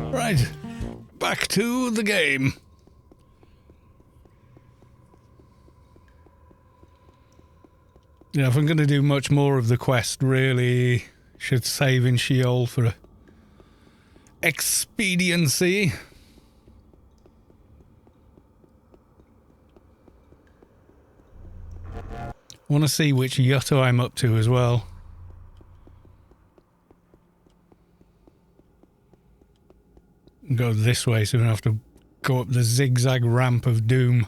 A: Right, back to the game. Yeah, if I'm going to do much more of the quest, really should save in Sheol for expediency. I want to see which Yutto I'm up to as well. Go this way so we don't have to go up the zigzag ramp of doom.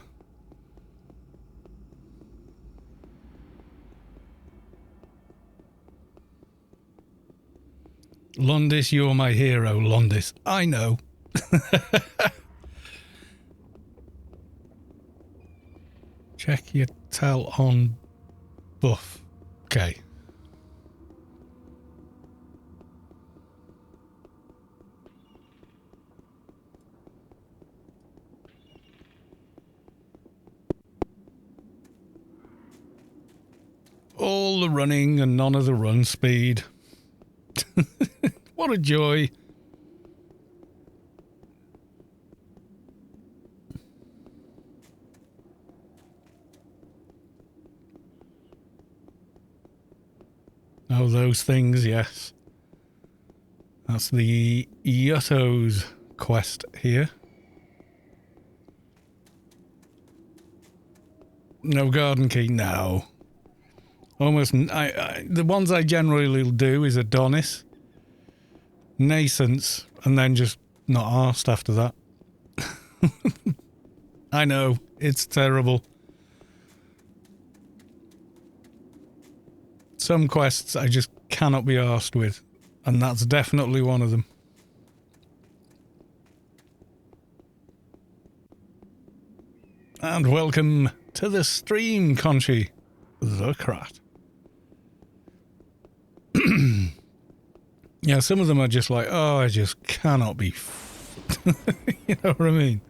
A: Londis, you're my hero, Londis. I know. Check your tell on buff. Okay. All the running and none of the run speed. What a joy. Oh, those things, yes. That's the Yutto's quest here. No garden key, no. Almost, the ones I generally do is Adonis, Nascence, and then just not arsed after that. I know, it's terrible. Some quests I just cannot be arsed with, and that's definitely one of them. And welcome to the stream, Conchi, the Crat. Yeah, some of them are just like, oh, I just cannot be... You know what I mean?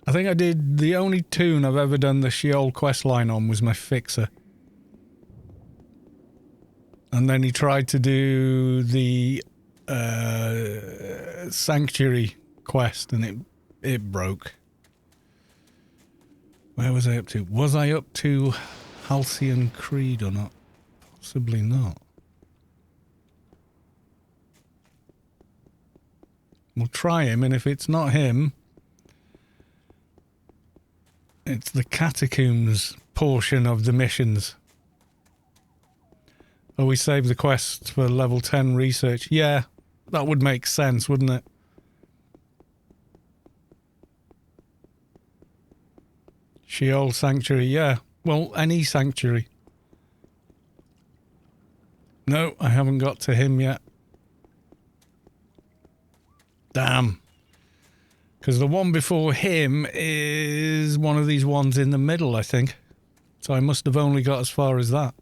A: I think I did... The only tune I've ever done the Sheol questline on was my Fixer. And then he tried to do the Sanctuary quest, and it broke. Where was I up to? Was I up to Halcyon Creed or not? Possibly not. We'll try him, and if it's not him, it's the Catacombs portion of the missions. Oh, we saved the quest for level 10 research. Yeah, that would make sense, wouldn't it? Sheol Sanctuary, yeah. Well, any sanctuary. No, I haven't got to him yet. Damn. Because the one before him is one of these ones in the middle, I think. So I must have only got as far as that.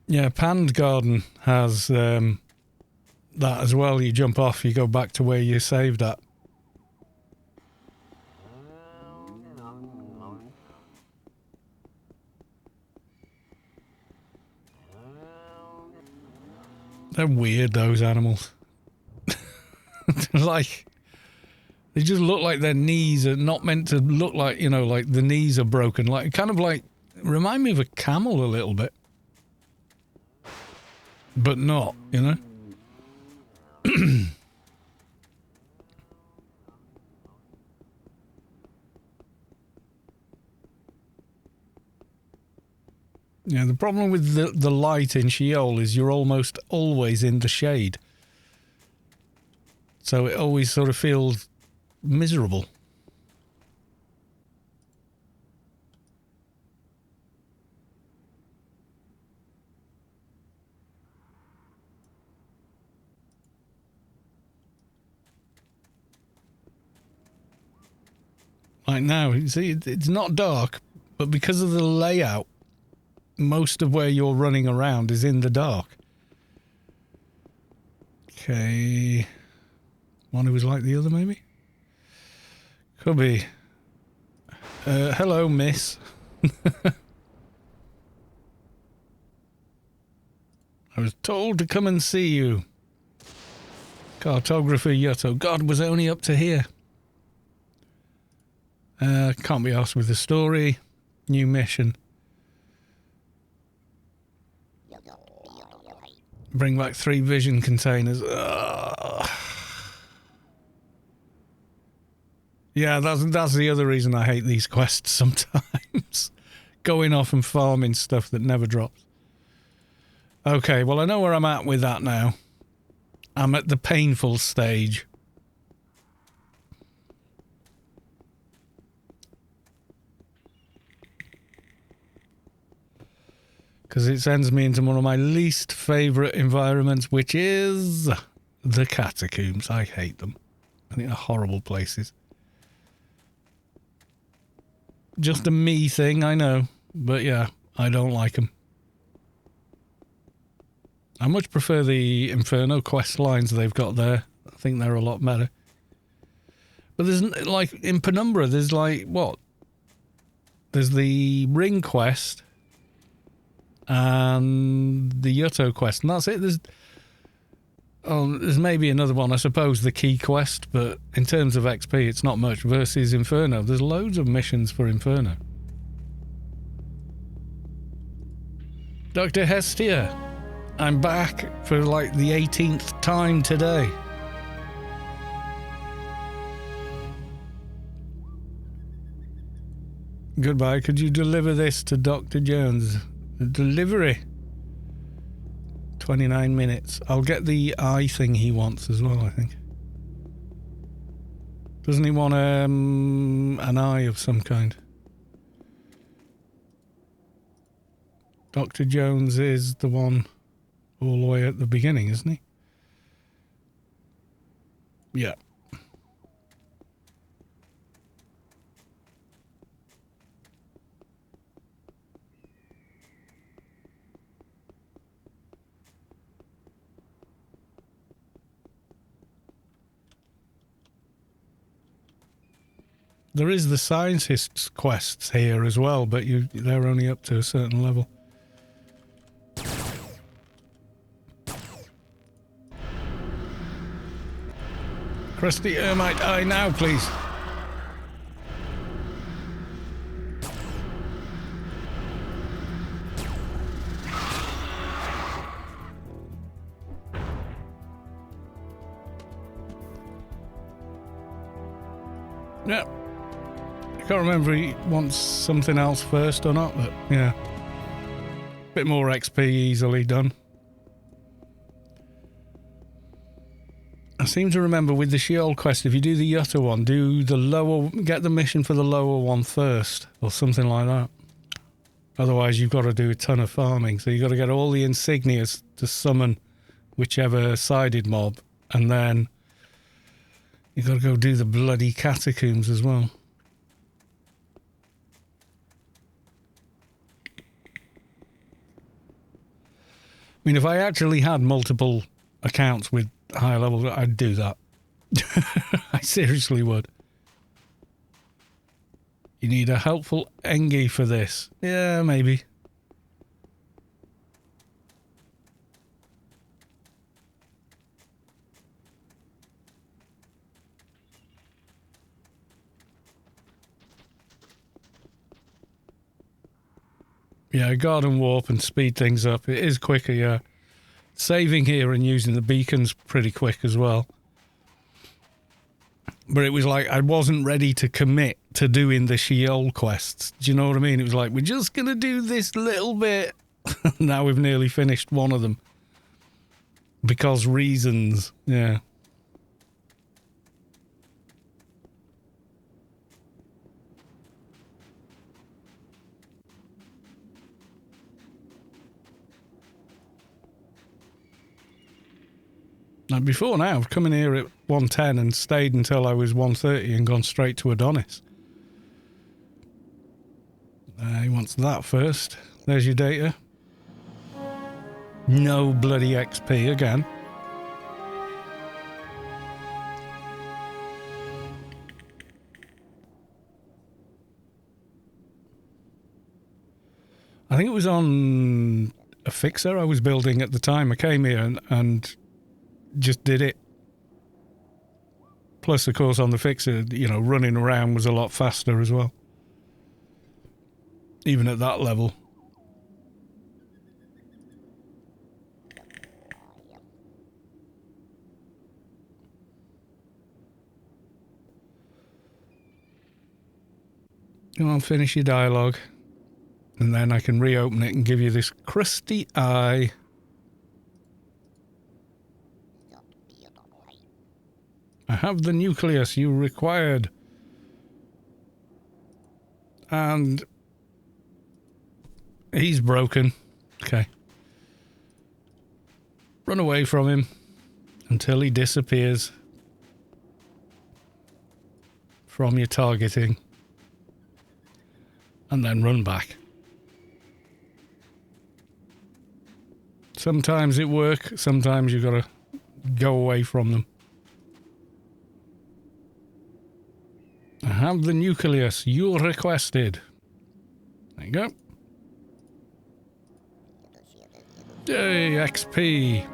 A: Yeah, Pand Garden has that as well. You jump off, you go back to where you saved at. They're weird, those animals. Like, they just look like their knees are not meant to look like, you know, like the knees are broken. Like, kind of like, remind me of a camel a little bit. But not, you know? Yeah, the problem with the light in Sheol is you're almost always in the shade. So it always sort of feels miserable. Like now, you see, it's not dark, but because of the layout, most of where you're running around is in the dark. Okay. One who was like the other, maybe? Could be. Hello, miss. I was told to come and see you. Cartographer Yutto. God, was only up to here. Can't be asked with the story. New mission. Bring back 3 vision containers. Yeah, that's the other reason I hate these quests sometimes. Going off and farming stuff that never drops. Okay, well, I know where I'm at with that now. I'm at the painful stage. Because it sends me into one of my least favourite environments, which is the catacombs. I hate them. I think they're horrible places. Just a me thing, I know. But yeah, I don't like them. I much prefer the Inferno quest lines they've got there. I think they're a lot better. But there's, like, in Penumbra, there's, like, what? There's the Ring quest and the Yutto quest, and that's it. There's maybe another one, I suppose, the Key quest, but in terms of XP, it's not much versus Inferno. There's loads of missions for Inferno. Dr. Hestyia, I'm back for like the 18th time today. Goodbye. Could you deliver this to Dr. Jones? The delivery. 29 minutes. I'll get the eye thing he wants as well, I think. Doesn't he want an eye of some kind? Dr. Jones is the one all the way at the beginning, isn't he? Yeah. There is the scientist's quests here as well, but they're only up to a certain level. Crusty Ermite eye now, please. Yeah. I can't remember if he wants something else first or not, but yeah. Bit more XP easily done. I seem to remember with the Sheol quest, if you do the Yutta one, get the mission for the lower one first, or something like that. Otherwise, you've got to do a ton of farming. So you've got to get all the insignias to summon whichever sided mob, and then you've got to go do the bloody catacombs as well. I mean, if I actually had multiple accounts with higher levels, I'd do that. I seriously would. You need a helpful Engie for this. Yeah, maybe. Yeah, garden warp and speed things up. It is quicker, yeah. Saving here and using the beacon's pretty quick as well. But it was like I wasn't ready to commit to doing the Sheol quests. Do you know what I mean? It was like, we're just going to do this little bit. Now we've nearly finished one of them. Because reasons, yeah. Now, before now, I've come in here at 110 and stayed until I was 130 and gone straight to Adonis. He wants that first. There's your data. No bloody XP again. I think it was on a fixer I was building at the time. I came here and just did it. Plus, of course, on the fixer, running around was a lot faster as well. Even at that level. I'll finish your dialogue. And then I can reopen it and give you this crusty eye. I have the nucleus you required. And he's broken. Okay. Run away from him until he disappears from your targeting. And then run back. Sometimes it works, sometimes you've got to go away from them. I have the nucleus you requested. There you go. Yay, XP.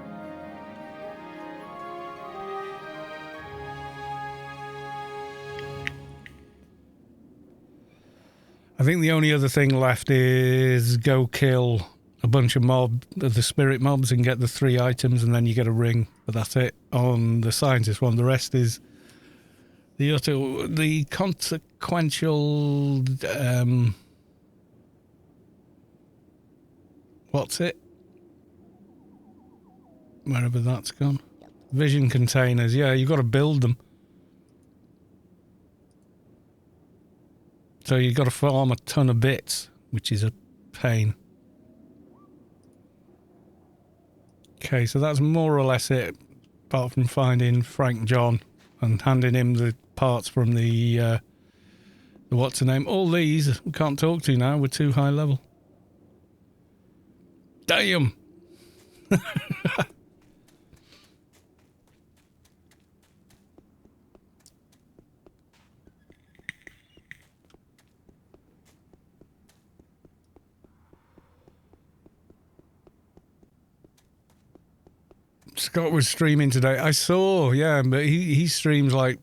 A: I think the only other thing left is go kill a bunch of the spirit mobs and get the 3 items, and then you get a ring. But that's it on the scientist one. The rest is the consequential. What's it? Wherever that's gone. Vision containers. Yeah, you've got to build them. So you've got to farm a ton of bits, which is a pain. Okay, so that's more or less it, apart from finding Frank John and handing him the parts from the what's the name? All these we can't talk to now, we're too high level. Damn! Scott was streaming today. I saw, yeah, but he streams like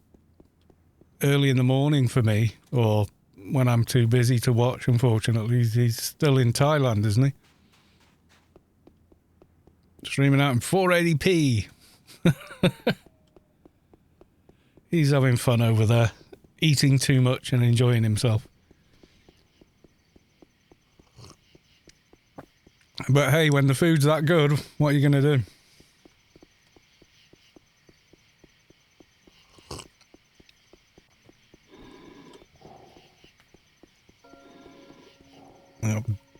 A: early in the morning for me, or when I'm too busy to watch, unfortunately. He's still in Thailand, isn't he? Streaming out in 480p. He's having fun over there, eating too much and enjoying himself. But hey, when the food's that good, what are you going to do?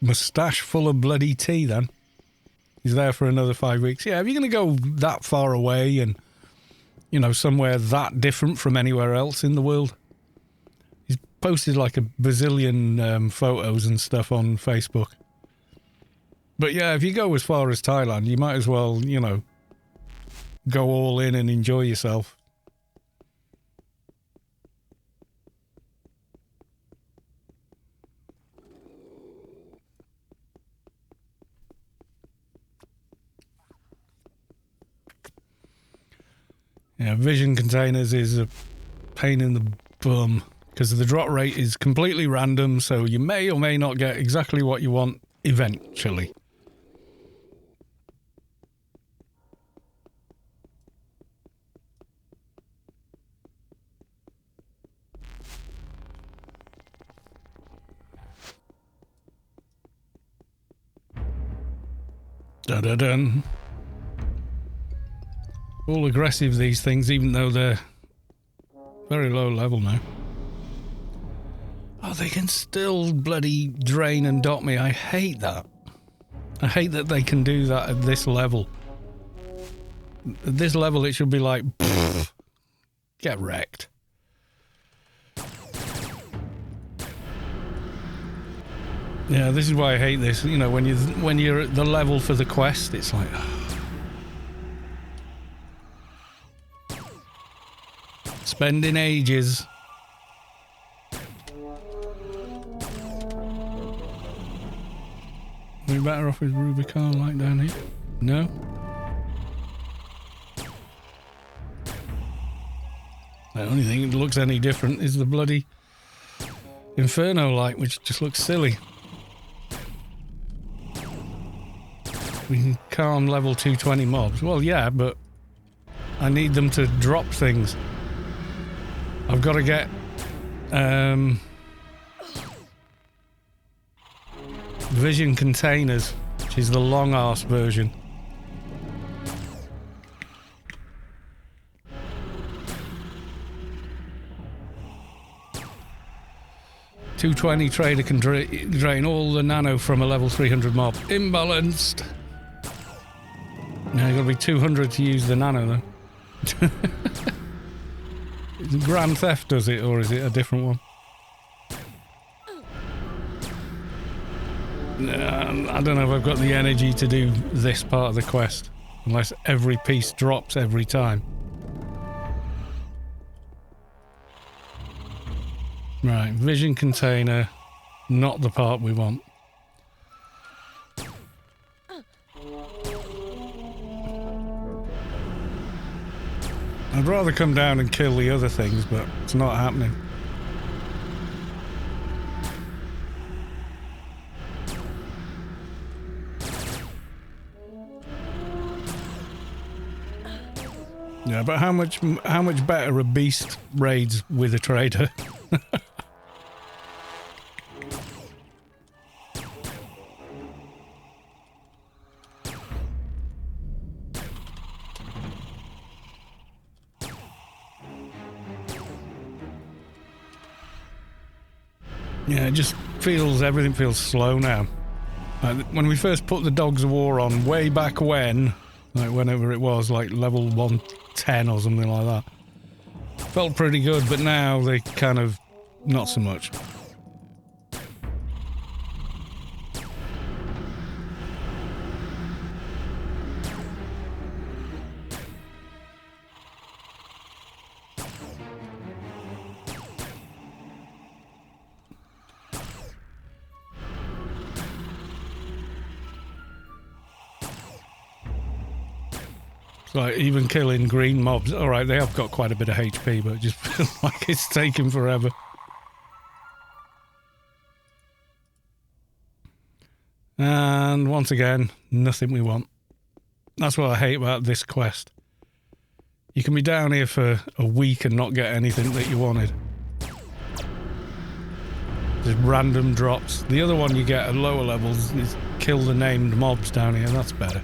A: Moustache full of bloody tea then. He's there for another 5 weeks. Yeah, if you're going to go that far away and, you know, somewhere that different from anywhere else in the world. He's posted like a bazillion photos and stuff on Facebook. But yeah, if you go as far as Thailand, you might as well, you know, go all in and enjoy yourself. Yeah, vision containers is a pain in the bum because the drop rate is completely random, so you may or may not get exactly what you want eventually. Da-da-dun. All aggressive, these things, even though they're very low level now. Oh, they can still bloody drain and dot me. I hate that. I hate that they can do that at this level. At this level, it should be like, pfft, get wrecked. Yeah, this is why I hate this. You know, when you're at the level for the quest, it's like... spending ages. Are we better off with Rubicon like down here? No? The only thing that looks any different is the bloody Inferno light, which just looks silly. We can calm level 220 mobs. Well, yeah, but I need them to drop things. I've got to get Vision containers, which is the long arse version. $220 trader can drain all the nano from a level 300 mob. Imbalanced. Now you gotta be 200 to use the nano though. Grand Theft does it, or is it a different one? I don't know if I've got the energy to do this part of the quest, unless every piece drops every time. Right, vision container, not the part we want. I'd rather come down and kill the other things, but it's not happening. Yeah, but how much better are beast raids with a trader? Yeah, it just feels, everything feels slow now. When we first put the Dogs of War on, way back when, like whenever it was, like level 110 or something like that, felt pretty good, but now they kind of, not so much. Like, even killing green mobs, alright, they have got quite a bit of HP, but it just feels like it's taking forever. And once again, nothing we want. That's what I hate about this quest. You can be down here for a week and not get anything that you wanted. Just random drops. The other one you get at lower levels is kill the named mobs down here, that's better.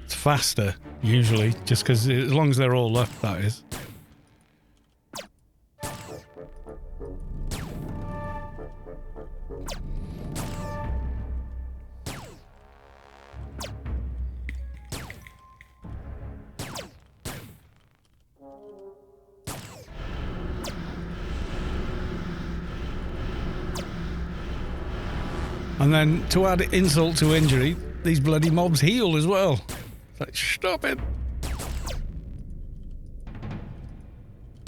A: It's faster, usually, just because as long as they're all up, that is. And then, to add insult to injury, these bloody mobs heal as well. It's like, stop it!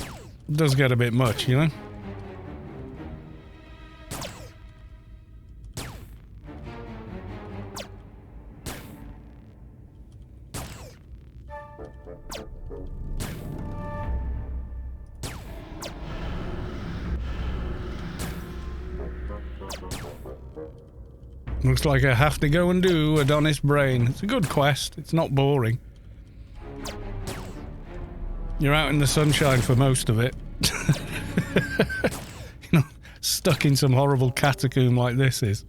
A: It does get a bit much, you know? Looks like I have to go and do Adonis Brain. It's a good quest. It's not boring. You're out in the sunshine for most of it. You know, stuck in some horrible catacomb like this is.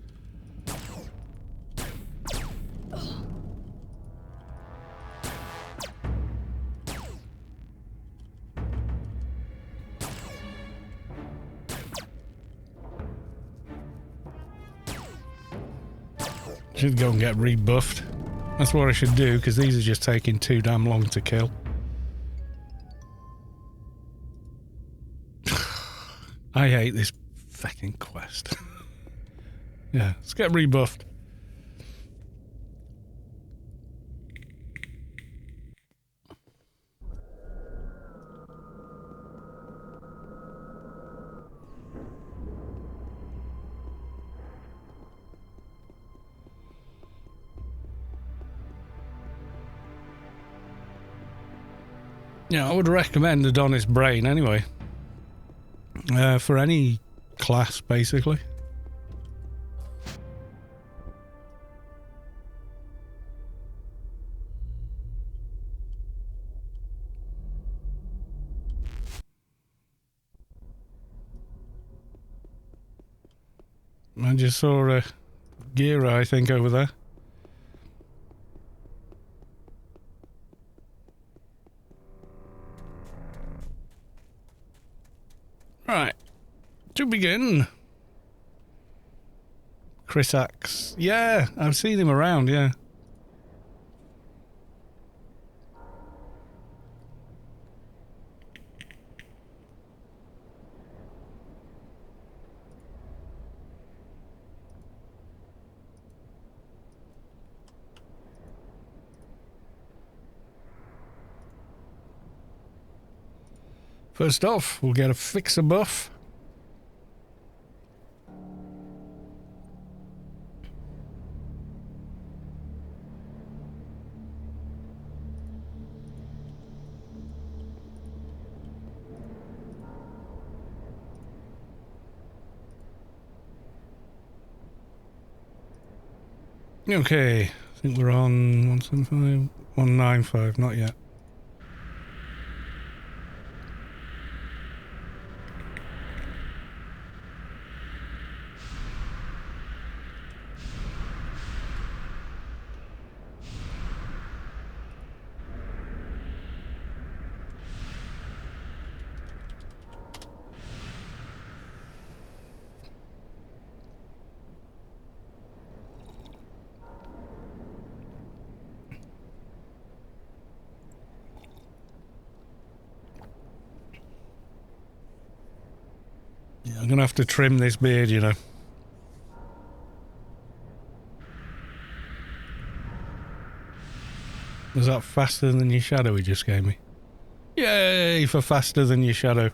A: Should go and get rebuffed. That's what I should do, because these are just taking too damn long to kill. I hate this fucking quest. Yeah, let's get rebuffed. Yeah, I would recommend Adonis Brain anyway. For any class, basically. I just saw a Gira, I think, over there. Right. To begin. Chris Axe. Yeah, I've seen him around, yeah. First off, we'll get a fixer buff. Okay, I think we're on 175, 195, not yet. Yeah, I'm gonna have to trim this beard, you know. Was that faster than your shadow he just gave me? Yay for faster than your shadow.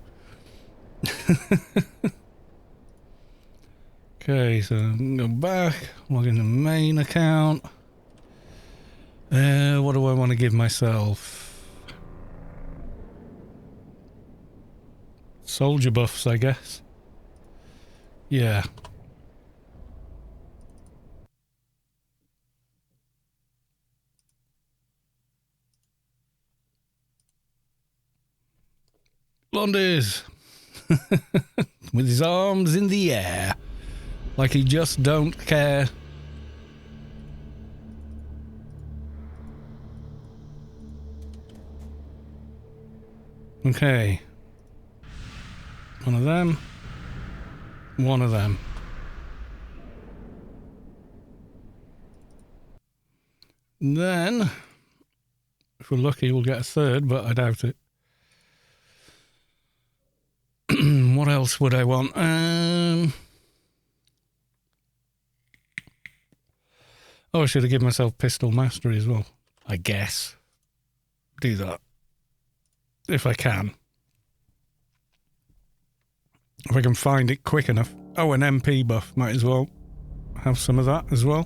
A: Okay, so I'm gonna go back, log in the main account. What do I want to give myself? Soldier buffs, I guess. Yeah. Blondies! With his arms in the air. Like he just don't care. Okay. One of them. One of them. Then, if we're lucky, we'll get a third, but I doubt it. What else would I want? Oh, I should have given myself pistol mastery as well. I guess. Do that. If I can. If I can find it quick enough. Oh, an MP buff. Might as well have some of that as well.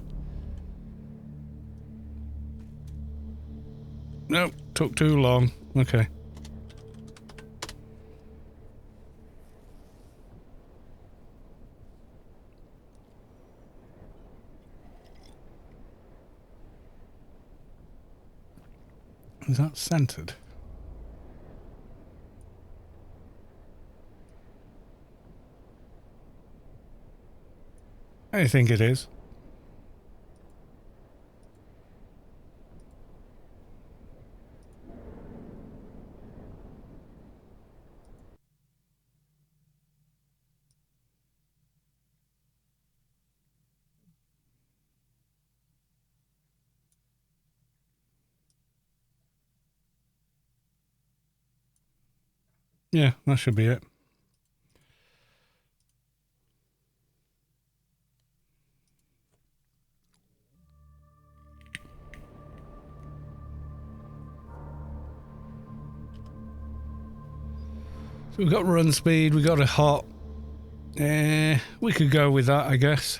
A: Nope, took too long. Okay. Is that centered? I think it is. Yeah, that should be it. So we've got run speed, we got a hot. We could go with that, I guess.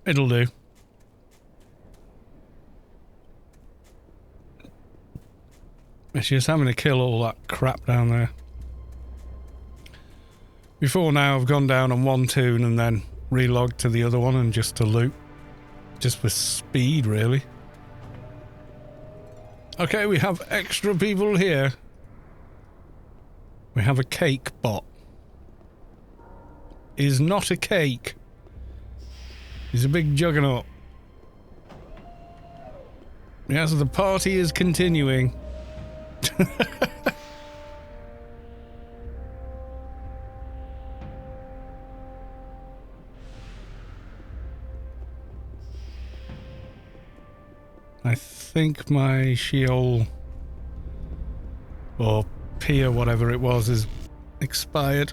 A: It'll do. It's just having to kill all that crap down there. Before now, I've gone down on one tune and then relogged to the other one and just to loot. Just for speed, really. Okay, we have extra people here. We have a cake bot. Is not a cake. He's a big juggernaut. Yes, the party is continuing. I think my Sheol or Pier, whatever it was, is expired.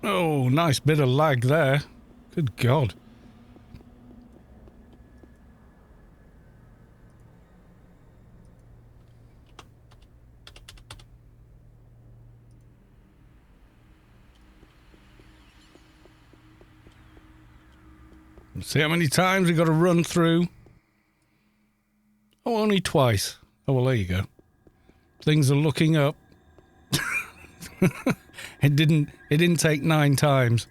A: Oh, nice bit of lag there. Good God. See how many times we got to run through. Oh, only twice. Oh, well, there you go. Things are looking up. It didn't take 9 times.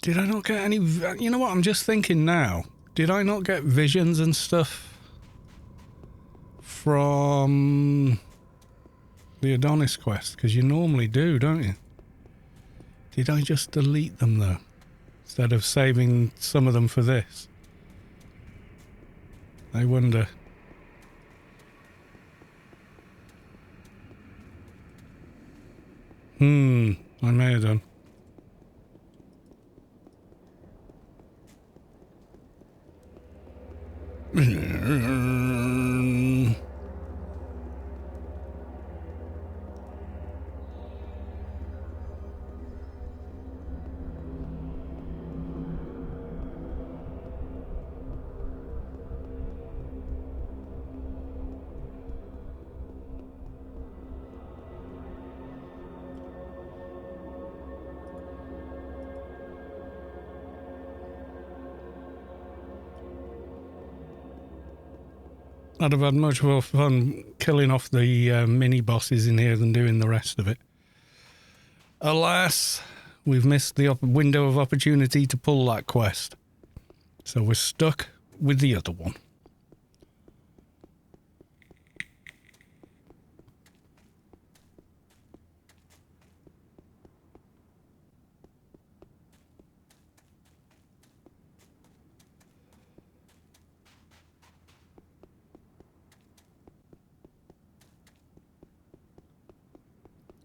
A: Did I not get any... You know what, I'm just thinking now. Did I not get visions and stuff from the Adonis quest? Because you normally do, don't you? Did I just delete them, though? Instead of saving some of them for this? I wonder. I may have done. I'd have had much more fun killing off the mini bosses in here than doing the rest of it. Alas, we've missed the window of opportunity to pull that quest. So we're stuck with the other one.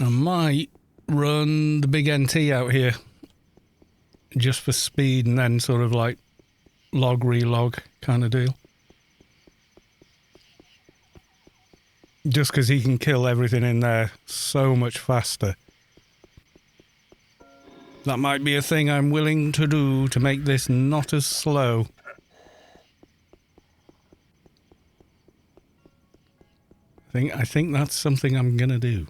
A: I might run the big NT out here just for speed and then sort of like log relog kind of deal. Just because he can kill everything in there so much faster. That might be a thing I'm willing to do to make this not as slow. I think that's something I'm gonna do.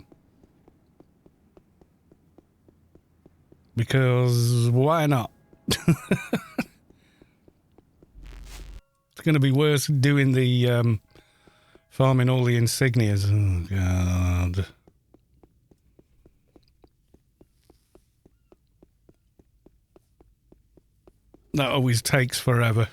A: Because why not? It's going to be worse doing the farming all the insignias. Oh, God. That always takes forever.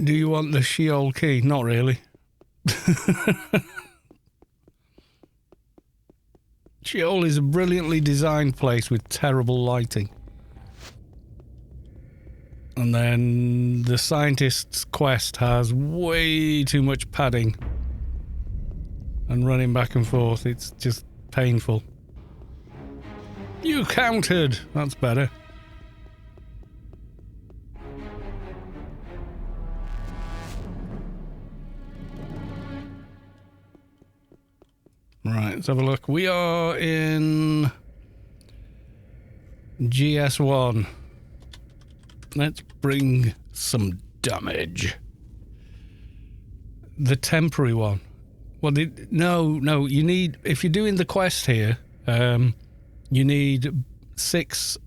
A: Do you want the Sheol key? Not really. Sheol is a brilliantly designed place with terrible lighting. And then the scientist's quest has way too much padding. And running back and forth, it's just painful. You countered! That's better. Right, let's have a look. We are in GS1. Let's bring some damage. The temporary one. Well, no, you need... If you're doing the quest here, you need 6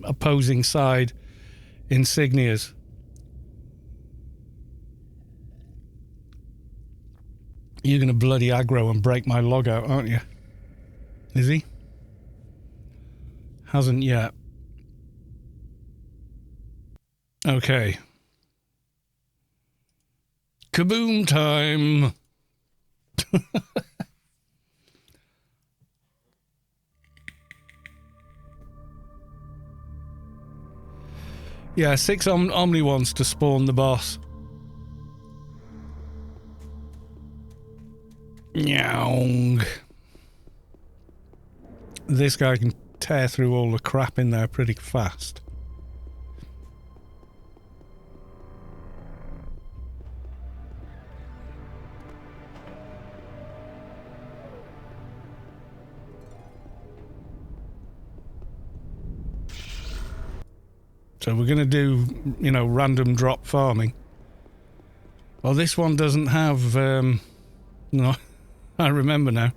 A: opposing side insignias. You're going to bloody aggro and break my log out, aren't you? Is he? Hasn't yet. Okay. Kaboom time! Yeah, 6 Omni ones to spawn the boss. Nyong. This guy can tear through all the crap in there pretty fast. So we're going to do, you know, random drop farming. Well, this one doesn't have... no, I remember now.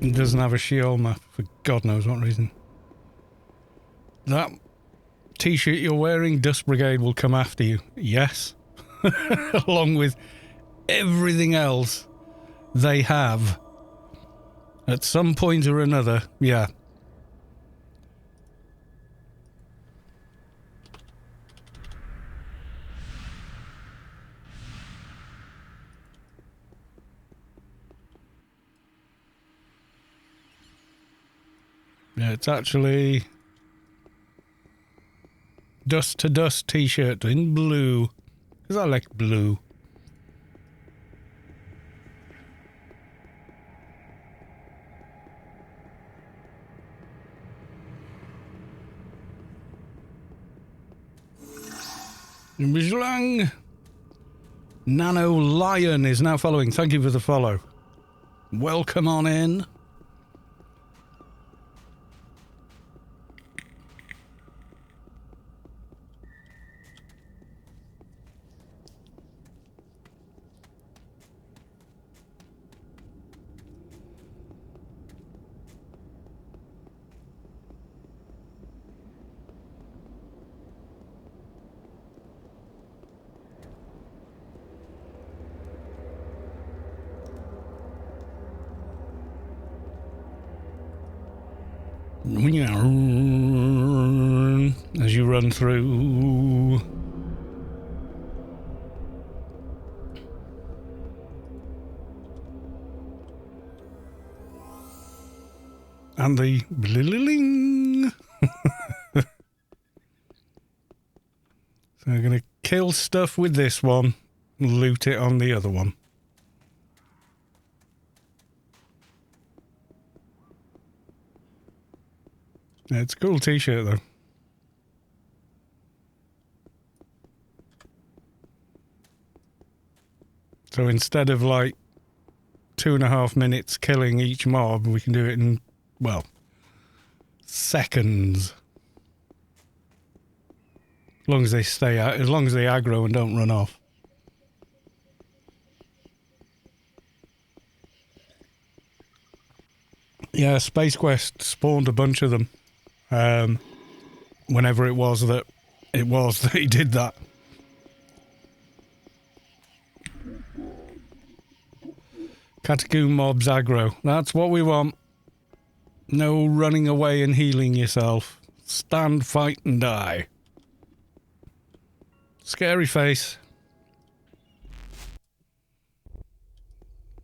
A: It doesn't have a Sheol map for God knows what reason. That t-shirt you're wearing, Dust Brigade will come after you. Yes. Along with everything else they have. At some point or another, yeah. Yeah, it's actually Dust to Dust t-shirt in blue. Because I like blue. Bijlang. Nano Lion is now following. Thank you for the follow. Welcome on in. As you run through. And the bliling. So we're going to kill stuff with this one, loot it on the other one. Yeah, it's a cool t-shirt though. So instead of like 2.5 minutes killing each mob, we can do it in, well, seconds. As long as they stay out, as long as they aggro and don't run off. Yeah, Space Quest spawned a bunch of them. Whenever it was that he did that. Catacomb mobs aggro. That's what we want. No running away and healing yourself. Stand, fight and die. Scary face.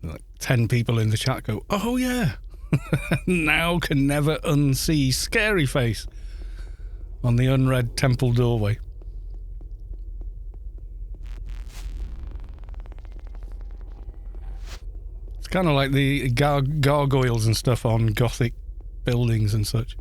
A: Like 10 people in the chat go, oh yeah. Now can never unsee Scary Face on the unread temple doorway. It's kind of like the gargoyles and stuff on Gothic buildings and such.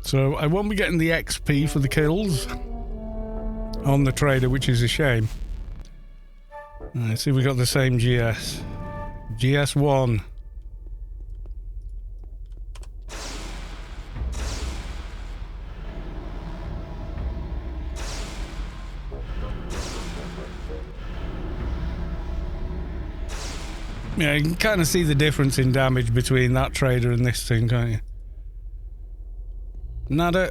B: So I won't be getting the XP for the kills on the trader, which is a shame. Let's see, we got the same GS. GS1. Yeah, you can kind of see the difference in damage between that trader and this thing, can't you? Nada.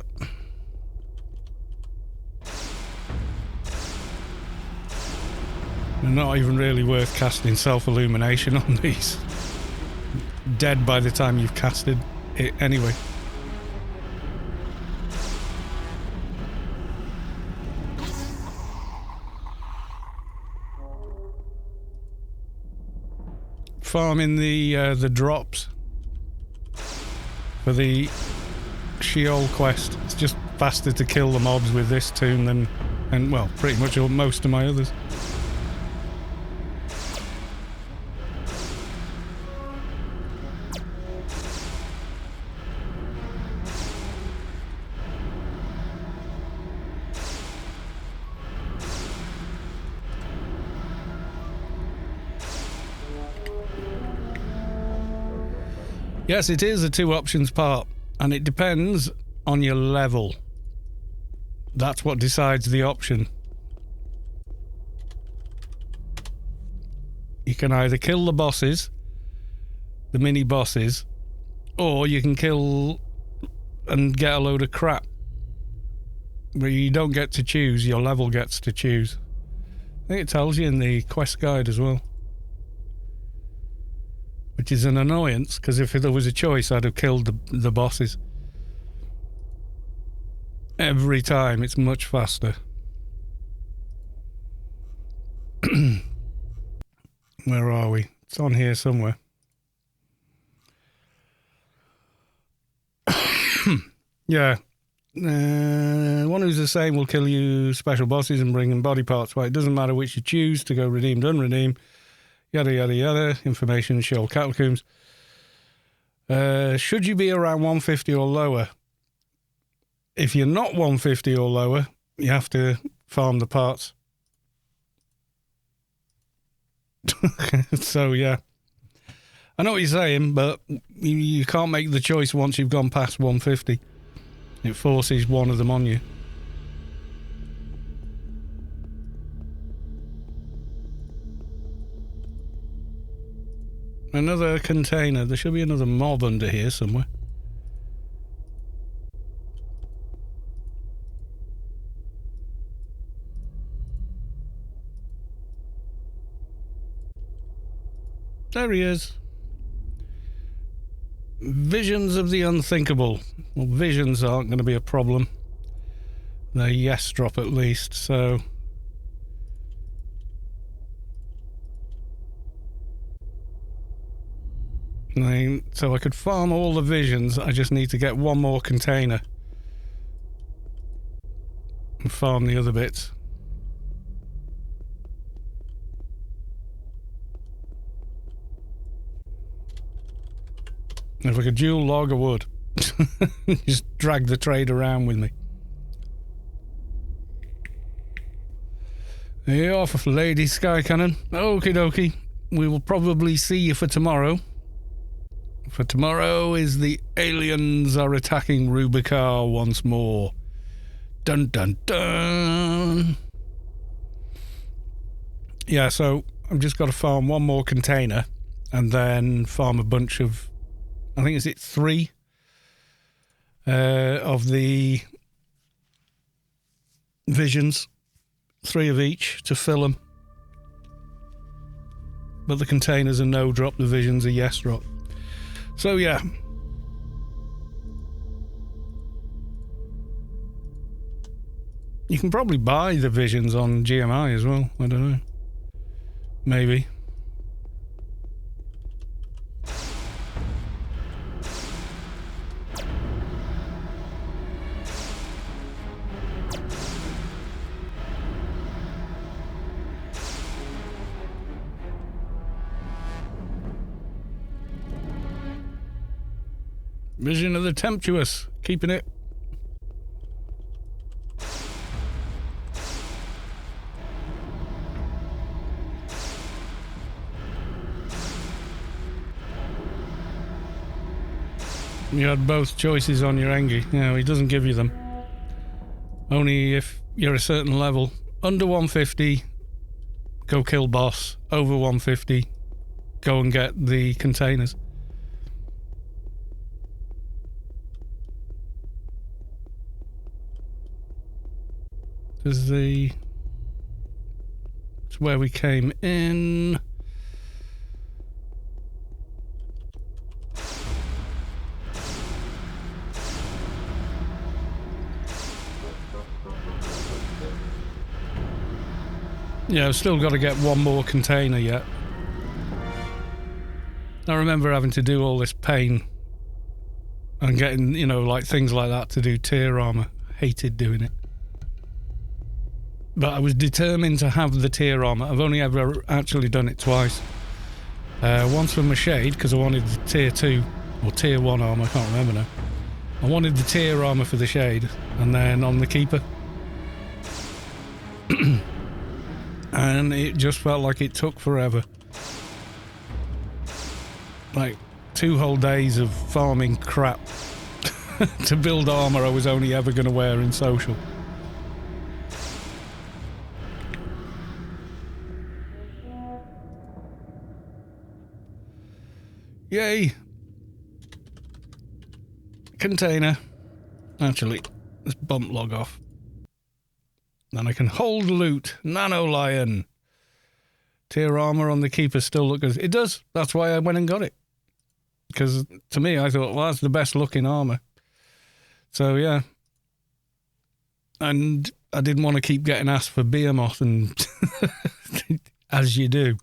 B: They're not even really worth casting self-illumination on these. Dead by the time you've casted it anyway. Farming the drops for the Sheol quest. It's just faster to kill the mobs with this tune than, and well, pretty much most of my others. Yes, it is a 2 options part, and it depends on your level. That's what decides the option. You can either kill the bosses, the mini bosses, or you can kill and get a load of crap. But you don't get to choose, your level gets to choose. I think it tells you in the quest guide as well. Which is an annoyance, because if there was a choice, I'd have killed the bosses. Every time, it's much faster. Where are we? It's on here somewhere. Yeah. One who's the same will kill you special bosses and bring in body parts. Right, it doesn't matter which you choose to go redeemed, unredeemed. Yada, yada, yada. Information, Sheol catacombs. Should you be around 150 or lower? If you're not 150 or lower, you have to farm the parts. So, yeah. I know what you're saying, but you can't make the choice once you've gone past 150. It forces one of them on you. Another container. There should be another mob under here somewhere. There he is. Visions of the unthinkable. Well, visions aren't going to be a problem. They're yes drop at least, so... So I could farm all the visions, I just need to get one more container. And farm the other bits. If I could dual log, I would. Just drag the trade around with me. You're off, Lady Sky Cannon. Okie dokie. We will probably see you for tomorrow. For tomorrow is the aliens are attacking Rubicar once more. Dun dun dun. Yeah, so I've just got to farm one more container and then farm a bunch of, I think, is it 3 of the visions, 3 of each to fill them. But the containers are no drop, the visions are yes drop. So yeah. You can probably buy the visions on GMI as well. I don't know. Maybe. Vision of the Temptuous. Keeping it. You had both choices on your Engie. No, he doesn't give you them. Only if you're a certain level. Under 150, go kill boss. Over 150, go and get the containers. There's the... It's where we came in. Yeah, I've still got to get one more container yet. I remember having to do all this pain and getting, you know, like things like that to do tier armor. Hated doing it. But I was determined to have the tier armor. I've only ever actually done it twice. Once with my shade, because I wanted the tier 2 or tier 1 armor, I can't remember now. I wanted the tier armor for the shade, and then on the keeper. And it just felt like it took forever. Like 2 whole days of farming crap to build armor I was only ever going to wear in social. Yay! Container. Actually, let's bump log off. Then I can hold loot. Nano Lion. Tier armor on the keeper still looks good. It does. That's why I went and got it. Because to me, I thought, well, that's the best looking armor. So, yeah. And I didn't want to keep getting asked for Behemoth, and as you do.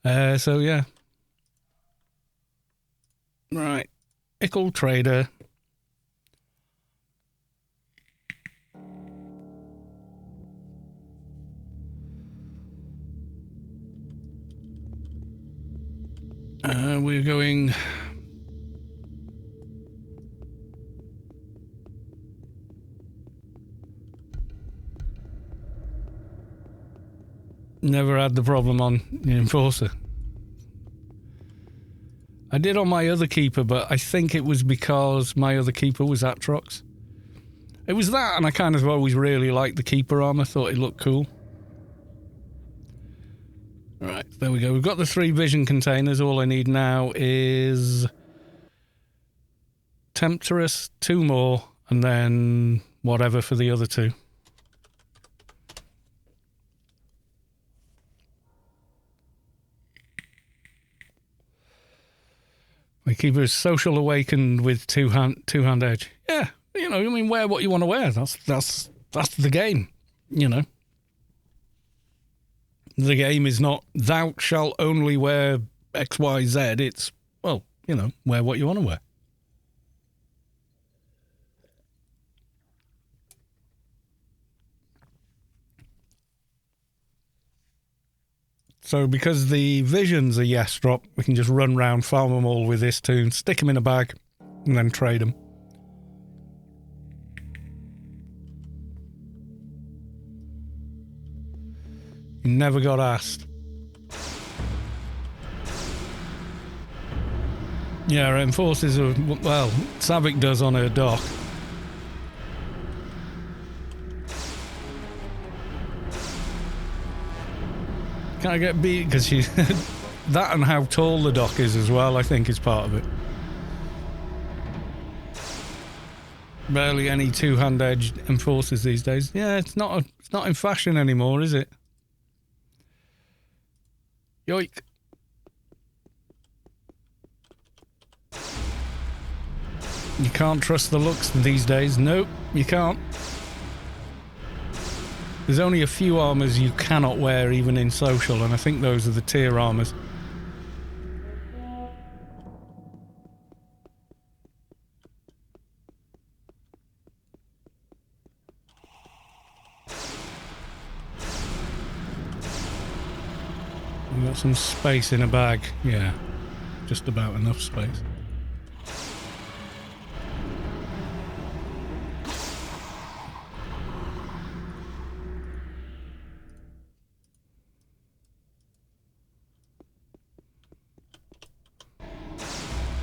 B: So, yeah. Right. Ickle Trader. We're going... Never had the problem on the Enforcer. I did on my other keeper, but I think it was because my other keeper was Atrox. It was that, and I kind of always really liked the keeper armor. Thought it looked cool. Right, there we go. We've got the 3 vision containers. All I need now is Temptress, 2 more, and then whatever for the other 2. My keeper is social awakened with two-hand edge. Yeah, you know, I mean, wear what you want to wear. That's the game, you know. The game is not thou shalt only wear X, Y, Z. It's, well, you know, wear what you want to wear. So because the visions are yes drop, we can just run round, farm them all with this tune, stick them in a bag, and then trade them. You never got asked. Yeah, Enforces are, well, Savick does on her dock. Can I get beat? Because she... that and how tall the dock is as well, I think, is part of it. Barely any two-hand edged Enforcers these days. Yeah, it's not in fashion anymore, is it? Yoink. You can't trust the looks these days. Nope, you can't. There's only a few armors you cannot wear even in social, and I think those are the tier armors. We've got some space in a bag. Yeah, just about enough space.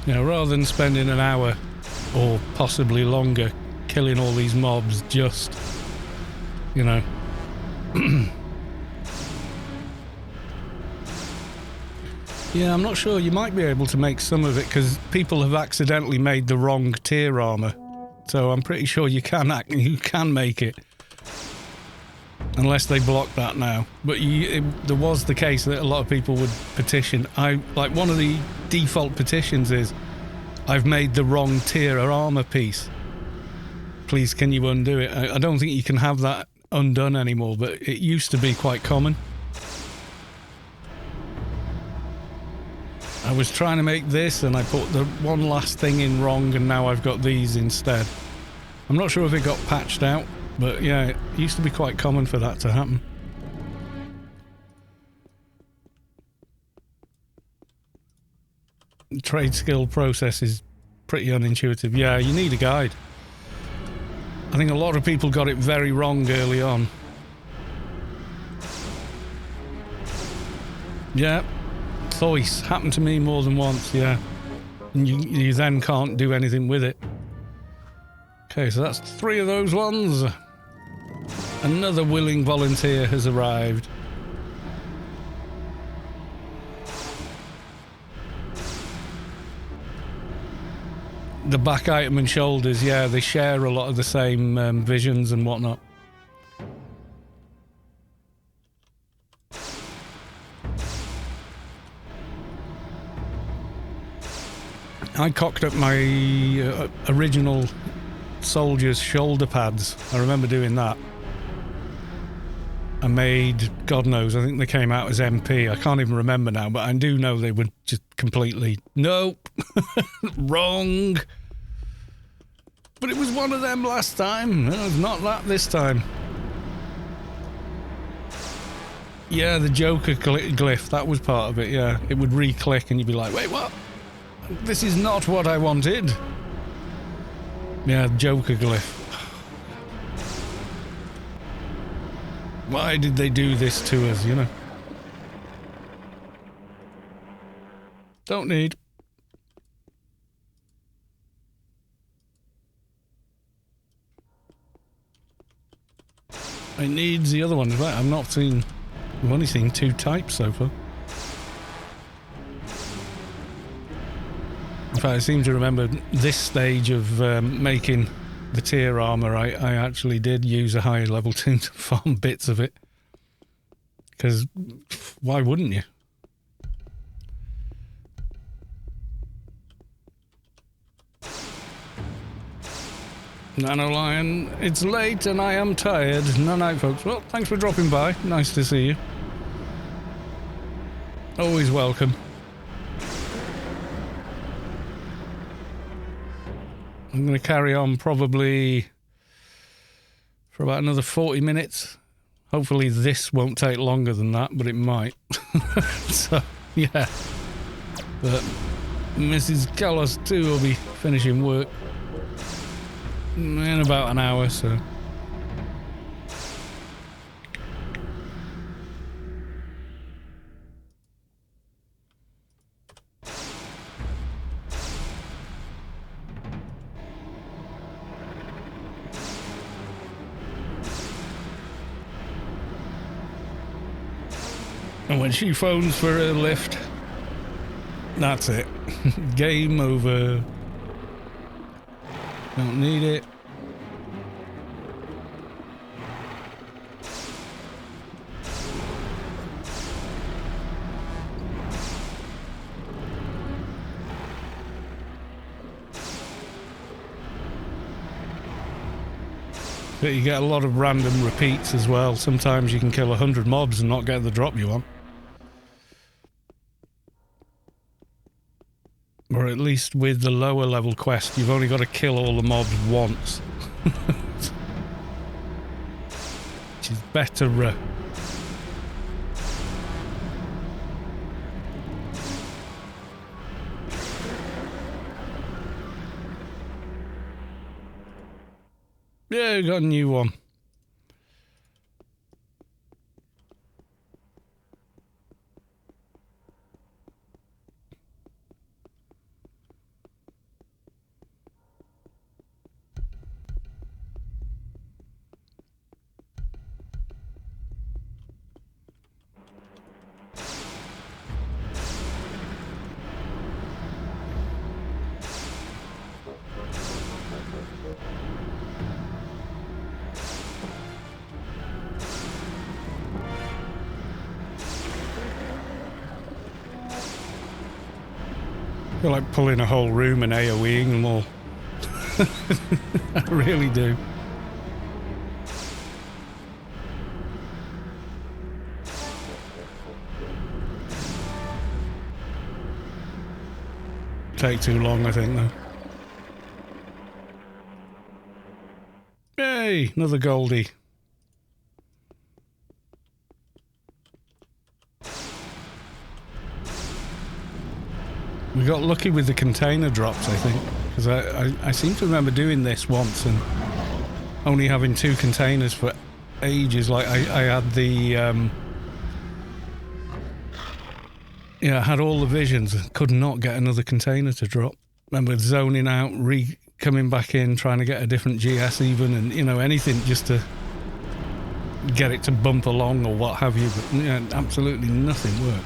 B: You know, rather than spending an hour or possibly longer killing all these mobs, just, you know. Yeah, I'm not sure. You might be able to make some of it because people have accidentally made the wrong tier armor. So I'm pretty sure you can make it. Unless they block that now. But there was the case that a lot of people would petition. Like one of the default petitions is, I've made the wrong tier armor piece. Please, can you undo it? I don't think you can have that undone anymore, but it used to be quite common. I was trying to make this and I put the one last thing in wrong and now I've got these instead. I'm not sure if it got patched out, but yeah, it used to be quite common for that to happen. The trade skill process is pretty unintuitive. Yeah, you need a guide. I think a lot of people got it very wrong early on. Yeah. Choice happened to me more than once, yeah. And you then can't do anything with it. Okay, so that's 3 of those ones. Another willing volunteer has arrived. The back item and shoulders, yeah, they share a lot of the same visions and whatnot. I cocked up my original soldier's shoulder pads. I remember doing that. I made, God knows, I think they came out as MP. I can't even remember now, but I do know they were just completely, nope, wrong. But it was one of them last time. No, it's not that this time. Yeah, the Joker glyph, that was part of it, yeah. It would re-click and you'd be like, wait, what? This is not what I wanted. Yeah, Joker glyph. Why did they do this to us, you know? Don't need. I need the other ones. Right, I've only seen 2 types so far. In fact, I seem to remember this stage of making the tier armor, I actually did use a higher level toon to farm bits of it. Because why wouldn't you? Nano Lion, it's late and I am tired. No night, folks. Well, thanks for dropping by. Nice to see you. Always welcome. I'm going to carry on probably for about another 40 minutes. Hopefully this won't take longer than that, but it might. So, yeah. But Mrs. Callos too will be finishing work in about an hour, so... And when she phones for a lift, that's it. Game over. Don't need it. But you get a lot of random repeats as well. Sometimes you can kill 100 mobs and not get the drop you want. Or at least with the lower level quest, you've only got to kill all the mobs once. Which is better. Yeah, got a new one. feel like pulling a whole room and AoEing them all. I really do. Take too long, I think, though. Yay! Another Goldie. We got lucky with the container drops, I think, because I seem to remember doing this once and only having 2 containers for ages. Like I had the yeah, I had all the visions and could not get another container to drop. Remember zoning out, coming back in, trying to get a different GS even, and you know, anything just to get it to bump along or what have you, but yeah, absolutely nothing worked.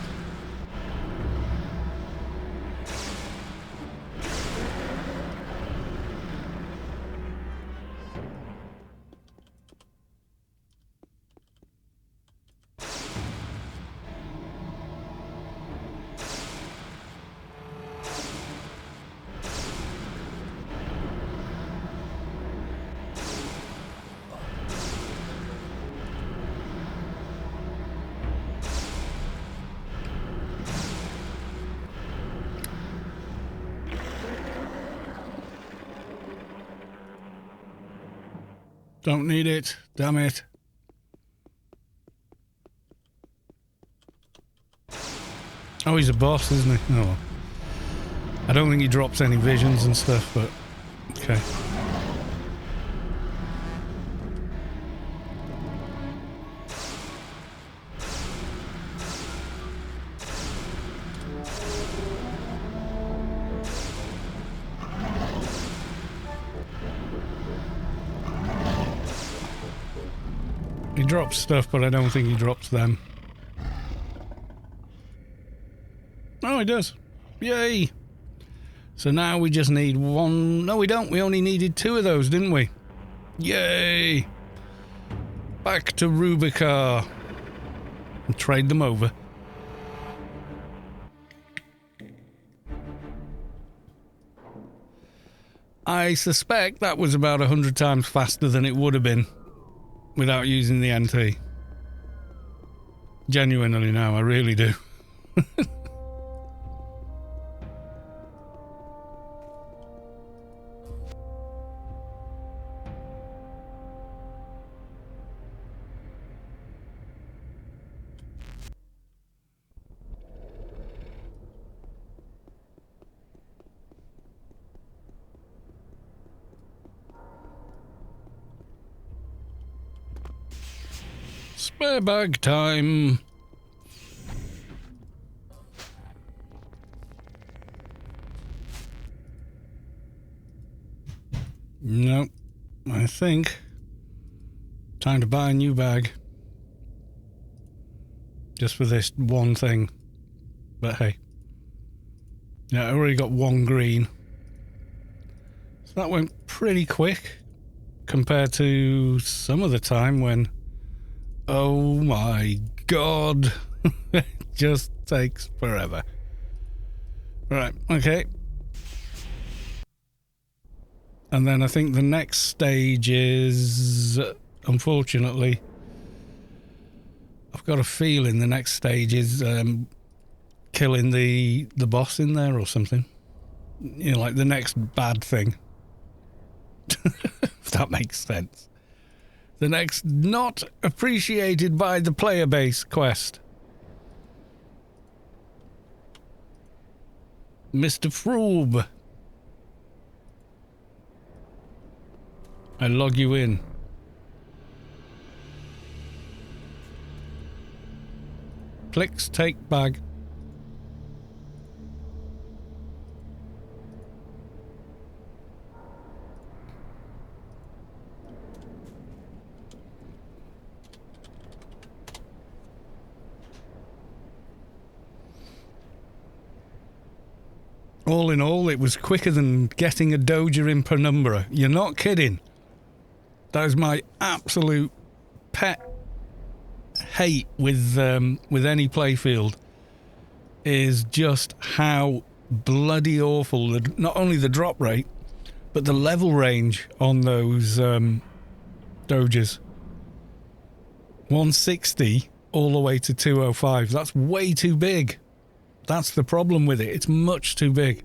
B: Don't need it, damn it. Oh, he's a boss, isn't he? Oh, well. I don't think he drops any visions and stuff, but okay. He drops stuff, but I don't think he drops them. Oh, he does. Yay! So now we just need 1... No, we don't. We only needed 2 of those, didn't we? Yay! Back to Rubicar. And trade them over. I suspect that was about 100 times faster than it would have been without using the NT. Genuinely now, I really do. Spare bag time. Nope. I think time to buy a new bag. Just for this one thing. But hey. Yeah, I already got 1 green. So that went pretty quick compared to some of the time when, oh my god, it just takes forever. Right, okay. And then I think the next stage is, unfortunately, I've got a feeling the next stage is killing the boss in there or something. You know, like the next bad thing. If that makes sense. The next not appreciated by the player base quest. Mr. Froob. I log you in. Clicks take bag. All in all, it was quicker than getting a Doja in Penumbra. You're not kidding. That is my absolute pet hate with any playfield, is just how bloody awful. Not only the drop rate, but the level range on those Doges. 160 all the way to 205. That's way too big. That's the problem with it. It's much too big.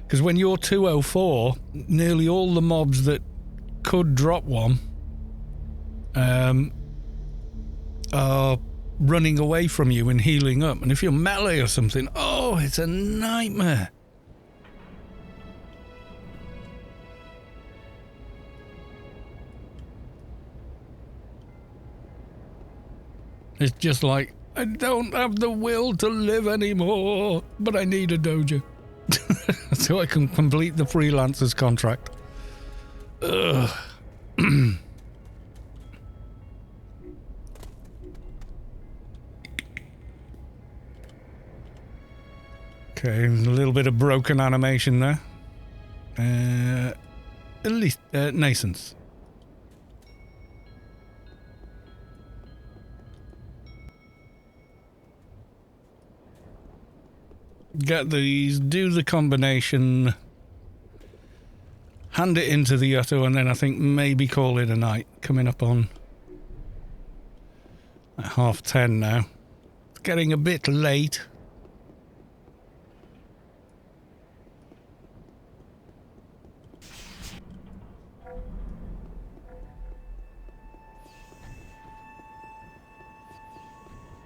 B: Because when you're 204, nearly all the mobs that could drop one are running away from you and healing up. And if you're melee or something, oh, it's a nightmare. It's just like, I don't have the will to live anymore, but I need a dojo. So I can complete the freelancer's contract. Ugh. Okay, a little bit of broken animation there. At least nascence. Get these, do the combination, hand it into the Yutto, and then I think maybe call it a night. Coming up on 10:30 now. It's getting a bit late.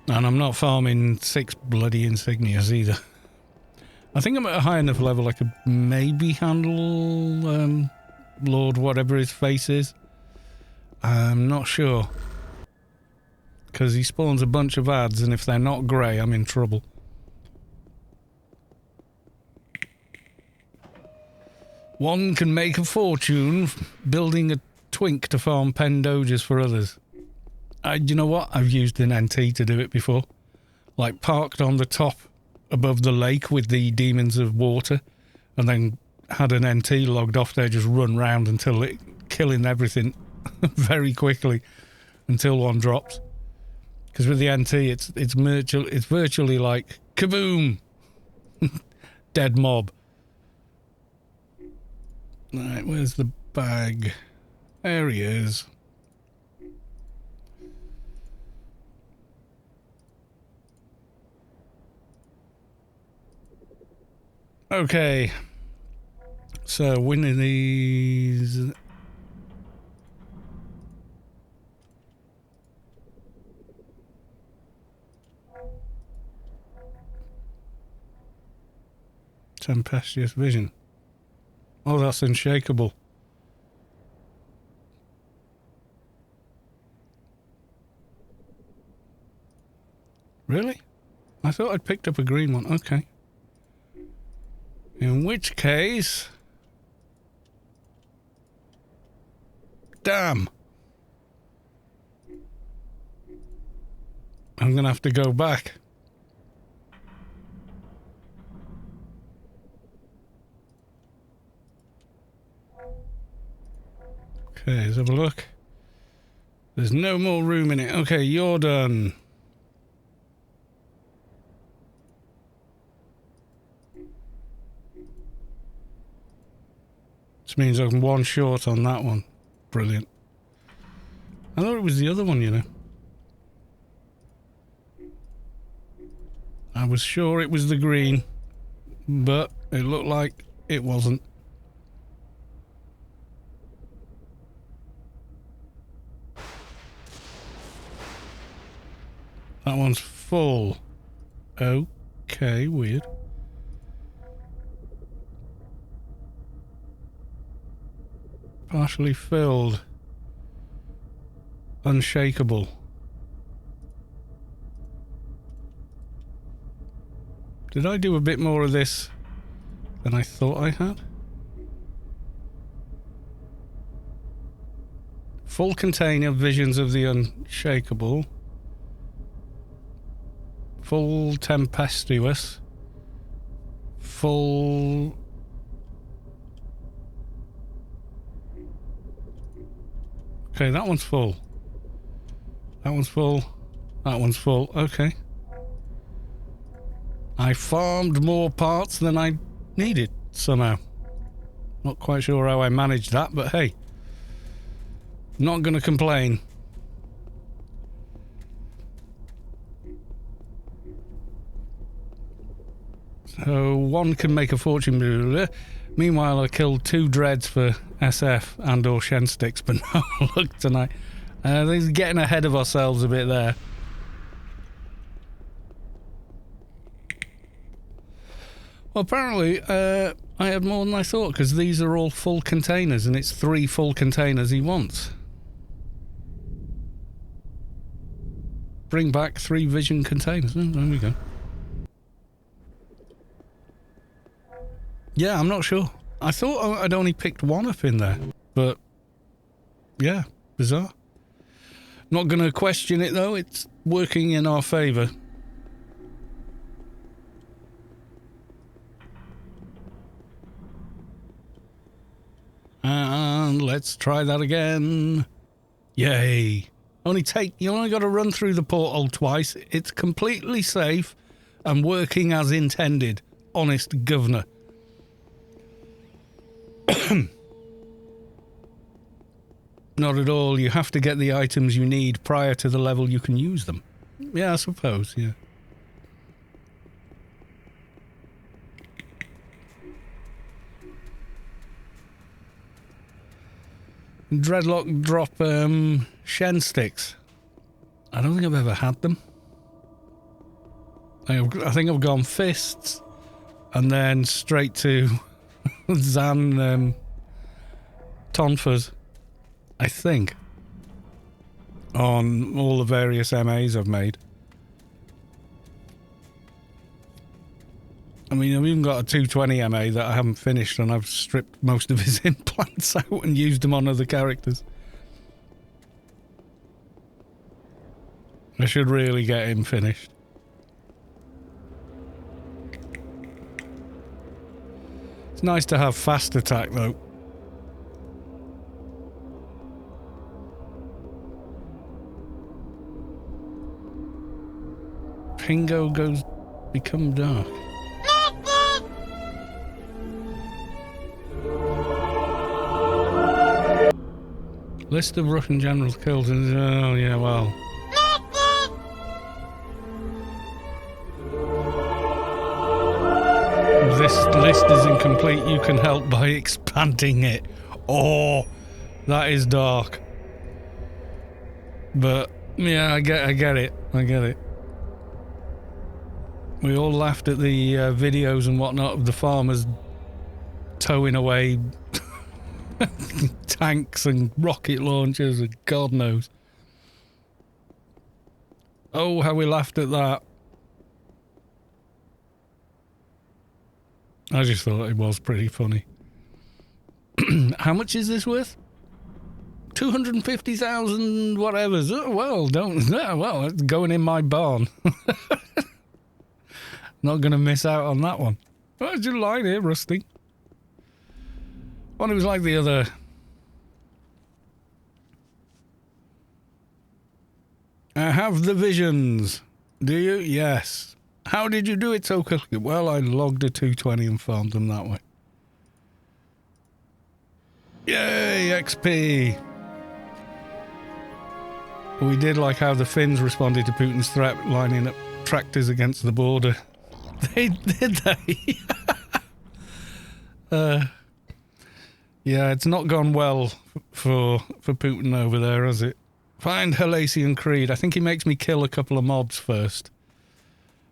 B: And I'm not farming 6 bloody insignias either. I think I'm at a high enough level I could maybe handle Lord whatever his face is. I'm not sure. Because he spawns a bunch of ads, and if they're not grey, I'm in trouble. One can make a fortune building a twink to farm pen doges for others. You know what? I've used an NT to do it before. Like parked on the top above the lake with the demons of water, and then had an NT logged off there, just run round until it killing everything very quickly until one drops. Because with the NT, it's virtually like kaboom, dead mob. Right, where's the bag? There he is. Okay, so winning these. Tempestuous vision. Oh, that's unshakable. Really? I thought I'd picked up a green one. Okay. In which case... Damn. I'm going to have to go back. Okay, let's have a look. There's no more room in it. Okay, you're done. Which means I'm one short on that one. Brilliant. I thought it was the other one, you know. I was sure it was the green, but it looked like it wasn't. That one's full. Okay, weird. Partially filled. Unshakable. Did I do a bit more of this than I thought I had? Full container, visions of the unshakable. Full tempestuous. Full... Okay, that one's full. That one's full. That one's full. Okay. I farmed more parts than I needed somehow. Not quite sure how I managed that, but hey. Not going to complain. So one can make a fortune. Meanwhile, I killed 2 dreads for SF and or Shen sticks, but no luck tonight. He's getting ahead of ourselves a bit there. Well, apparently, I had more than I thought, because these are all full containers, and it's 3 full containers he wants. Bring back 3 vision containers. Oh, there we go. Yeah, I'm not sure. I thought I'd only picked 1 up in there, but yeah, bizarre. Not going to question it though, it's working in our favour. And let's try that again. Yay. You only got to run through the porthole twice. It's completely safe and working as intended. Honest governor. Not at all. You have to get the items you need prior to the level you can use them. Yeah, I suppose, yeah. Dreadlock drop Shen sticks. I don't think I've ever had them. I think I've gone fists and then straight to Zan Tonfas, I think, on all the various MAs I've made. I mean, I've even got a 220 MA that I haven't finished, and I've stripped most of his implants out and used them on other characters. I should really get him finished. It's nice to have fast attack, though. Pingo goes become dark. List of Russian generals killed. Oh, yeah, well. This list is incomplete. You can help by expanding it. Oh, that is dark. But, yeah, I get it. I get it. We all laughed at the videos and whatnot of the farmers towing away tanks and rocket launchers and God knows. Oh, how we laughed at that. I just thought it was pretty funny. How much is this worth? 250,000 whatevers. Oh, well, well, it's going in my barn. Not going to miss out on that one. Why did you lie here, Rusty? Well, it was like the other... I have the visions. Do you? Yes. How did you do it so quickly? Well, I logged a 220 and farmed them that way. Yay, XP! We did like how the Finns responded to Putin's threat, lining up tractors against the border. They did they? Yeah, it's not gone well for Putin over there, has it? Find Halcyon Creed. I think he makes me kill a couple of mobs first.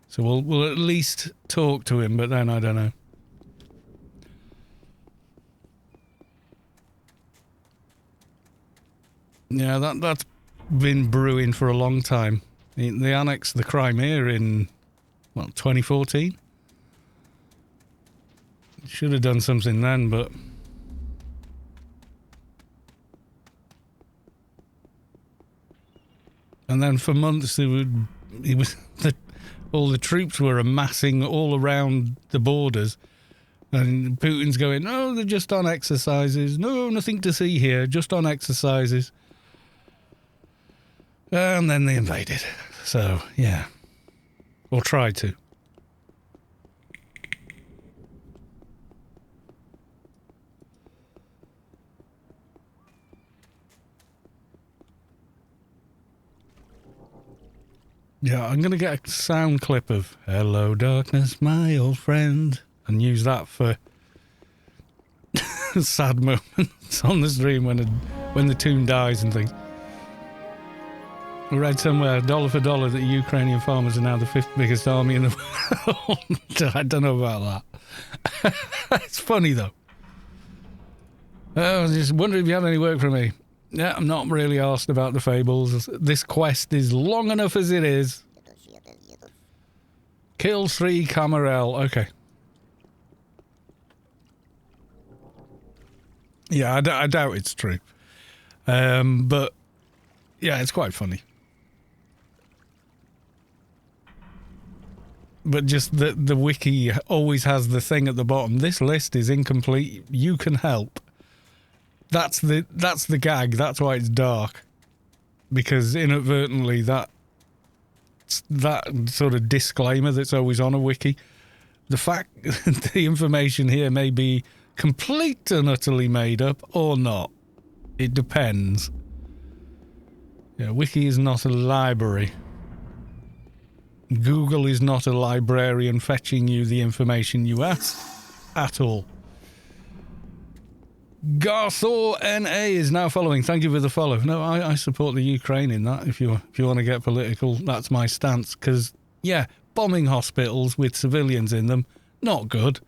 B: So we'll at least talk to him, but then I don't know. Yeah, that's been brewing for a long time. They annexed the Crimea in, well, 2014? Should have done something then, but... And then for months, all the troops were amassing all around the borders. And Putin's going, oh, they're just on exercises. No, nothing to see here, just on exercises. And then they invaded. So, yeah. Or tried to. Yeah, I'm going to get a sound clip of "Hello Darkness, my old friend" and use that for sad moments on the stream when the tune dies and things. I read somewhere, dollar for dollar, that Ukrainian farmers are now the 5th biggest army in the world. I don't know about that. It's funny, though. I was just wondering if you had any work for me. Yeah, I'm not really asked about the fables. This quest is long enough as it is. Kill 3 Camarel. Okay. Yeah, I doubt it's true. But, yeah, it's quite funny. But just the wiki always has the thing at the bottom. This list is incomplete. You can help. That's the gag. That's why it's dark. Because inadvertently that sort of disclaimer that's always on a wiki. The fact the information here may be complete and utterly made up or not. It depends. Yeah, wiki is not a library. Google is not a librarian fetching you the information you ask at all. Garthor NA is now following. Thank you for the follow. No, I support the Ukraine in that. If you want to get political, that's my stance. Because, yeah, bombing hospitals with civilians in them, not good.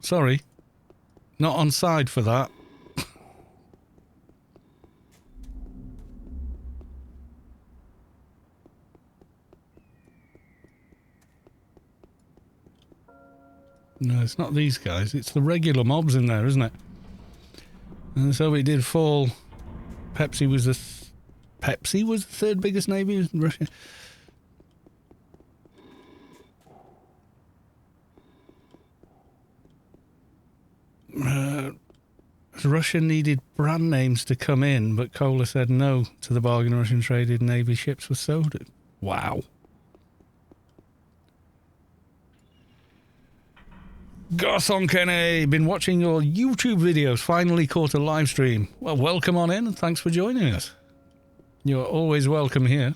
B: Sorry. Not on side for that. No, it's not these guys. It's the regular mobs in there, isn't it? And so it did fall. Pepsi was the third biggest navy in Russia. Russia needed brand names to come in, but Kohler said no to the bargain Russian traded navy ships were sold. Wow. Garthon Kene, been watching your YouTube videos, finally caught a live stream. Well, welcome on in and thanks for joining us. You're always welcome here.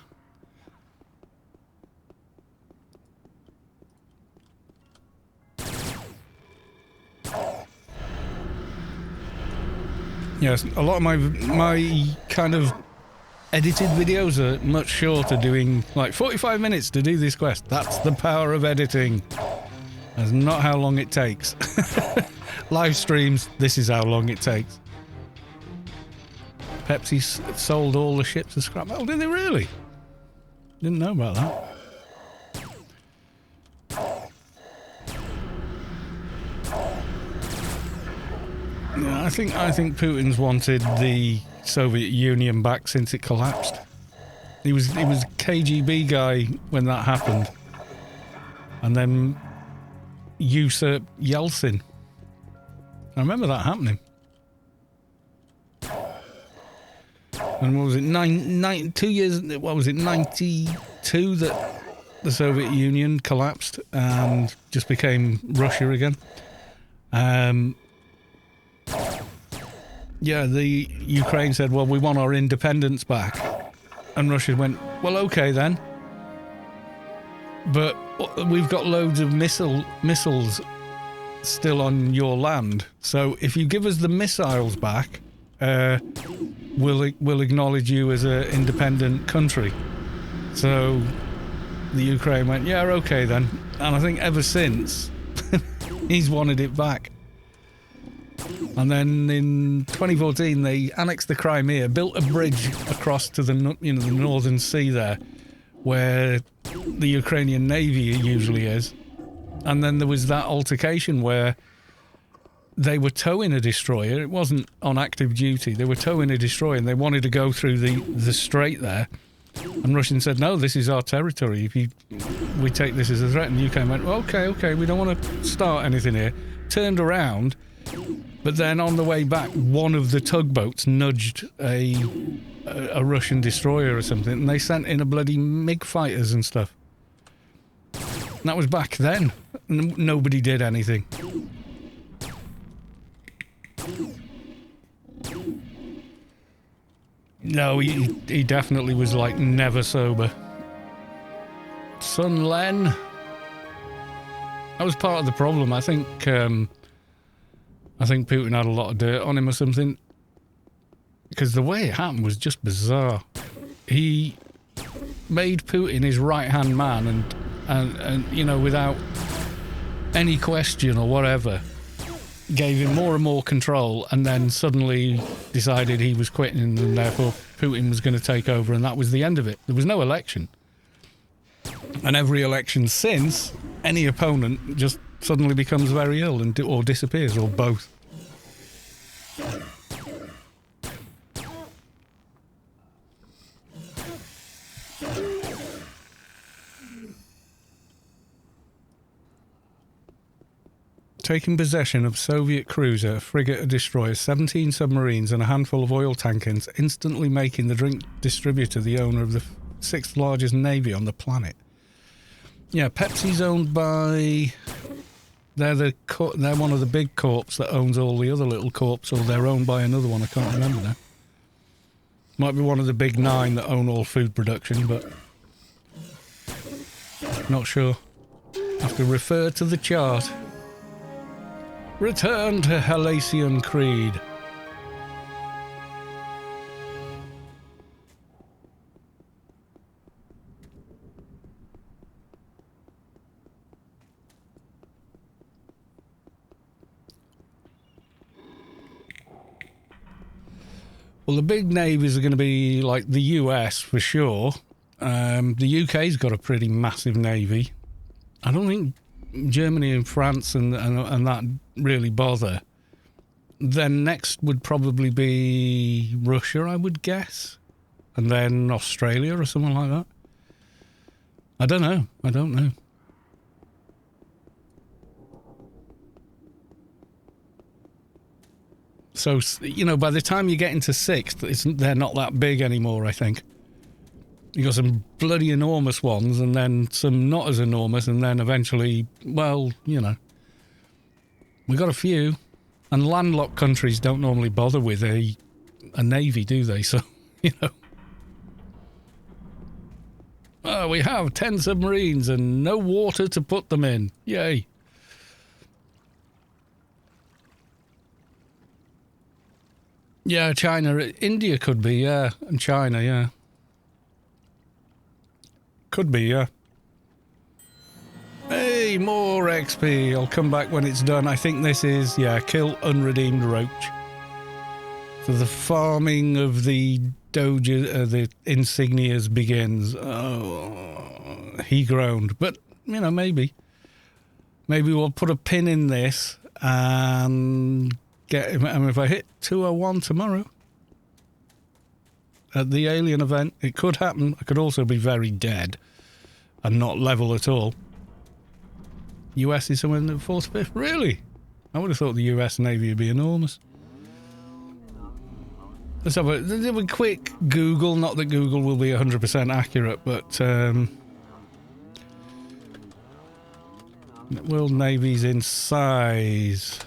B: Yes, a lot of my kind of edited videos are much shorter, doing like 45 minutes to do this quest. That's the power of editing. That's not how long it takes. Live streams, this is how long it takes. Pepsi sold all the ships to scrap metal. Did they really? Didn't know about that. Yeah, I think Putin's wanted the Soviet Union back since it collapsed. He was KGB guy when that happened. And then usurped Yeltsin. I remember that happening. And what was it, 2 years, what was it, 92 that the Soviet Union collapsed and just became Russia again. Yeah, the Ukraine said, well, we want our independence back. And Russia went, well, okay then. But we've got loads of missiles still on your land. So if you give us the missiles back, we'll acknowledge you as an independent country. So the Ukraine went, yeah, okay then. And I think ever since, he's wanted it back. And then in 2014, they annexed the Crimea, built a bridge across to the Northern Sea there, where the Ukrainian Navy usually is. And then there was that altercation where they were towing a destroyer. It wasn't on active duty. They were towing a destroyer and they wanted to go through the strait there. And Russians said, no, this is our territory. We take this as a threat. And the UK went, okay, we don't want to start anything here. Turned around, but then on the way back, one of the tugboats nudged a Russian destroyer or something, and they sent in a bloody MiG fighters and stuff. And that was back then. Nobody did anything. No, he definitely was like never sober. Sun Len. That was part of the problem. I think Putin had a lot of dirt on him or something. Because the way it happened was just bizarre. He made Putin his right-hand man and you know, without any question or whatever, gave him more and more control, and then suddenly decided he was quitting and therefore Putin was going to take over, and that was the end of it. There was no election. And every election since, any opponent just suddenly becomes very ill and or disappears, or both. Taking possession of Soviet cruiser, a frigate, a destroyer, 17 submarines and a handful of oil tankers, instantly making the drink distributor the owner of the 6th largest navy on the planet. Yeah, Pepsi's owned by... They're one of the big corps that owns all the other little corps, or they're owned by another one, I can't remember now. Might be one of the big 9 that own all food production, but... not sure. Have to refer to the chart. Return to Halcyon Creed. Well, the big navies are going to be like the US for sure. The UK's got a pretty massive navy. I don't think Germany and France and that really bother. Then next would probably be Russia, I would guess, and then Australia or something like that. I don't know. So, you know, by the time you get into 6th, they're not that big anymore, I think. You got some bloody enormous ones, and then some not as enormous, and then eventually, well, you know, we got a few. And landlocked countries don't normally bother with a navy, do they? So, you know. Oh, we have 10 submarines and no water to put them in. Yay. Yeah, China. India could be, yeah. And China, yeah. Could be, yeah. Hey, more XP. I'll come back when it's done. I think this is, yeah, kill unredeemed roach. So the farming of the doges, the insignias begins. Oh, he groaned. But, you know, maybe. Maybe we'll put a pin in this and get... I mean, if I hit 201 tomorrow at the alien event, it could happen. I could also be very dead and not level at all. US is somewhere in the 4th, 5th? Really? I would have thought the US Navy would be enormous. Let's have a quick Google. Not that Google will be 100% accurate, but world navies in size.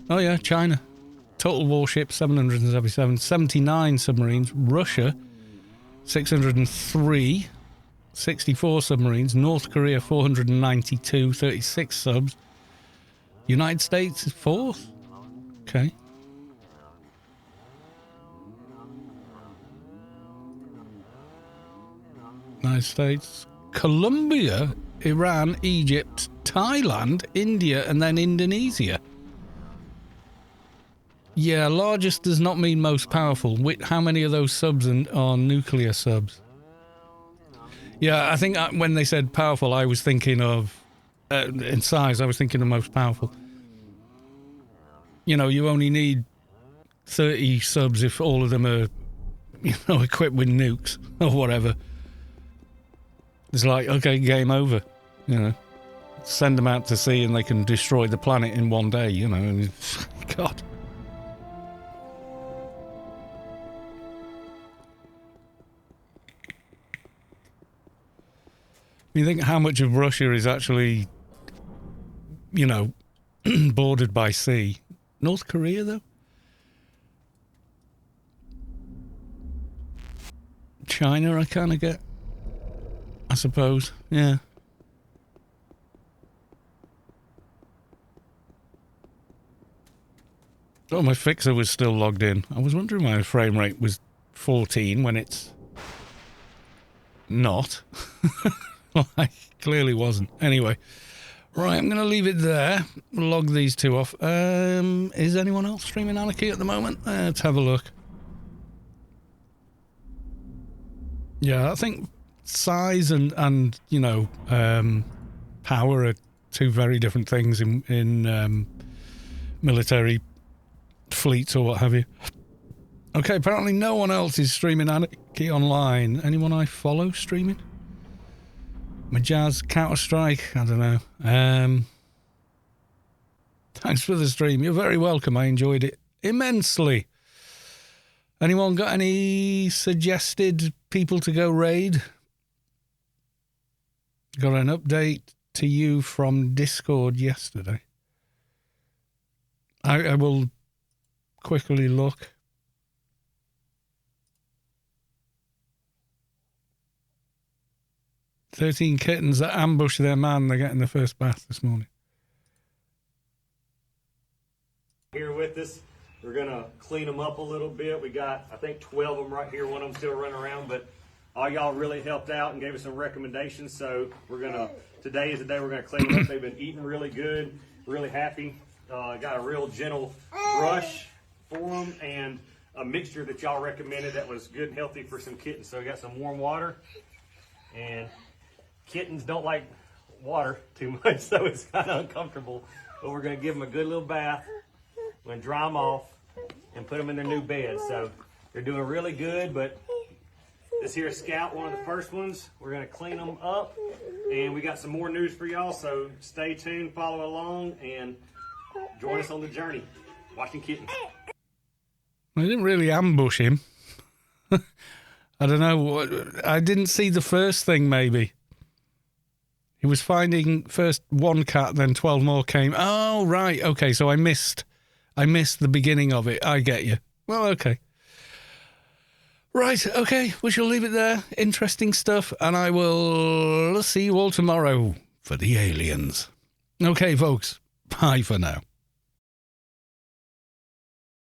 B: Oh yeah, China. Total warships 777, 79 submarines. Russia 603, 64 submarines. North Korea 492, 36 subs. United States is 4th. Okay. United States, Colombia, Iran, Egypt, Thailand, India, and then Indonesia. Yeah, largest does not mean most powerful. How many of those subs are nuclear subs? Yeah, I think when they said powerful, I was thinking of, in size, I was thinking of most powerful. You know, you only need 30 subs if all of them are, you know, equipped with nukes or whatever. It's like, okay, game over, you know. Send them out to sea and they can destroy the planet in one day, you know. God. You think how much of Russia is actually, you know, bordered by sea? North Korea, though? China I kind of get, I suppose. Yeah. Oh, my fixer was still logged in. I was wondering why my frame rate was 14 when it's not. Well, I clearly wasn't. Anyway, right, I'm going to leave it there. Log these two off. Is anyone else streaming Anarchy at the moment? Let's have a look. Yeah, I think size and you know, power are two very different things in military fleets or what have you. Okay, apparently no one else is streaming Anarchy online. Anyone I follow streaming? Majaz, Counter-Strike, I don't know. Thanks for the stream. You're very welcome. I enjoyed it immensely. Anyone got any suggested people to go raid? Got an update to you from Discord yesterday. I will quickly look. "13 kittens that ambush their man. They're getting the first bath this morning."
C: Here with us, we're gonna clean them up a little bit. We got, I think, 12 of them right here. One of them still running around, but all y'all really helped out and gave us some recommendations. So today is the day we're gonna clean them up. They've been eating really good, really happy. Got a real gentle brush for them and a mixture that y'all recommended that was good and healthy for some kittens. So we got some warm water, and kittens don't like water too much, so it's kind of uncomfortable. But we're gonna give them a good little bath. We're gonna dry them off and put them in their new bed. So they're doing really good, but this here is Scout, one of the first ones. We're gonna clean them up, and we got some more news for y'all, so stay tuned, follow along, and join us on the journey, watching kittens.
B: I didn't really ambush him. I don't know. I didn't see the first thing, maybe. He was finding first one cat, then 12 more came. Oh, right. Okay, so I missed the beginning of it. I get you. Well, okay. Right, okay. We shall leave it there. Interesting stuff. And I will see you all tomorrow for the aliens. Okay, folks. Bye for now.